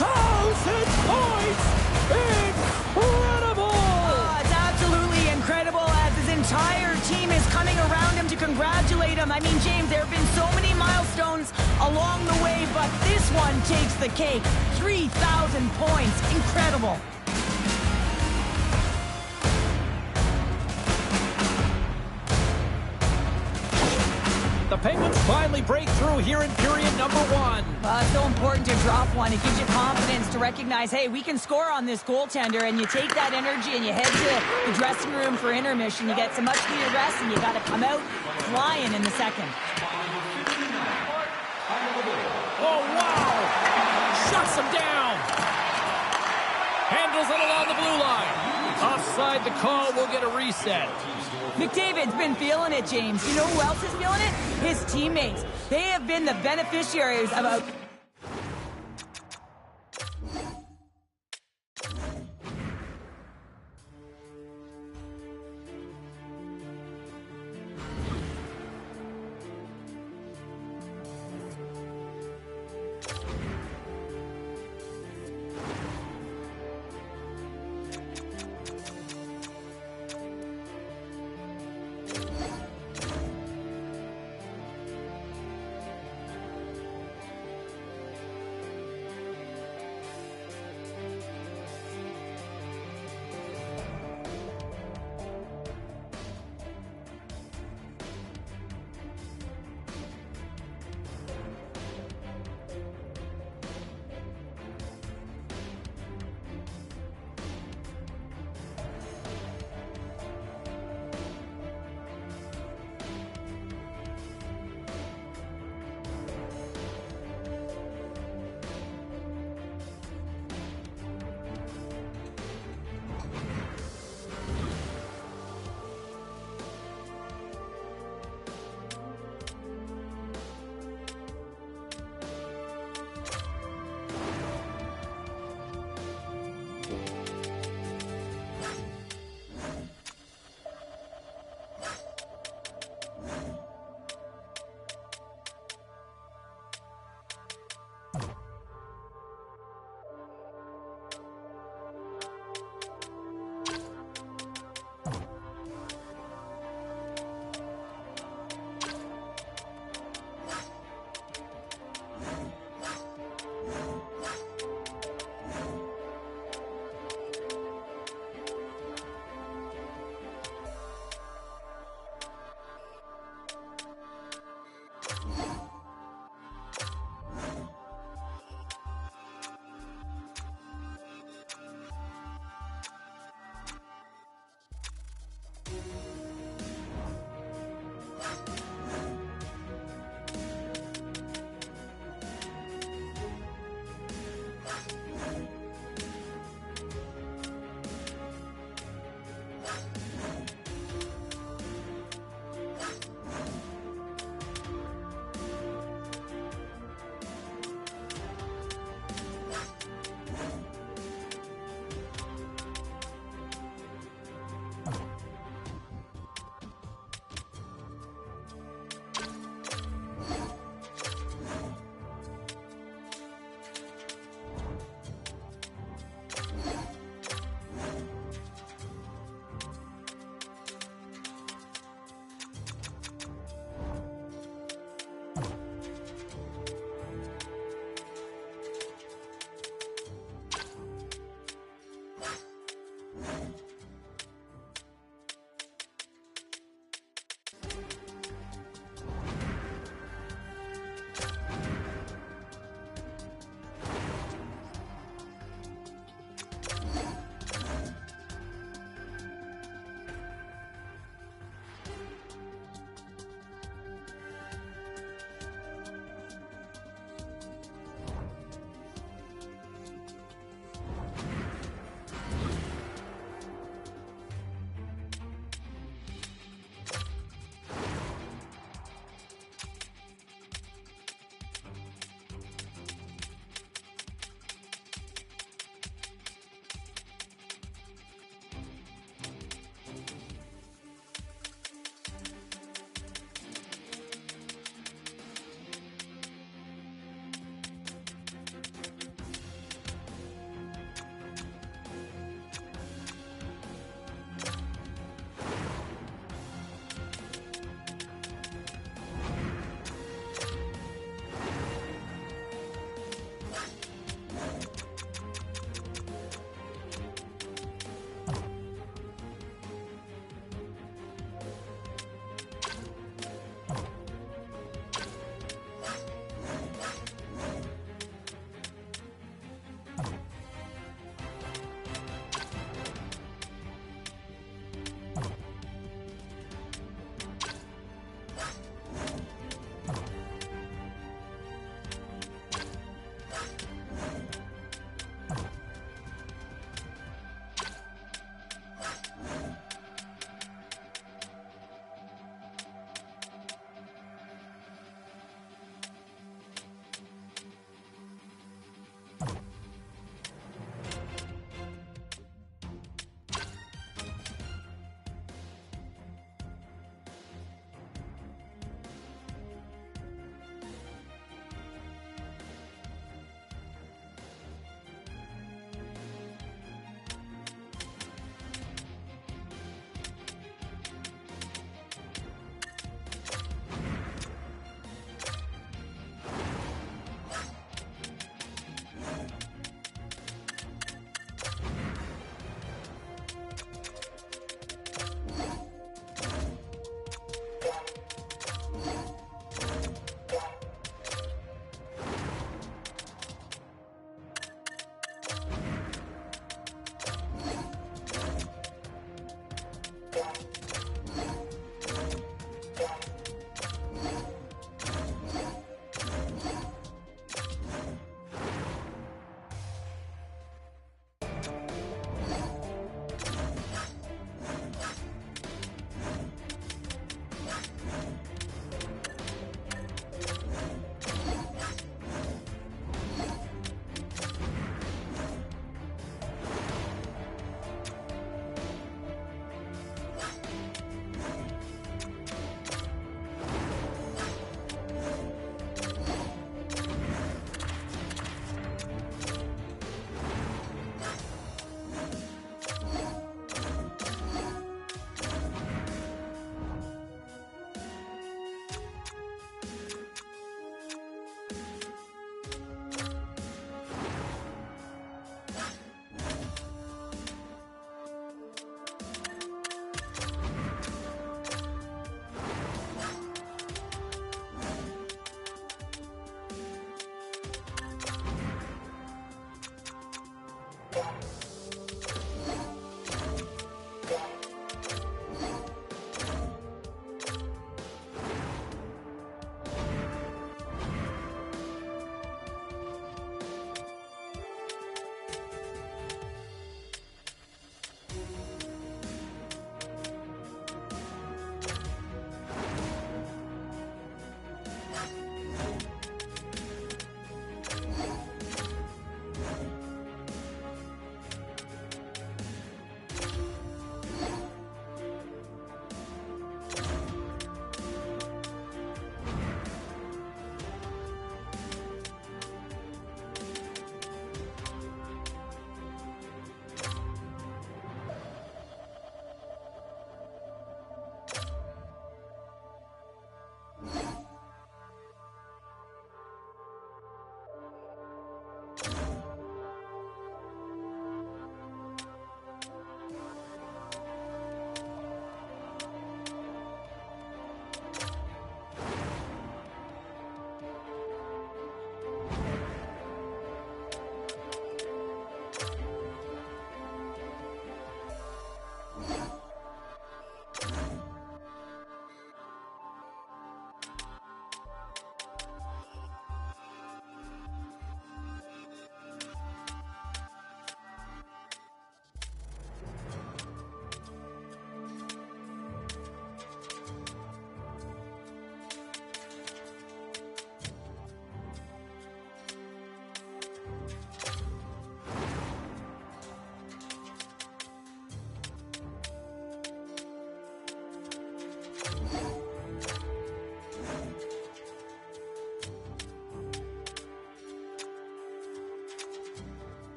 3,000 points! Incredible! Oh, it's absolutely incredible as his entire team is coming around him to congratulate him. I mean, James, there have been so many milestones downs along the way, but this one takes the cake. 3,000 points. Incredible. The Penguins finally break through here in period number 1. It's so important to drop one. It gives you confidence to recognize, hey, we can score on this goaltender, and you take that energy and you head to the dressing room for intermission. You get some much-needed rest, and you got to come out flying in the second. Oh, wow! Shuts him down! Handles it along the blue line. Offside the call, we'll get a reset. McDavid's been feeling it, James. You know who else is feeling it? His teammates. They have been the beneficiaries of a...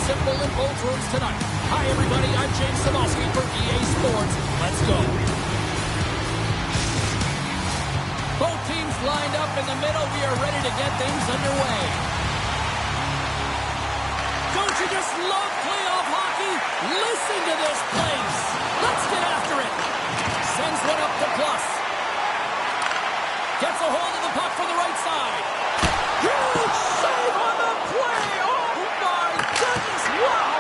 Simple in both rooms tonight. Hi, everybody. I'm James Samosky for EA Sports. Let's go. Both teams lined up in the middle. We are ready to get things underway. Don't you just love playoff hockey? Listen to this place. Let's get after it. Sends one up to Plus. Gets a hold of the puck from the right side. Huge save on the play. Wow!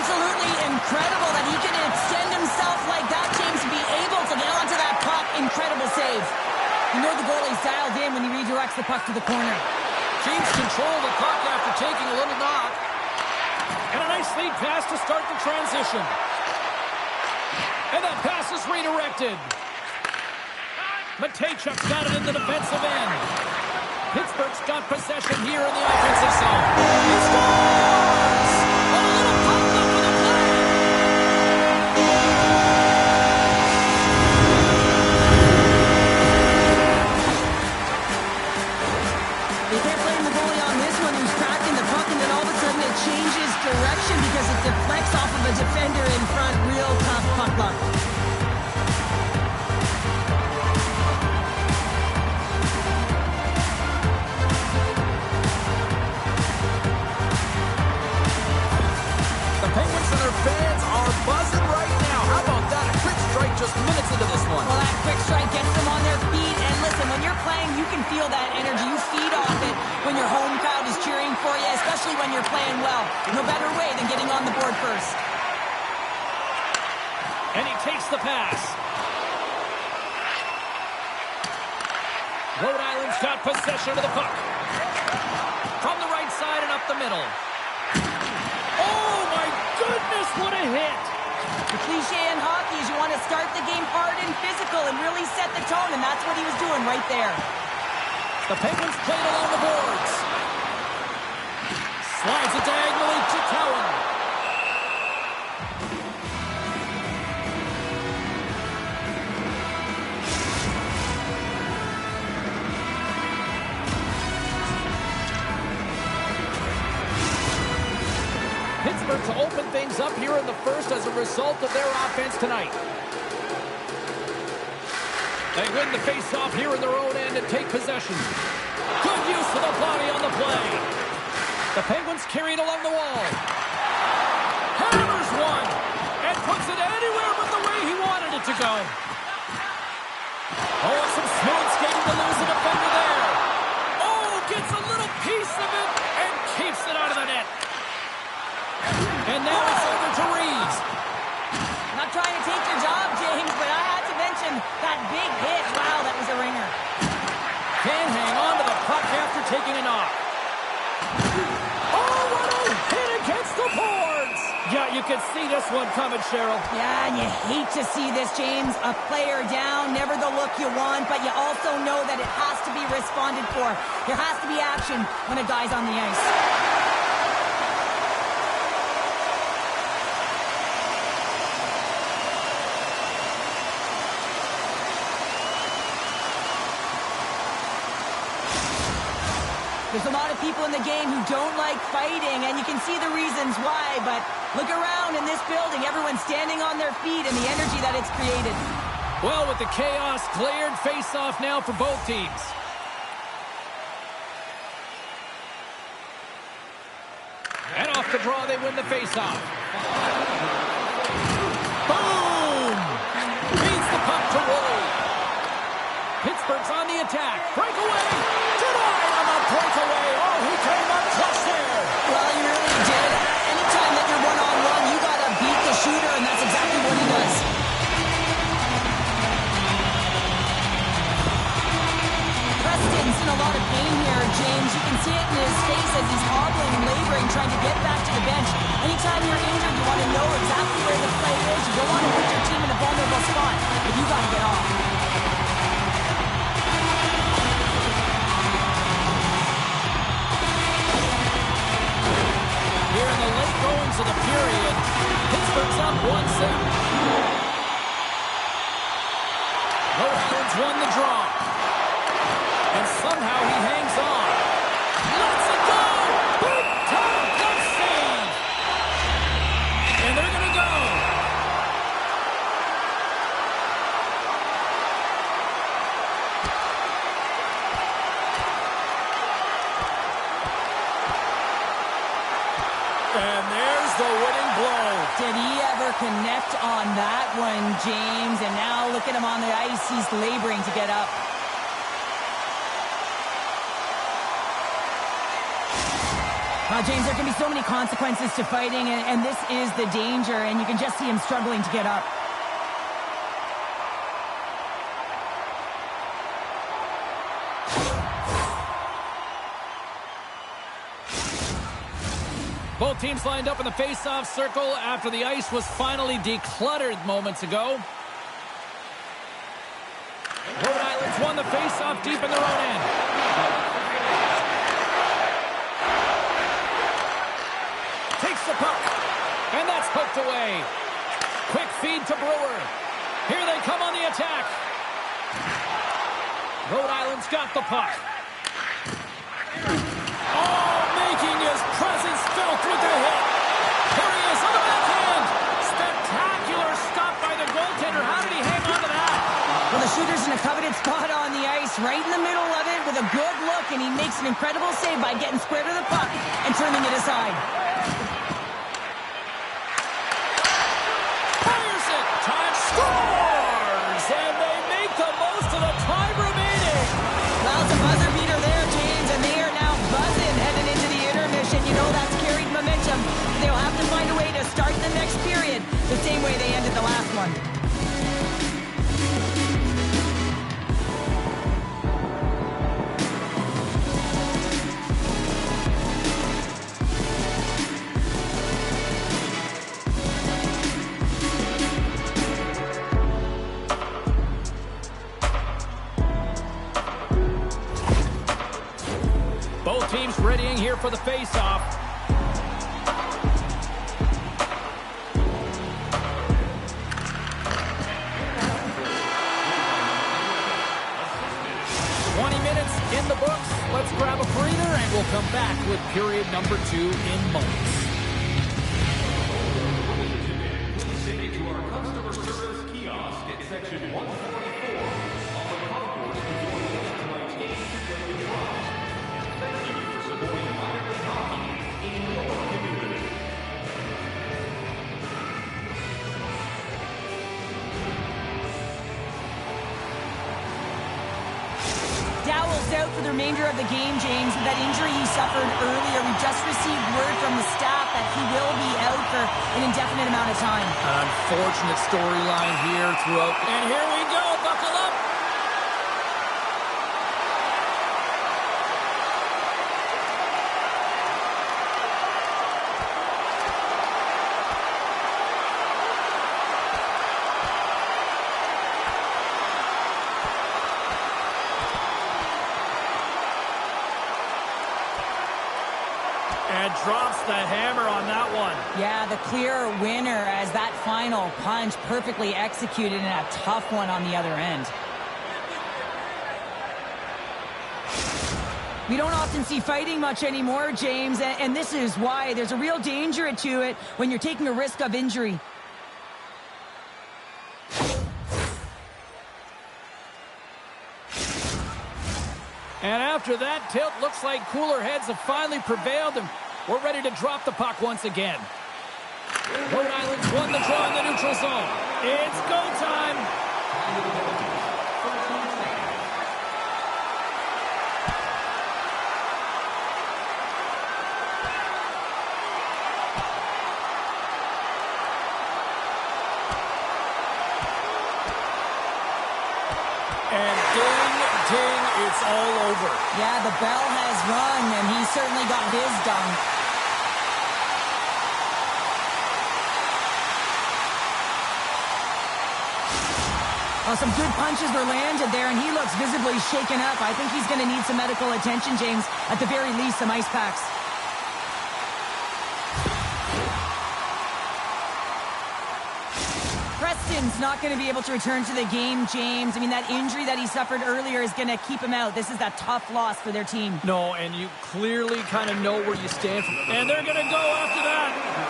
Absolutely incredible that he can extend himself like that, James, to be able to get onto that puck. Incredible save. You know the goalie's dialed in when he redirects the puck to the corner. Teams control the puck after taking a little knock. And a nice lead pass to start the transition. And that pass is redirected. Matejchuk's got it in the defensive end. Pittsburgh's got possession here in the offensive zone. He scores! A little pop-up with a play! They can't blame the goalie on this one who's tracking the puck, and then all of a sudden it changes direction because it deflects off of a defender in front. Real tough puck luck. Fans are buzzing right now. How about that? A quick strike just minutes into this one. Well, that quick strike gets them on their feet. And listen, when you're playing, you can feel that energy. You feed off it when your home crowd is cheering for you, especially when you're playing well. No better way than getting on the board first. And he takes the pass. Rhode Island's got possession of the puck. From the right side and up the middle. Oh, my goodness, what a hit! The cliche in hockey is you want to start the game hard and physical and really set the tone, and that's what he was doing right there. The Penguins played along the boards. Slides it diagonally to Cowan. Pittsburgh to open things up here in the first as a result of their offense tonight. They win the face-off here in their own end and take possession. Good use of the body on the play. The Penguins carry it along the wall. Hammers one and puts it anywhere but the way he wanted it to go. Oh, some smooth skating to lose a defender there. Oh, gets a little piece of it and keeps it out of the net. And now it's over to Reeves. Not trying to take your job, James, but I had to mention that big hit. Wow, that was a ringer. Can't hang on to the puck after taking a knock. Oh, what a hit against the boards! Yeah, you can see this one coming, Cheryl. Yeah, and you hate to see this, James. A player down, never the look you want, but you also know that it has to be responded for. There has to be action when a guy's on the ice. There's a lot of people in the game who don't like fighting, and you can see the reasons why, but look around in this building. Everyone's standing on their feet and the energy that it's created. Well, with the chaos cleared, face-off now for both teams. And off the draw, they win the face-off. Boom! Feeds the puck to Rhode. attack. Breakaway. Denied on the breakaway. Oh, he came up clutch there. Well, he really did. Anytime that you're one-on-one, you got to beat the shooter, and that's exactly what he does. Preston's in a lot of pain here, James. You can see it in his face as he's hobbling and laboring, trying to get back to the bench. Anytime you're injured, you want to know exactly where the play is. You don't want to put your team in a vulnerable spot, but you got to get off. Here in the late goings of the period, Pittsburgh's up 1-7. Rhode Island's won the draw. And somehow he hangs on. Lets it go! Boom! Top! Good save! And they're going to go. And there's the winning blow. Did he ever connect on that one, James? And now look at him on the ice. He's laboring to get up. James, there can be so many consequences to fighting, and this is the danger, and you can just see him struggling to get up. Both teams lined up in the face-off circle after the ice was finally decluttered moments ago. Rhode Island's won the face-off deep in their own end. Takes the puck, and that's poked away. Quick feed to Brewer. Here they come on the attack. Rhode Island's got the puck. Oh, making his presence felt with the hit. Here he is on the backhand. Spectacular stop by the goaltender. How did he hang on to that? Well, the shooter's in a coveted spot on the ice, right in the middle of it with a good look, and he makes an incredible save by getting square to the puck and turning it aside. Fires it. Time scores. And they make the most of the time remaining. Well, it's a buzzer beater there, James, and they are now buzzing heading into the intermission. You know that's carried momentum. They'll have to find a way to start the next period the same way they ended the last one. Both teams readying here for the face-off. In the books, let's grab a breather and we'll come back with period number 2 in moments. Take to our customer service kiosk at section 144 on the concourse before the tonight's game to Rhode. Thank you for supporting minor league hockey in your community. Dowell's out for the remainder of the game, James, with that injury he suffered earlier. We just received word from the staff that he will be out for an indefinite amount of time. An unfortunate storyline here throughout. And here we go. Buckle up. And drops the hammer on that one. Yeah, the clear winner as that final punch perfectly executed and a tough one on the other end. We don't often see fighting much anymore, James, and this is why. There's a real danger to it when you're taking a risk of injury. And after that tilt, looks like cooler heads have finally prevailed, and we're ready to drop the puck once again. Rhode Island's won the draw in the neutral zone. It's go time. And ding, ding, it's all over. Yeah, the bell has rung, and he certainly got his done. Well, some good punches were landed there, and he looks visibly shaken up. I think he's going to need some medical attention, James. At the very least, some ice packs. Preston's not going to be able to return to the game, James. I mean, that injury that he suffered earlier is going to keep him out. This is that tough loss for their team. No, and you clearly kind of know where you stand. And they're going to go after that.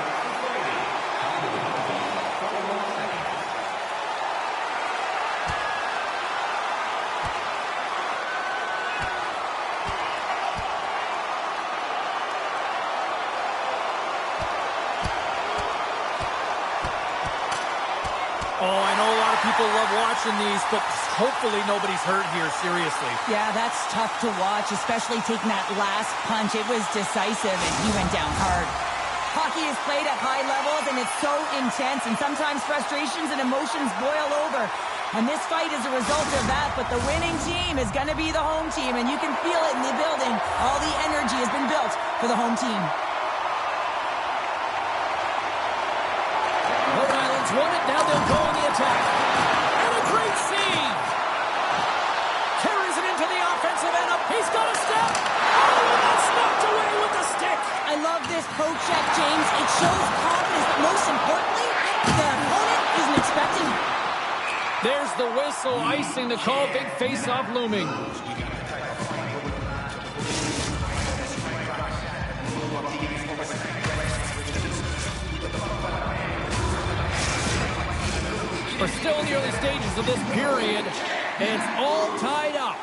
Oh, I know a lot of people love watching these, but hopefully nobody's hurt here, seriously. Yeah, that's tough to watch, especially taking that last punch. It was decisive, and he went down hard. Hockey is played at high levels, and it's so intense, and sometimes frustrations and emotions boil over. And this fight is a result of that, but the winning team is going to be the home team, and you can feel it in the building. All the energy has been built for the home team. Rhode Island's won it, now they'll go on the attack. And a great save! Carries it into the offensive end up. He's got a step! Oh, that's knocked away with the stick! I love this poke check, James. It shows confidence, but most importantly, the opponent isn't expecting it. There's the whistle, icing the call, big face-off looming. We're still in the early stages of this period, and it's all tied up.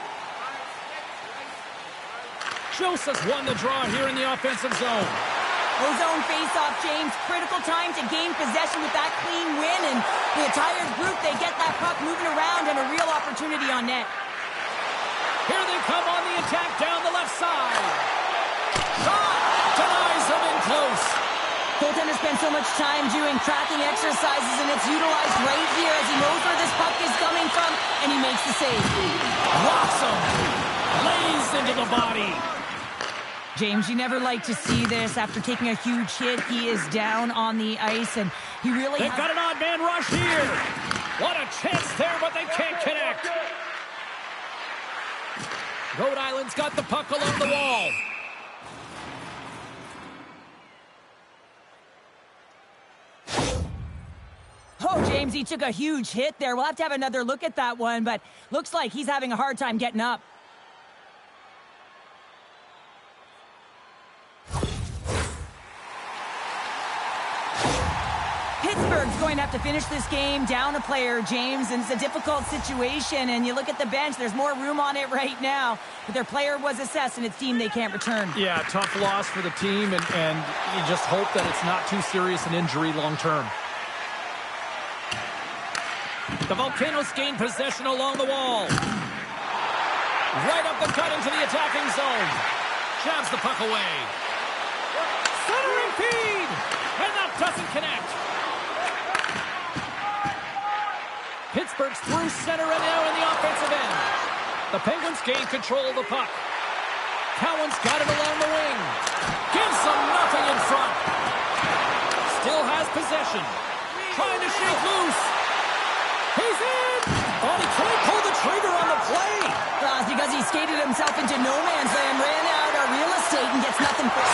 Joseph's won the draw here in the offensive zone. Ozone face-off, James. Critical time to gain possession with that clean win, and the entire group, they get that puck moving around and a real opportunity on net. Here they come on the attack down the left side. Shot denies him in close. Goaltender spends so much time doing tracking exercises, and it's utilized right here as he knows where this puck is coming from, and he makes the save. Rocks him. Lays into the body. James, you never like to see this. After taking a huge hit, he is down on the ice, and he really... They've got an odd man rush here. What a chance there, but they can't connect. Rhode Island's got the puck along the wall. Oh, James, he took a huge hit there. We'll have to have another look at that one, but looks like he's having a hard time getting up. Pittsburgh's going to have to finish this game down a player, James, and it's a difficult situation, and you look at the bench, there's more room on it right now, but their player was assessed, and it's team they can't return. Yeah, tough loss for the team, and you just hope that it's not too serious an injury long term. The Volcanoes gain possession along the wall. Right up the cut into the attacking zone. Jabs the puck away. Centering feed! And that doesn't connect. Pittsburgh's through center and now in the offensive end. The Penguins gain control of the puck. Cowan's got it along the wing. Gives them nothing in front. Still has possession. Trying to shake loose. He's in! Oh, he can't pull the trigger on the play! It's because he skated himself into no man's land, ran out of real estate, and gets nothing for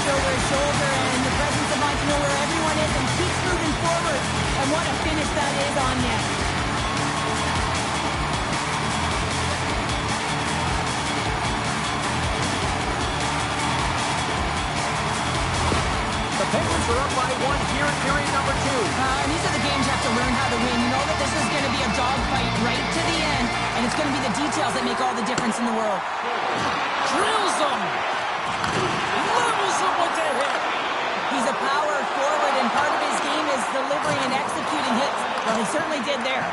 over his shoulder, and the presence of mind to know where everyone is and keeps moving forward. And what a finish that is on net. The Penguins are up by one here in period number 2. And these are the games you have to learn how to win. You know that this is going to be a dogfight right to the end, and it's going to be the details that make all the difference in the world. Drills them! Levels them with the hit! He's a power forward, and part of his game is delivering and executing hits. Well, he certainly did there.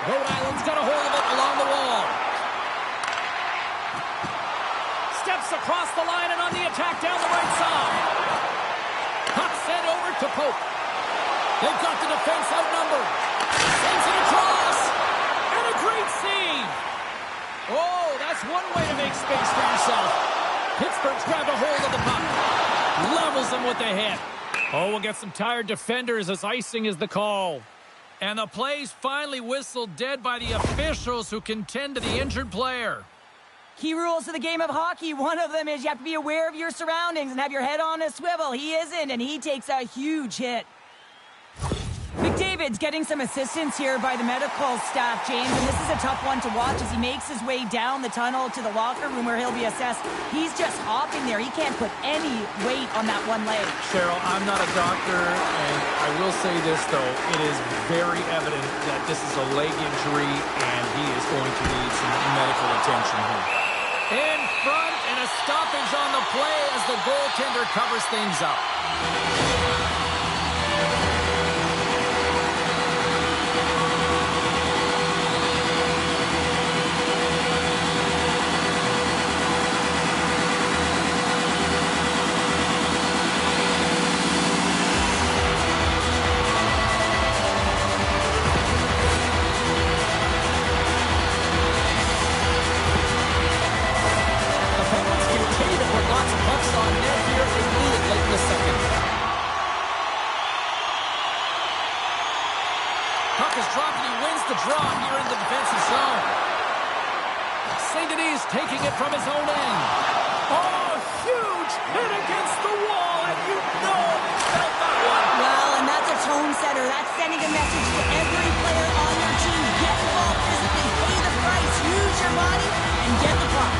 Rhode Island's got a hold of it along the wall. Steps across the line and on the attack down the right side. Puck sent over to Pope. They've got the defense outnumbered. Sends it across. And a great save. Oh, that's one way to make space for yourself. Pittsburgh's grabbed a hold of the puck. Levels him with the hit. Oh, we'll get some tired defenders as icing is the call. And the play's finally whistled dead by the officials who can tend to the injured player. Key rules of the game of hockey. One of them is you have to be aware of your surroundings and have your head on a swivel. He isn't, and he takes a huge hit. McDavid's getting some assistance here by the medical staff, James, and this is a tough one to watch as he makes his way down the tunnel to the locker room where he'll be assessed. He's just hopping there. He can't put any weight on that one leg. Cheryl, I'm not a doctor, and I will say this, though. It is very evident that this is a leg injury, and he is going to need some medical attention here. In front, and a stoppage on the play as the goaltender covers things up. Taking it from his own end. Oh, huge hit against the wall, and you know he felt that one. Well, and that's a tone setter. That's sending a message to every player on your team. Get involved physically, pay the price, use your body, and get the puck.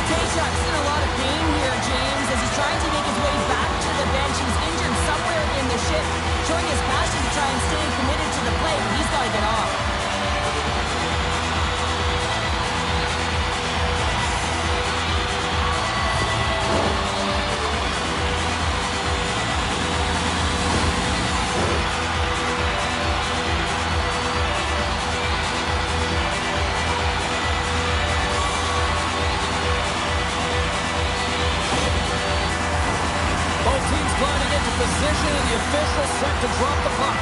Matejchuk's in a lot of pain here, James, as he's trying to make his way back to the bench. He was injured somewhere in the shift, showing his passion to try and stay committed to the play, but he's got to get off. Position and the official set to drop the puck.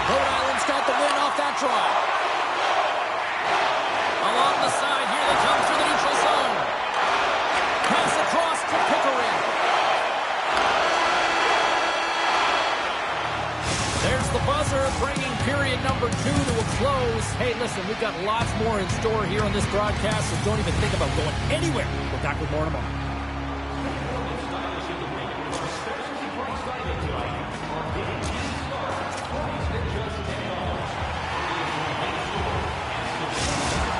Rhode Island's got the win off that draw. Along the side, here they come through the neutral zone. Pass across to Pickering. There's the buzzer, bringing period number 2 to a close. Hey, listen, we've got lots more in store here on this broadcast, so don't even think about going anywhere. We're back with more tomorrow.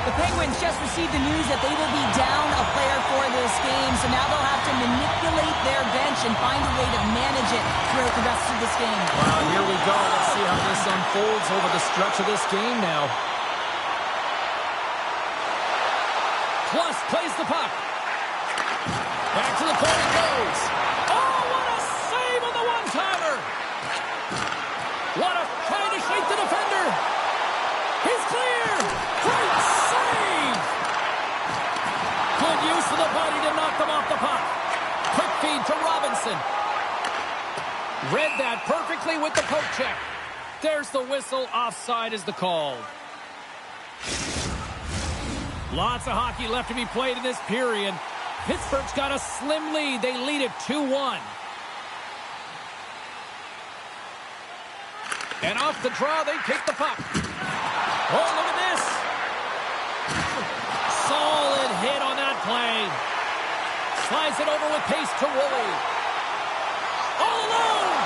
The Penguins just received the news that they will be down a player for this game, so now they'll have to manipulate their bench and find a way to manage it throughout the rest of this game. Well, here we go. Let's see how this unfolds over the stretch of this game now. Plus plays the puck. Back to the point it goes. Oh, what a save on the one-timer. What a trying to shake the defender. He's clear. Great save. Good use of the body to knock them off the puck. Quick feed to Robinson. Read that perfectly with the poke check. There's the whistle. Offside is the call. Lots of hockey left to be played in this period. Pittsburgh's got a slim lead. They lead it 2-1. And off the draw, they take the puck. Oh, look at this. Solid hit on that play. Slides it over with pace to Woolley. All alone.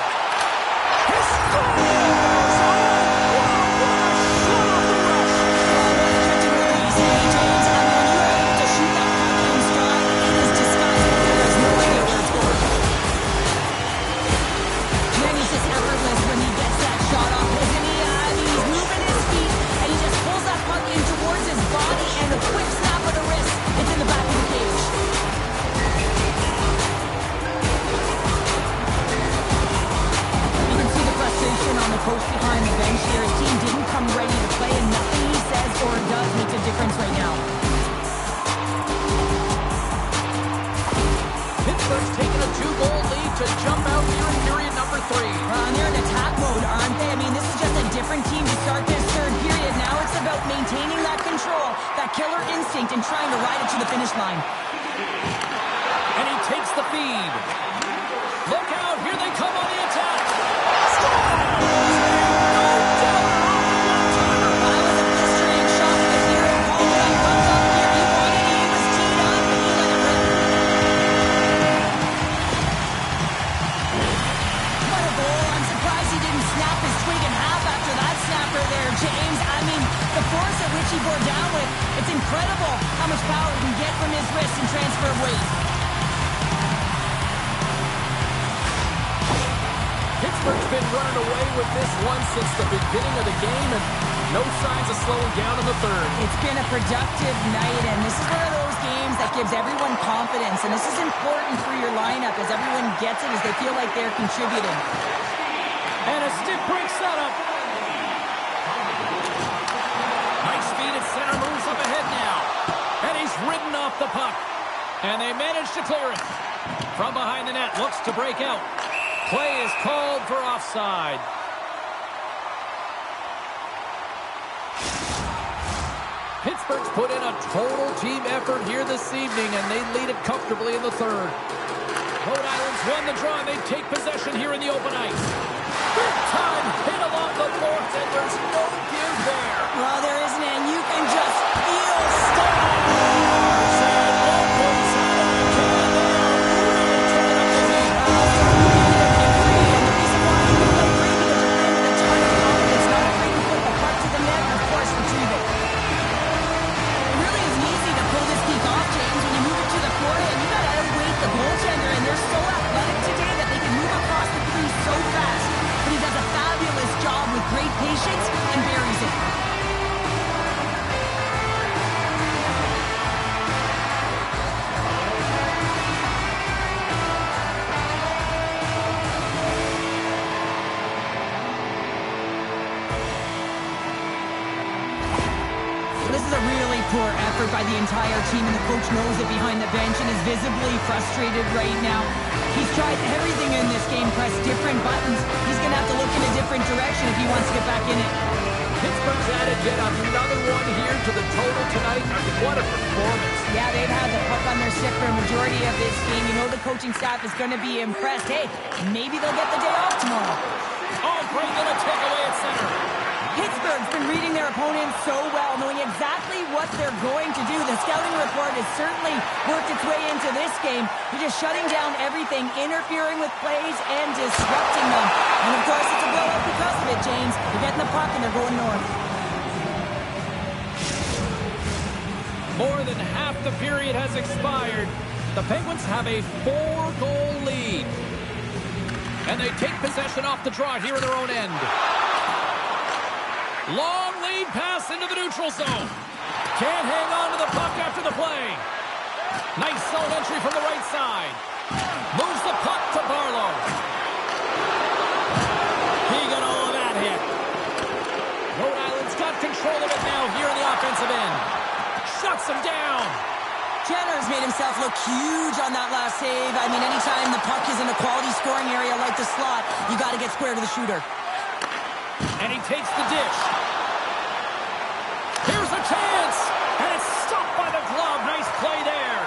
He scores! the coach behind the bench here. His team didn't come ready to play, and nothing he says or does makes a difference right now. Pittsburgh's taking a 2-goal lead to jump out here in period number 3. They're in attack mode, aren't they? I mean, this is just a different team to start this third period. Now it's about maintaining that control, that killer instinct, and trying to ride it to the finish line. And he takes the feed. Look out, here they come on the attack. He bore down with. It's incredible how much power he can get from his wrist and transfer of weight. Pittsburgh's been running away with this one since the beginning of the game, and no signs of slowing down in the third. It's been a productive night, and this is one of those games that gives everyone confidence, and this is important for your lineup as everyone gets it, as they feel like they're contributing. And a stick break setup. Center moves up ahead now. And he's ridden off the puck. And they manage to clear it. From behind the net, looks to break out. Play is called for offside. Pittsburgh's put in a total team effort here this evening, and they lead it comfortably in the third. Rhode Island's won the draw, and they take possession here in the open ice. Big time hit along the boards, and there's no give there. Well, there isn't, and you can just feel stars. Patience and buries it. This is a really poor effort by the entire team, and the coach knows it behind the bench and is visibly frustrated right now. He's tried everything in this game, pressed different buttons. He's going to have to look in a different direction if he wants to get back in it. Pittsburgh's added yet another one here to the total tonight. I mean, what a performance. Yeah, they've had the puck on their stick for a majority of this game. You know the coaching staff is going to be impressed. Hey, maybe they'll get the day off tomorrow. Oh, great little takeaway at center. Pittsburgh's been reading their opponents so well, knowing exactly what they're going to do. The scouting report has certainly worked its way into this game. They're just shutting down everything, interfering with plays, and disrupting them. And, of course, it's a blowout because of it, James. They're getting the puck, and they're going north. More than half the period has expired. The Penguins have a 4-goal lead. And they take possession off the draw here in their own end. Long lead pass into the neutral zone. Can't hang on to the puck after the play. Nice zone entry from the right side. Moves the puck to Barlow. He got all of that hit. Rhode Island's got control of it now here in the offensive end. Shuts him down. Jenner's made himself look huge on that last save. I mean, anytime the puck is in a quality scoring area like the slot, you got to get square to the shooter. And he takes the dish. Here's a chance. And it's stopped by the glove. Nice play there.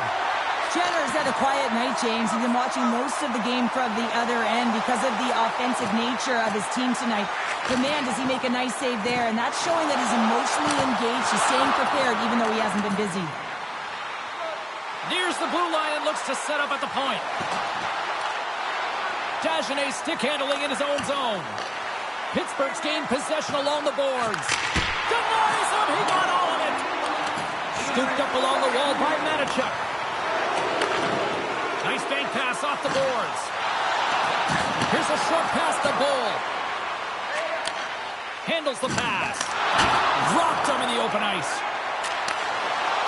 Jenner's had a quiet night, James. He's been watching most of the game from the other end because of the offensive nature of his team tonight. But man, does he make a nice save there. And that's showing that he's emotionally engaged. He's staying prepared even though he hasn't been busy. Nears the blue line and looks to set up at the point. Dagenet stick handling in his own zone. Pittsburgh's gained possession along the boards. Denies him! He got all of it! Scooped up along the wall by Manichuk. Nice bank pass off the boards. Here's a short pass to Bull. Handles the pass. Dropped him in the open ice.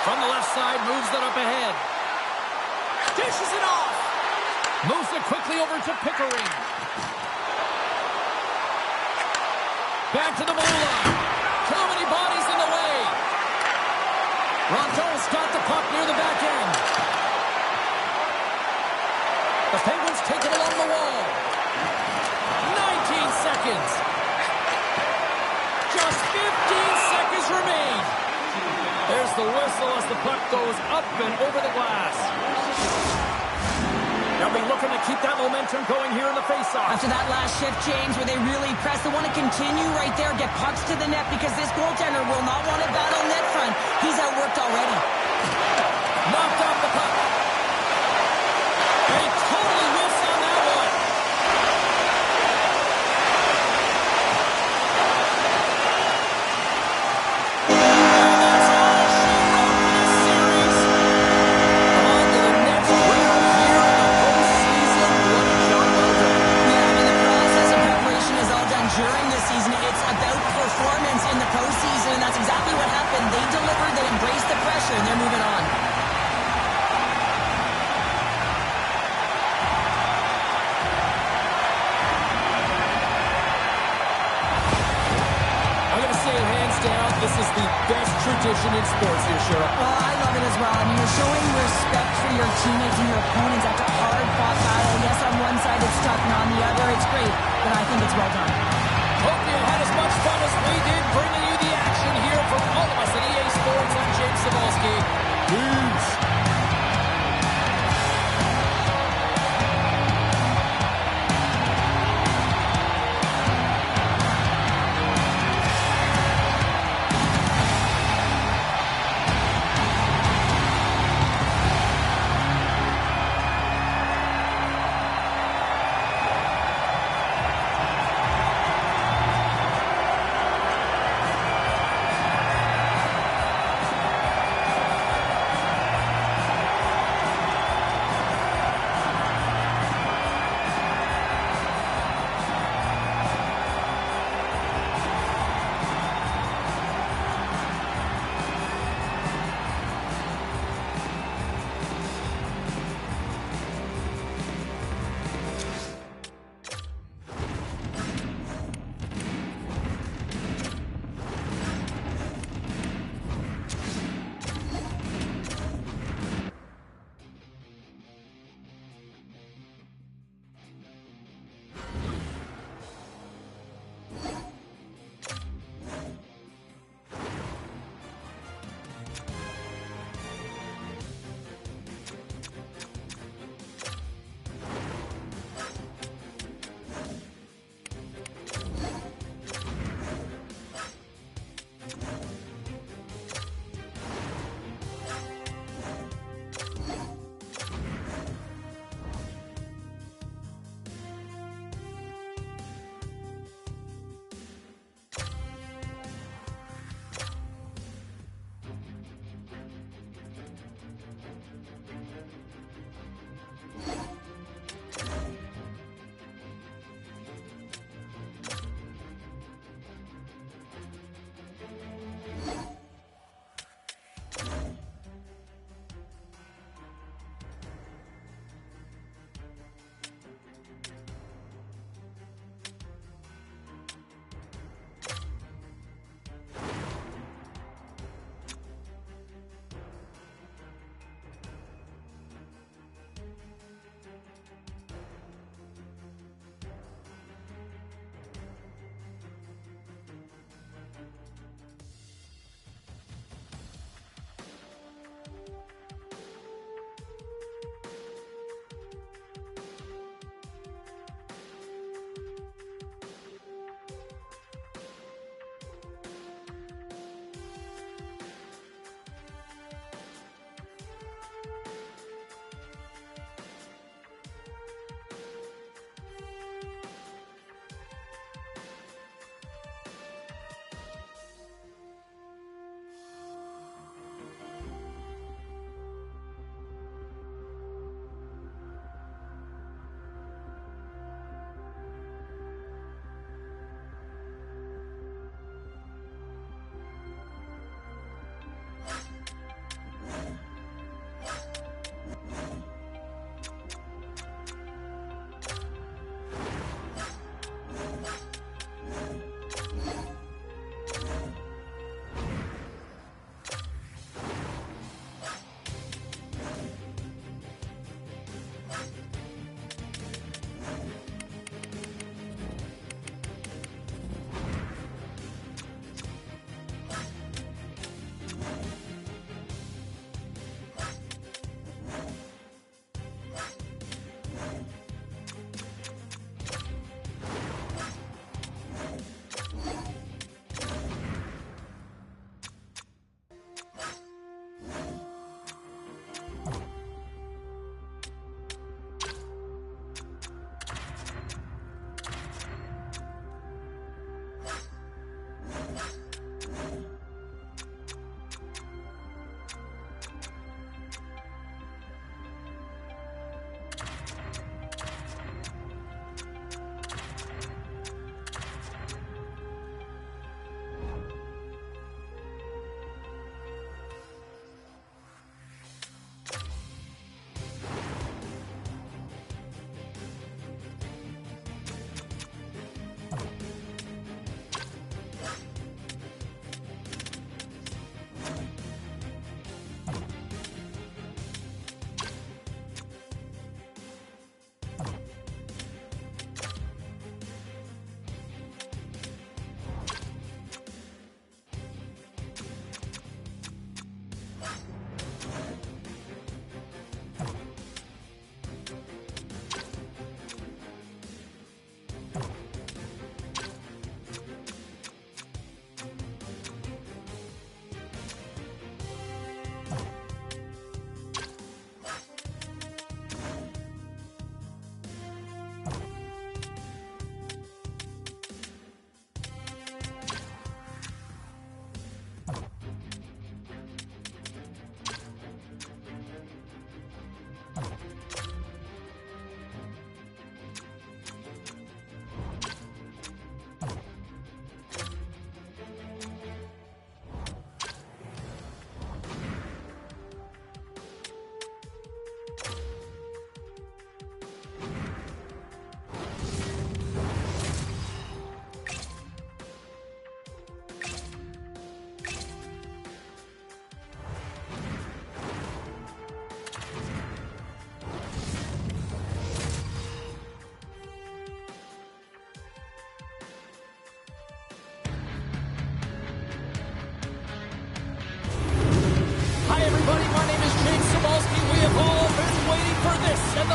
From the left side, moves it up ahead. Dishes it off. Moves it quickly over to Pickering. Back to the blue line. Too many bodies in the way. Rondeau's got the puck near the back end. The Penguins take it along the wall. 19 seconds. Just 15 seconds remain. There's the whistle as the puck goes up and over the glass. They'll be looking to keep that momentum going here in the faceoff. After that last shift, James, where they really press, they want to continue right there, get pucks to the net, because this goaltender will not want to battle net front. He's outworked already. Knocked off the puck. And he totally whiffs on that one. And that's all she wrote for this series. On to the next round here in the postseason. What a job well done. Yeah, I mean, the process of preparation is all done during the season. It's about performance in the postseason, and that's exactly what happened. They delivered, they embraced the pressure, and they're moving on. This is the best tradition in sports here, Cheryl. Well, I love it as well. I mean, you're showing respect for your teammates and your opponents after a hard-fought battle. Yes, on one side it's tough, and on the other it's great, but I think it's well done. Hope you had as much fun as we did bringing you the action here from all of us at EA Sports. I'm James Cybulski. Peace.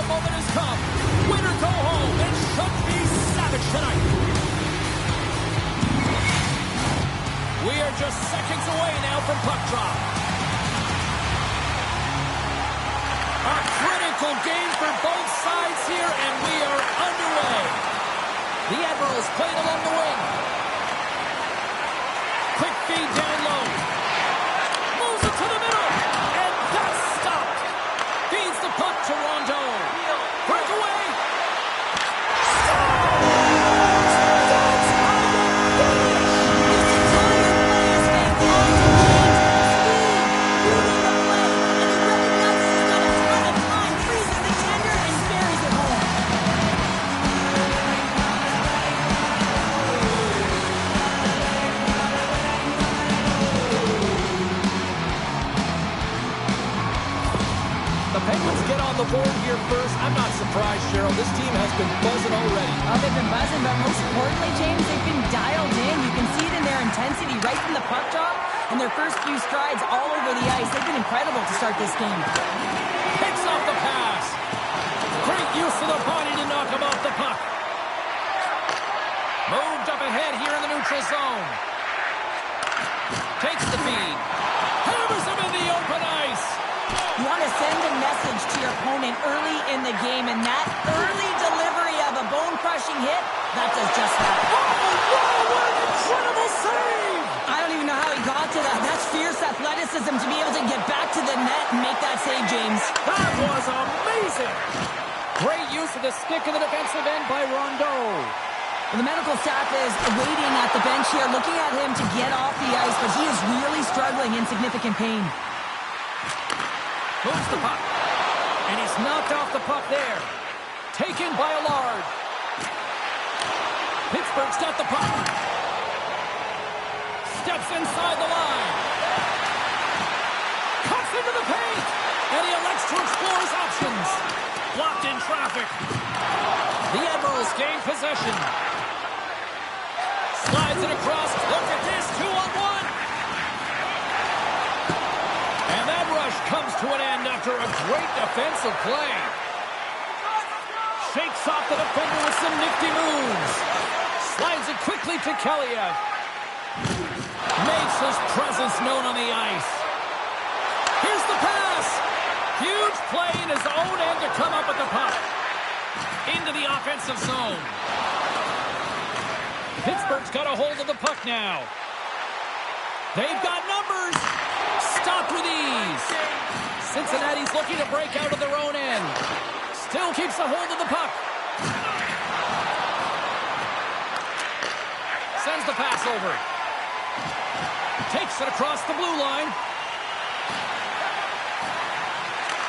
the moment has come. Win or go home. It should be savage tonight. We are just seconds away now from puck drop. A critical game for both sides here, and we are underway. The Admirals played along the wing. Quick feed down low. Moves it to the middle, and that's stopped. Feeds the puck to Rondeau. Breakaway. Board here first. I'm not surprised, Cheryl. This team has been buzzing already. Oh, they've been buzzing, but most importantly, James, they've been dialed in. You can see it in their intensity right from the puck drop and their first few strides all over the ice. They've been incredible to start this game. Picks off the pass. Great use of the body to knock him off the puck. Moved up ahead here in the neutral zone. Takes the feed. Hammers him in the open ice. You want to send a message to your opponent early in the game, and that early delivery of a bone-crushing hit, that does just that. Oh, wow, what an incredible save! I don't even know how he got to that. That's fierce athleticism to be able to get back to the net and make that save, James. That was amazing! Great use of the stick in the defensive end by Rondeau. Well, the medical staff is waiting at the bench here, looking at him to get off the ice, but he is really struggling in significant pain. Moves the puck. And he's knocked off the puck there. Taken by Allard. Pittsburgh's got the puck. Steps inside the line. Cuts into the paint. And he elects to explore his options. Blocked in traffic. The Admirals gain possession. Slides it across. Look at this. 2-on-1. And that rush comes to an end after a great defensive play. Shakes off the defender with some nifty moves. Slides it quickly to Kaliev. Makes his presence known on the ice. Here's the pass. Huge play in his own end to come up with the puck. Into the offensive zone. Pittsburgh's got a hold of the puck now. They've got numbers. Stopped with ease. Cincinnati's looking to break out of their own end. Still keeps a hold of the puck. Sends the pass over. Takes it across the blue line.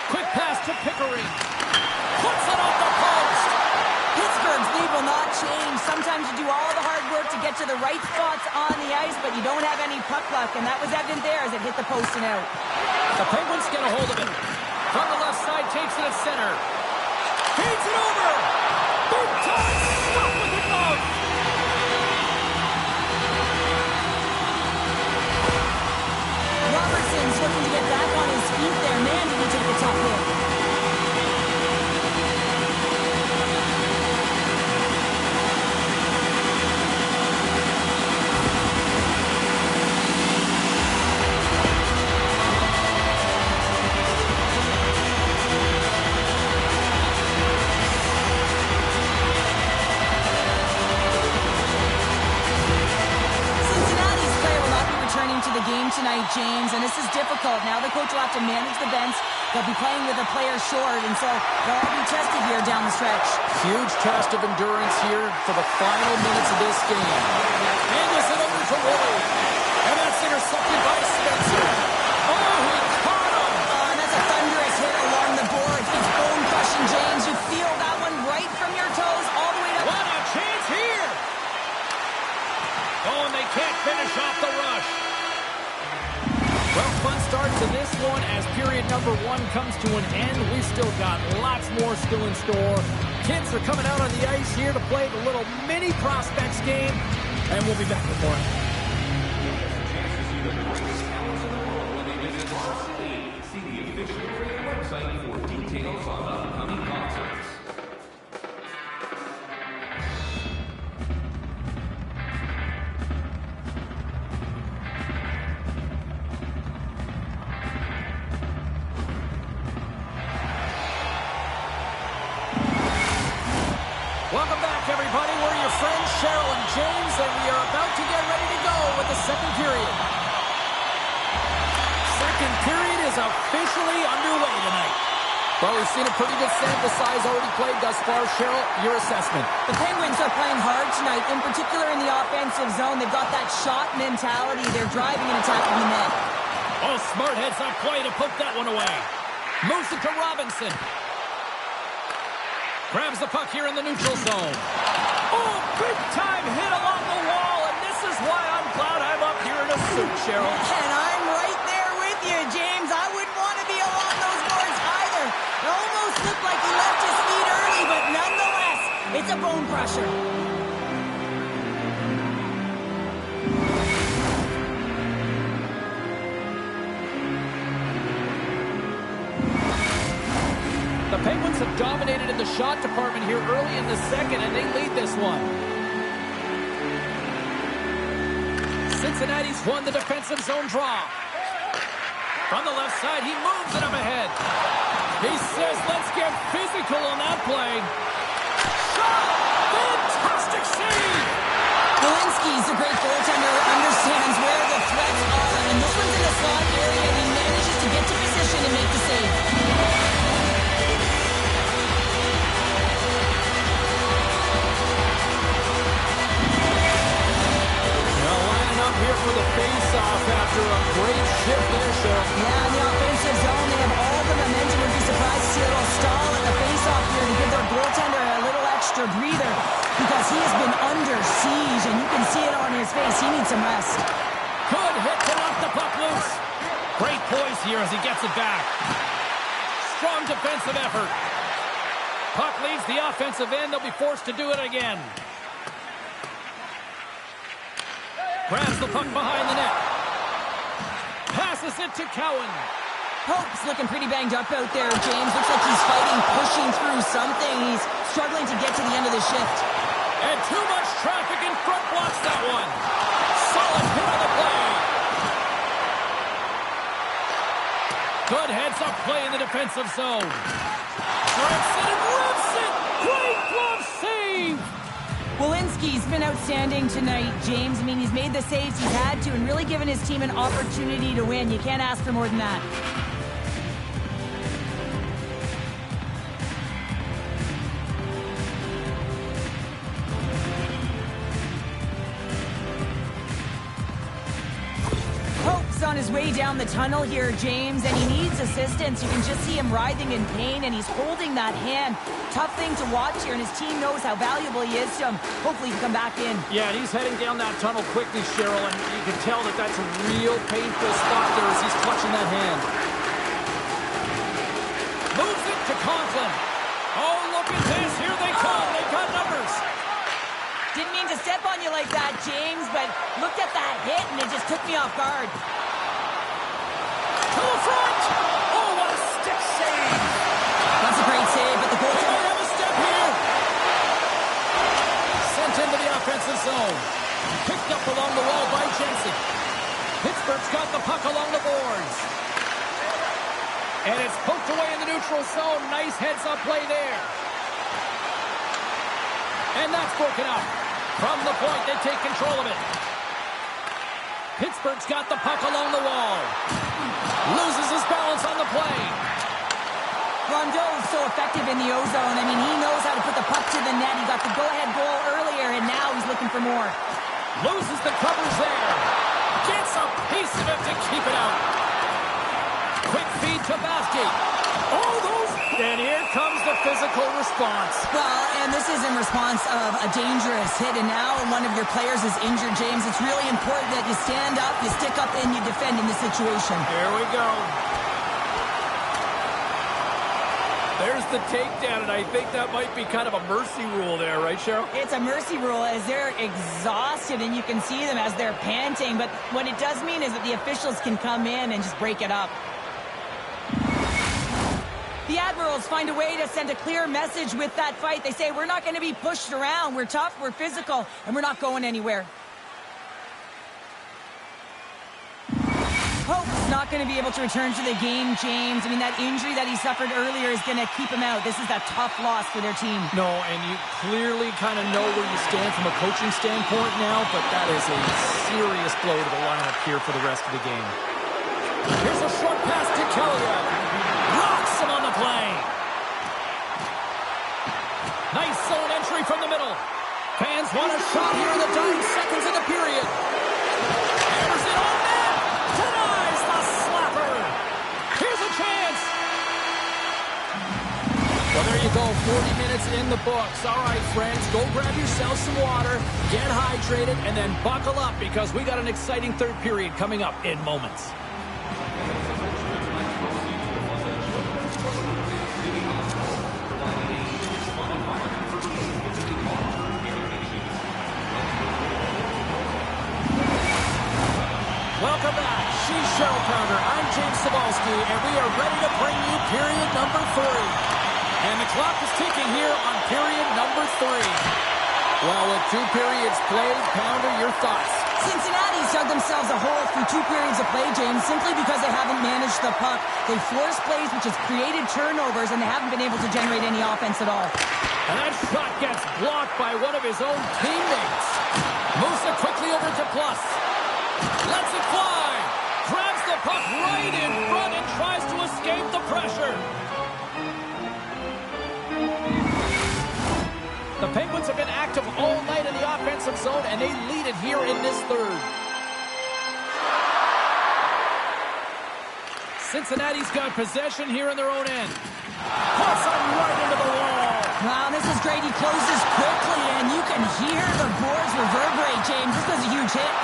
Quick pass to Pickering. Puts it off the post. Pittsburgh's lead will not change. Sometimes you do all the hard work to get to the right spots on the ice, but you don't have any puck luck, and that was evident there as it hit the post and out. The Penguins get a hold of it. From the left side, takes it at center. Feeds it over. Big time stop with the glove. Robertson's looking to get back on his feet there. Man, did he take a tough hit. The game tonight, James, and this is difficult. Now the coach will have to manage the bench. They'll be playing with a player short, and so they'll all be tested here down the stretch. Huge test of endurance here for the final minutes of this game. Handles it over to Rhode, and that's intercepted by Spencer. Oh, he caught him! And that's a thunderous hit along the boards. It's bone-crushing, James. You feel that one right from your toes all the way up. What a chance here! Oh, and they can't finish off the rush. Well, fun start to this one as period number 1 comes to an end. We've still got lots more still in store. Kids are coming out on the ice here to play the little mini prospects game, and we'll be back with more. is our city. See the official Retraite website for details on upcoming concerts. Welcome back, everybody. We're your friends, Cheryl and James, and we are about to get ready to go with the second period. Second period is officially underway tonight. Well, we've seen a pretty good sample size already played thus far. Cheryl, your assessment. The Penguins are playing hard tonight, in particular in the offensive zone. They've got that shot mentality. They're driving and attacking the net. Oh, smart heads up play to poke that one away. Moves it to Robinson. Grabs the puck here in the neutral zone. Oh, big time hit along the wall, and this is why I'm glad I'm up here in a suit, Cheryl. And I'm right there with you, James. I wouldn't want to be along those boards either. It almost looked like he left his feet early, but nonetheless, it's a bone crusher. The Penguins have dominated in the shot department here early in the second, and they lead this one. Cincinnati's won the defensive zone draw. From the left side, he moves it up ahead. He says, let's get physical on that play. Shot! Fantastic save! Walensky's a great goaltender, understands where the threats are, and this one's in the slot area, and he manages to get to position and make the save. Here for the face-off after a great shift there, Cheryl. Yeah, in the offensive zone, they have all the momentum. Would be surprised to see a little stall at the face-off here to give their goaltender a little extra breather because he has been under siege, and you can see it on his face. He needs some rest. Good hit to knock the puck loose. Great poise here as he gets it back. Strong defensive effort. Puck leaves the offensive end. They'll be forced to do it again. Grabs the puck behind the net. Passes it to Cowan. Hope's looking pretty banged up out there, James. Looks like he's fighting, pushing through something. He's struggling to get to the end of the shift. And too much traffic in front blocks that one. Solid hit on the play. Good heads-up play in the defensive zone. Rips it and rips it. Great glove save. Walensky's been outstanding tonight, James. I mean, he's made the saves he's had to and really given his team an opportunity to win. You can't ask for more than that. Hope's on his way down the tunnel here, James, and he needs assistance. You can just see him writhing in pain, and he's holding that hand. Tough thing to watch here, and his team knows how valuable he is to him. Hopefully he can come back in. Yeah, and he's heading down that tunnel quickly, Cheryl, and you can tell that that's a real painful spot there as he's clutching that hand. Moves it to Conklin. Oh, look at this. Here they come. They've got numbers. Didn't mean to step on you like that, James, but looked at that hit, and it just took me off guard. To the front. Oh, what a stick save. That's a great save, but the goaltender... They have a step here. Sent into the offensive zone. Picked up along the wall by Jensen. Pittsburgh's got the puck along the boards. And it's poked away in the neutral zone. Nice heads-up play there. And that's broken up. From the point, they take control of it. Pittsburgh's got the puck along the wall. Loses his balance on the play. Rondeau is so effective in the O-zone. I mean, he knows how to put the puck to the net. He got the go-ahead goal earlier, and now he's looking for more. Loses the covers there. Gets a piece of it to keep it out. Quick feed to Bathgate. Oh, those... And here comes the physical response. Well, and this is in response of a dangerous hit, and now one of your players is injured, James. It's really important that you stand up, you stick up, and you defend in this situation. Here we go. There's the takedown, and I think that might be kind of a mercy rule there, right, Cheryl? It's a mercy rule as they're exhausted, and you can see them as they're panting. But what it does mean is that the officials can come in and just break it up. The Admirals find a way to send a clear message with that fight. They say, we're not going to be pushed around. We're tough, we're physical, and we're not going anywhere. Hope's not going to be able to return to the game, James. I mean, that injury that he suffered earlier is going to keep him out. This is a tough loss for their team. No, and you clearly kind of know where you stand from a coaching standpoint now, but that is a serious blow to the lineup here for the rest of the game. Here's a short pass to Kelly. Rocks him on the play. Nice zone entry from the middle. Fans want a shot here in the dying seconds of the period. Hammers it on net. Denies the slapper. Here's a chance. Well, there you go. 40 minutes in the books. All right, friends, go grab yourself some water, get hydrated, and then buckle up because we got an exciting third period coming up in moments. Welcome back. She's Cheryl Pounder. I'm James Cebulski, and we are ready to bring you period number 3. And the clock is ticking here on period number 3. Well, with 2 periods played, Pounder, your thoughts? Cincinnati's dug themselves a hole through 2 periods of play, James, simply because they haven't managed the puck. They forced plays, which has created turnovers, and they haven't been able to generate any offense at all. And that shot gets blocked by one of his own teammates. Moves it quickly over to Plus. Lets it fly. Grabs the puck right in front and tries to escape the pressure. The Penguins have been active all night in the offensive zone, and they lead it here in this third. Cincinnati's got possession here in their own end. Puts him right into the wall. Wow, this is great. He closes quickly, and you can hear the boards reverberate, James. This was a huge hit.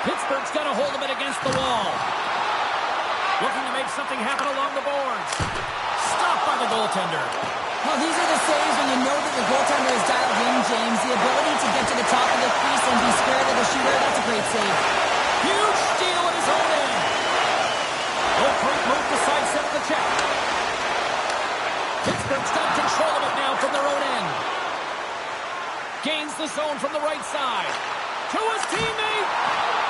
Pittsburgh's got a hold of it against the wall. Looking to make something happen along the boards. Stopped by the goaltender. Well, these are the saves when you know that your goaltender is dialed in, James. The ability to get to the top of the crease and be square to the shooter, that's a great save. Huge steal at his own end. Oh, great move to sidestep the check. Pittsburgh's got control of it now from their own end. Gains the zone from the right side. To his teammate.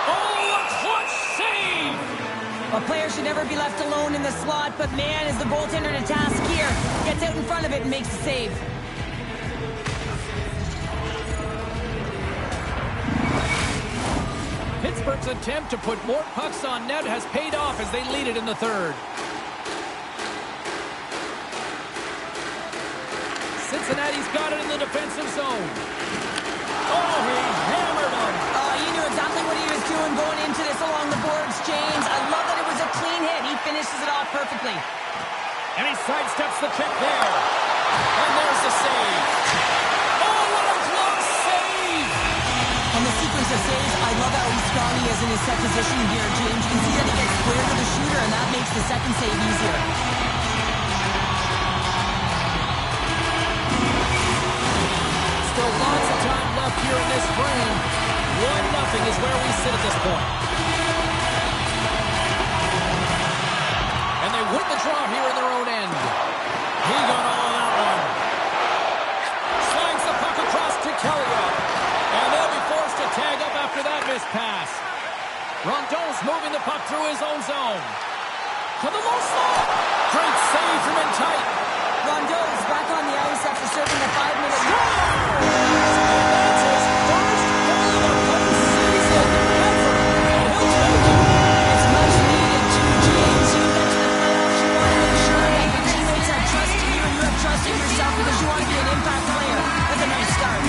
Oh, a clutch save! A player should never be left alone in the slot, but man, is the goaltender to task here. Gets out in front of it and makes the save. Pittsburgh's attempt to put more pucks on net has paid off as they lead it in the third. Cincinnati's got it in the defensive zone. Oh, he hammered him. You knew exactly what he was doing going into this along the boards, James. I love that it was a clean hit. He finishes it off perfectly. And he sidesteps the check there. And there's the save. Oh, what a close save! On the sequence of saves, I love how strong he is in his set position here, James. You can see that he gets clear to the shooter, and that makes the second save easier. Still lots of time left here in this frame. 1-0 is where we sit at this point. And they win the draw here in their own end. He got all of that one. Slides the puck across to Kelly. And they'll be forced to tag up after that missed pass. Rondeau's moving the puck through his own zone. To the low slot. Great save from in tight. Rondeau is back on the ice after serving a 5-minute... That's his first goal of the season ever. And he'll take it. It's much needed too, James. You get to the playoffs, you want to make sure that your teammates have trust in you and you have trust in yourself because you want to be an impact player. That's a nice start.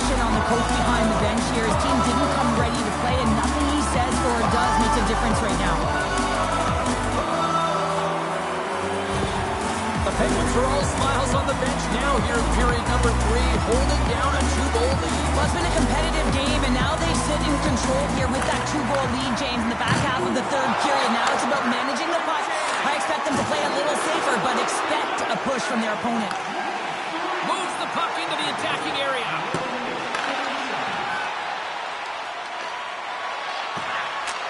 On the coach behind the bench here. His team didn't come ready to play, and nothing he says or does makes a difference right now. Penguins are all smiles on the bench now here in period number 3, holding down a 2-goal lead. Well, it's been a competitive game, and now they sit in control here with that 2-goal lead, James, in the back half of the third period. Now it's about managing the puck. I expect them to play a little safer, but expect a push from their opponent. Moves the puck into the attacking area.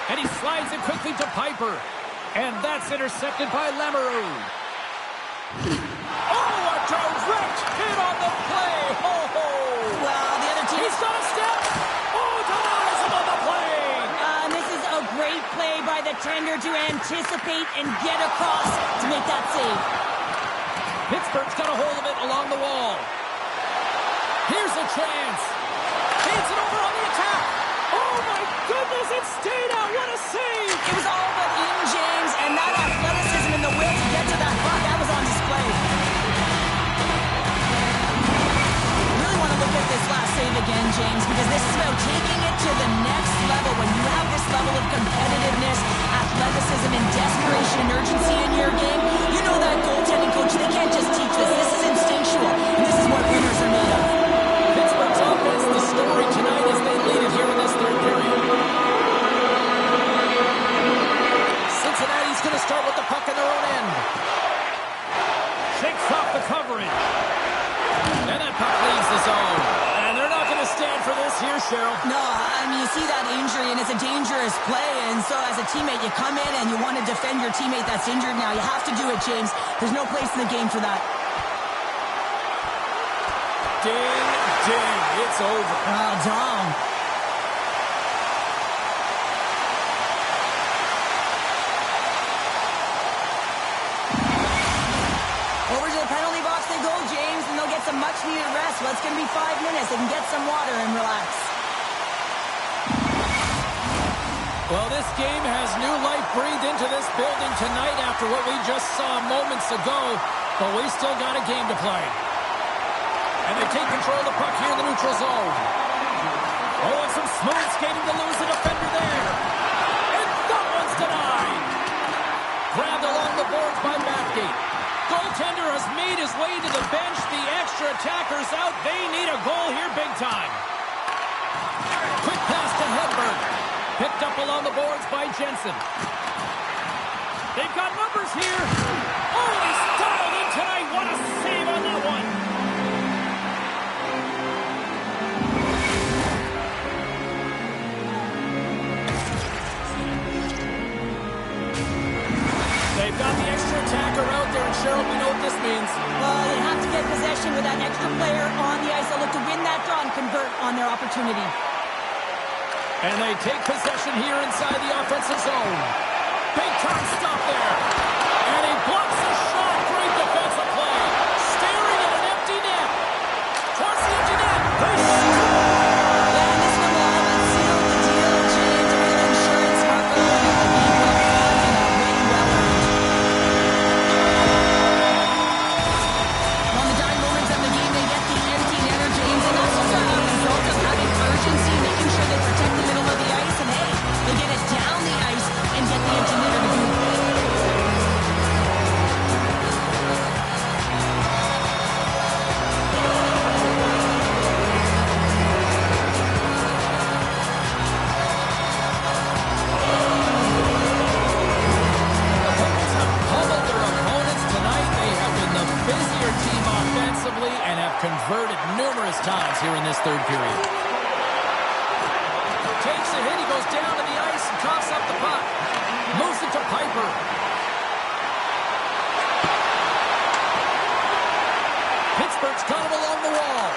And he slides it quickly to Piper. And that's intercepted by Lamoureux. Oh, a direct hit on the play. Oh, Well, the other team... he's got a step. Oh, denies him on the play. And this is a great play by the tender to anticipate and get across to make that save. Pittsburgh's got a hold of it along the wall. Here's a chance. Feeds it over on the attack. Oh, my goodness, it stayed out. What a save. It was all but in, James, and that athleticism and the will to get to that puck, that was on display. Really want to look at this last save again, James, because this is about taking it to the next level. When you have this level of competitiveness, athleticism, and desperation and urgency in your game, you know that goaltending coach, they can't just teach this. This is instinctual, and this is what winners are made of. Pittsburgh's offense, the story tonight as they lead it here in this third period. Cincinnati's going to start with the puck in their own end. Shakes off the coverage. And that puck leaves the zone. And they're not going to stand for this here, Cheryl. No, I mean, you see that injury, and it's a dangerous play, and so as a teammate, you come in and you want to defend your teammate that's injured now. You have to do it, James. There's no place in the game for that. Ding, ding. It's over. Oh, Dom. Over to the penalty box they go, James, and they'll get some much-needed rest. Well, it's going to be 5 minutes. They can get some water and relax. Well, this game has new life breathed into this building tonight after what we just saw moments ago, but we still got a game to play. And they take control of the puck here in the neutral zone. Oh, and some smooth skating to lose the defender there. And that one's denied. Grabbed along the boards by Bathgate. Goaltender has made his way to the bench. The extra attacker's out. They need a goal here big time. Quick pass to Hedberg. Picked up along the boards by Jensen. They've got numbers here. Oh, he's dialed in tonight. What a save on that one. They've got the extra attacker out there, and Cheryl, we know what this means. Well, they have to get possession with that extra player on the ice. They'll look to win that draw and convert on their opportunity. And they take possession here inside the offensive zone. Big time stop there. And he blocks the shot. Great defensive play. Staring at an empty net. Towards the empty net. They Yeah, and this one will all but seal the deal, James. A little insurance marker on it will be well earned and a win well earned. On the dying moments of the game, they get the empty netter, James, and that's just a result of having urgency, making sure they protect the middle of the ice, and hey, they get it down the ice and get the empty netter to boot. converted numerous times here in this third period. Takes a hit, he goes down to the ice and coughs up the puck. Moves it to Piper. Pittsburgh's got him along the wall.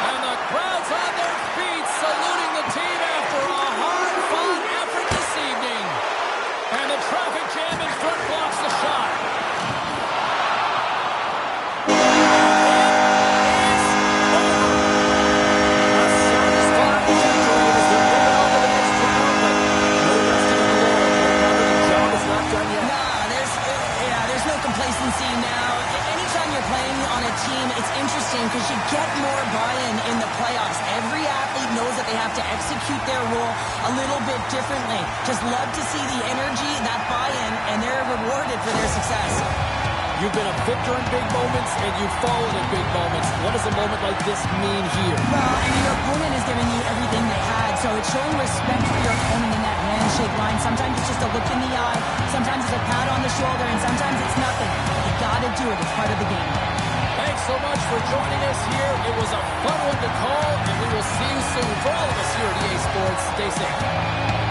And the crowd's on their feet, saluting the team after a hard-fought effort this evening. And the traffic jam in front blocks the shot. Because you get more buy-in in the playoffs. Every athlete knows that they have to execute their role a little bit differently. Just love to see the energy, that buy-in, and they're rewarded for their success. You've been a victor in big moments, and you've fallen in big moments. What does a moment like this mean here? Well, I mean, your opponent is giving you everything they had, so it's showing respect for your opponent in that handshake line. Sometimes it's just a look in the eye, sometimes it's a pat on the shoulder, and sometimes it's nothing. You gotta do it. It's part of the game. Thanks so much for joining us here. It was a fun one to call, and we will see you soon. For all of us here at EA Sports, stay safe.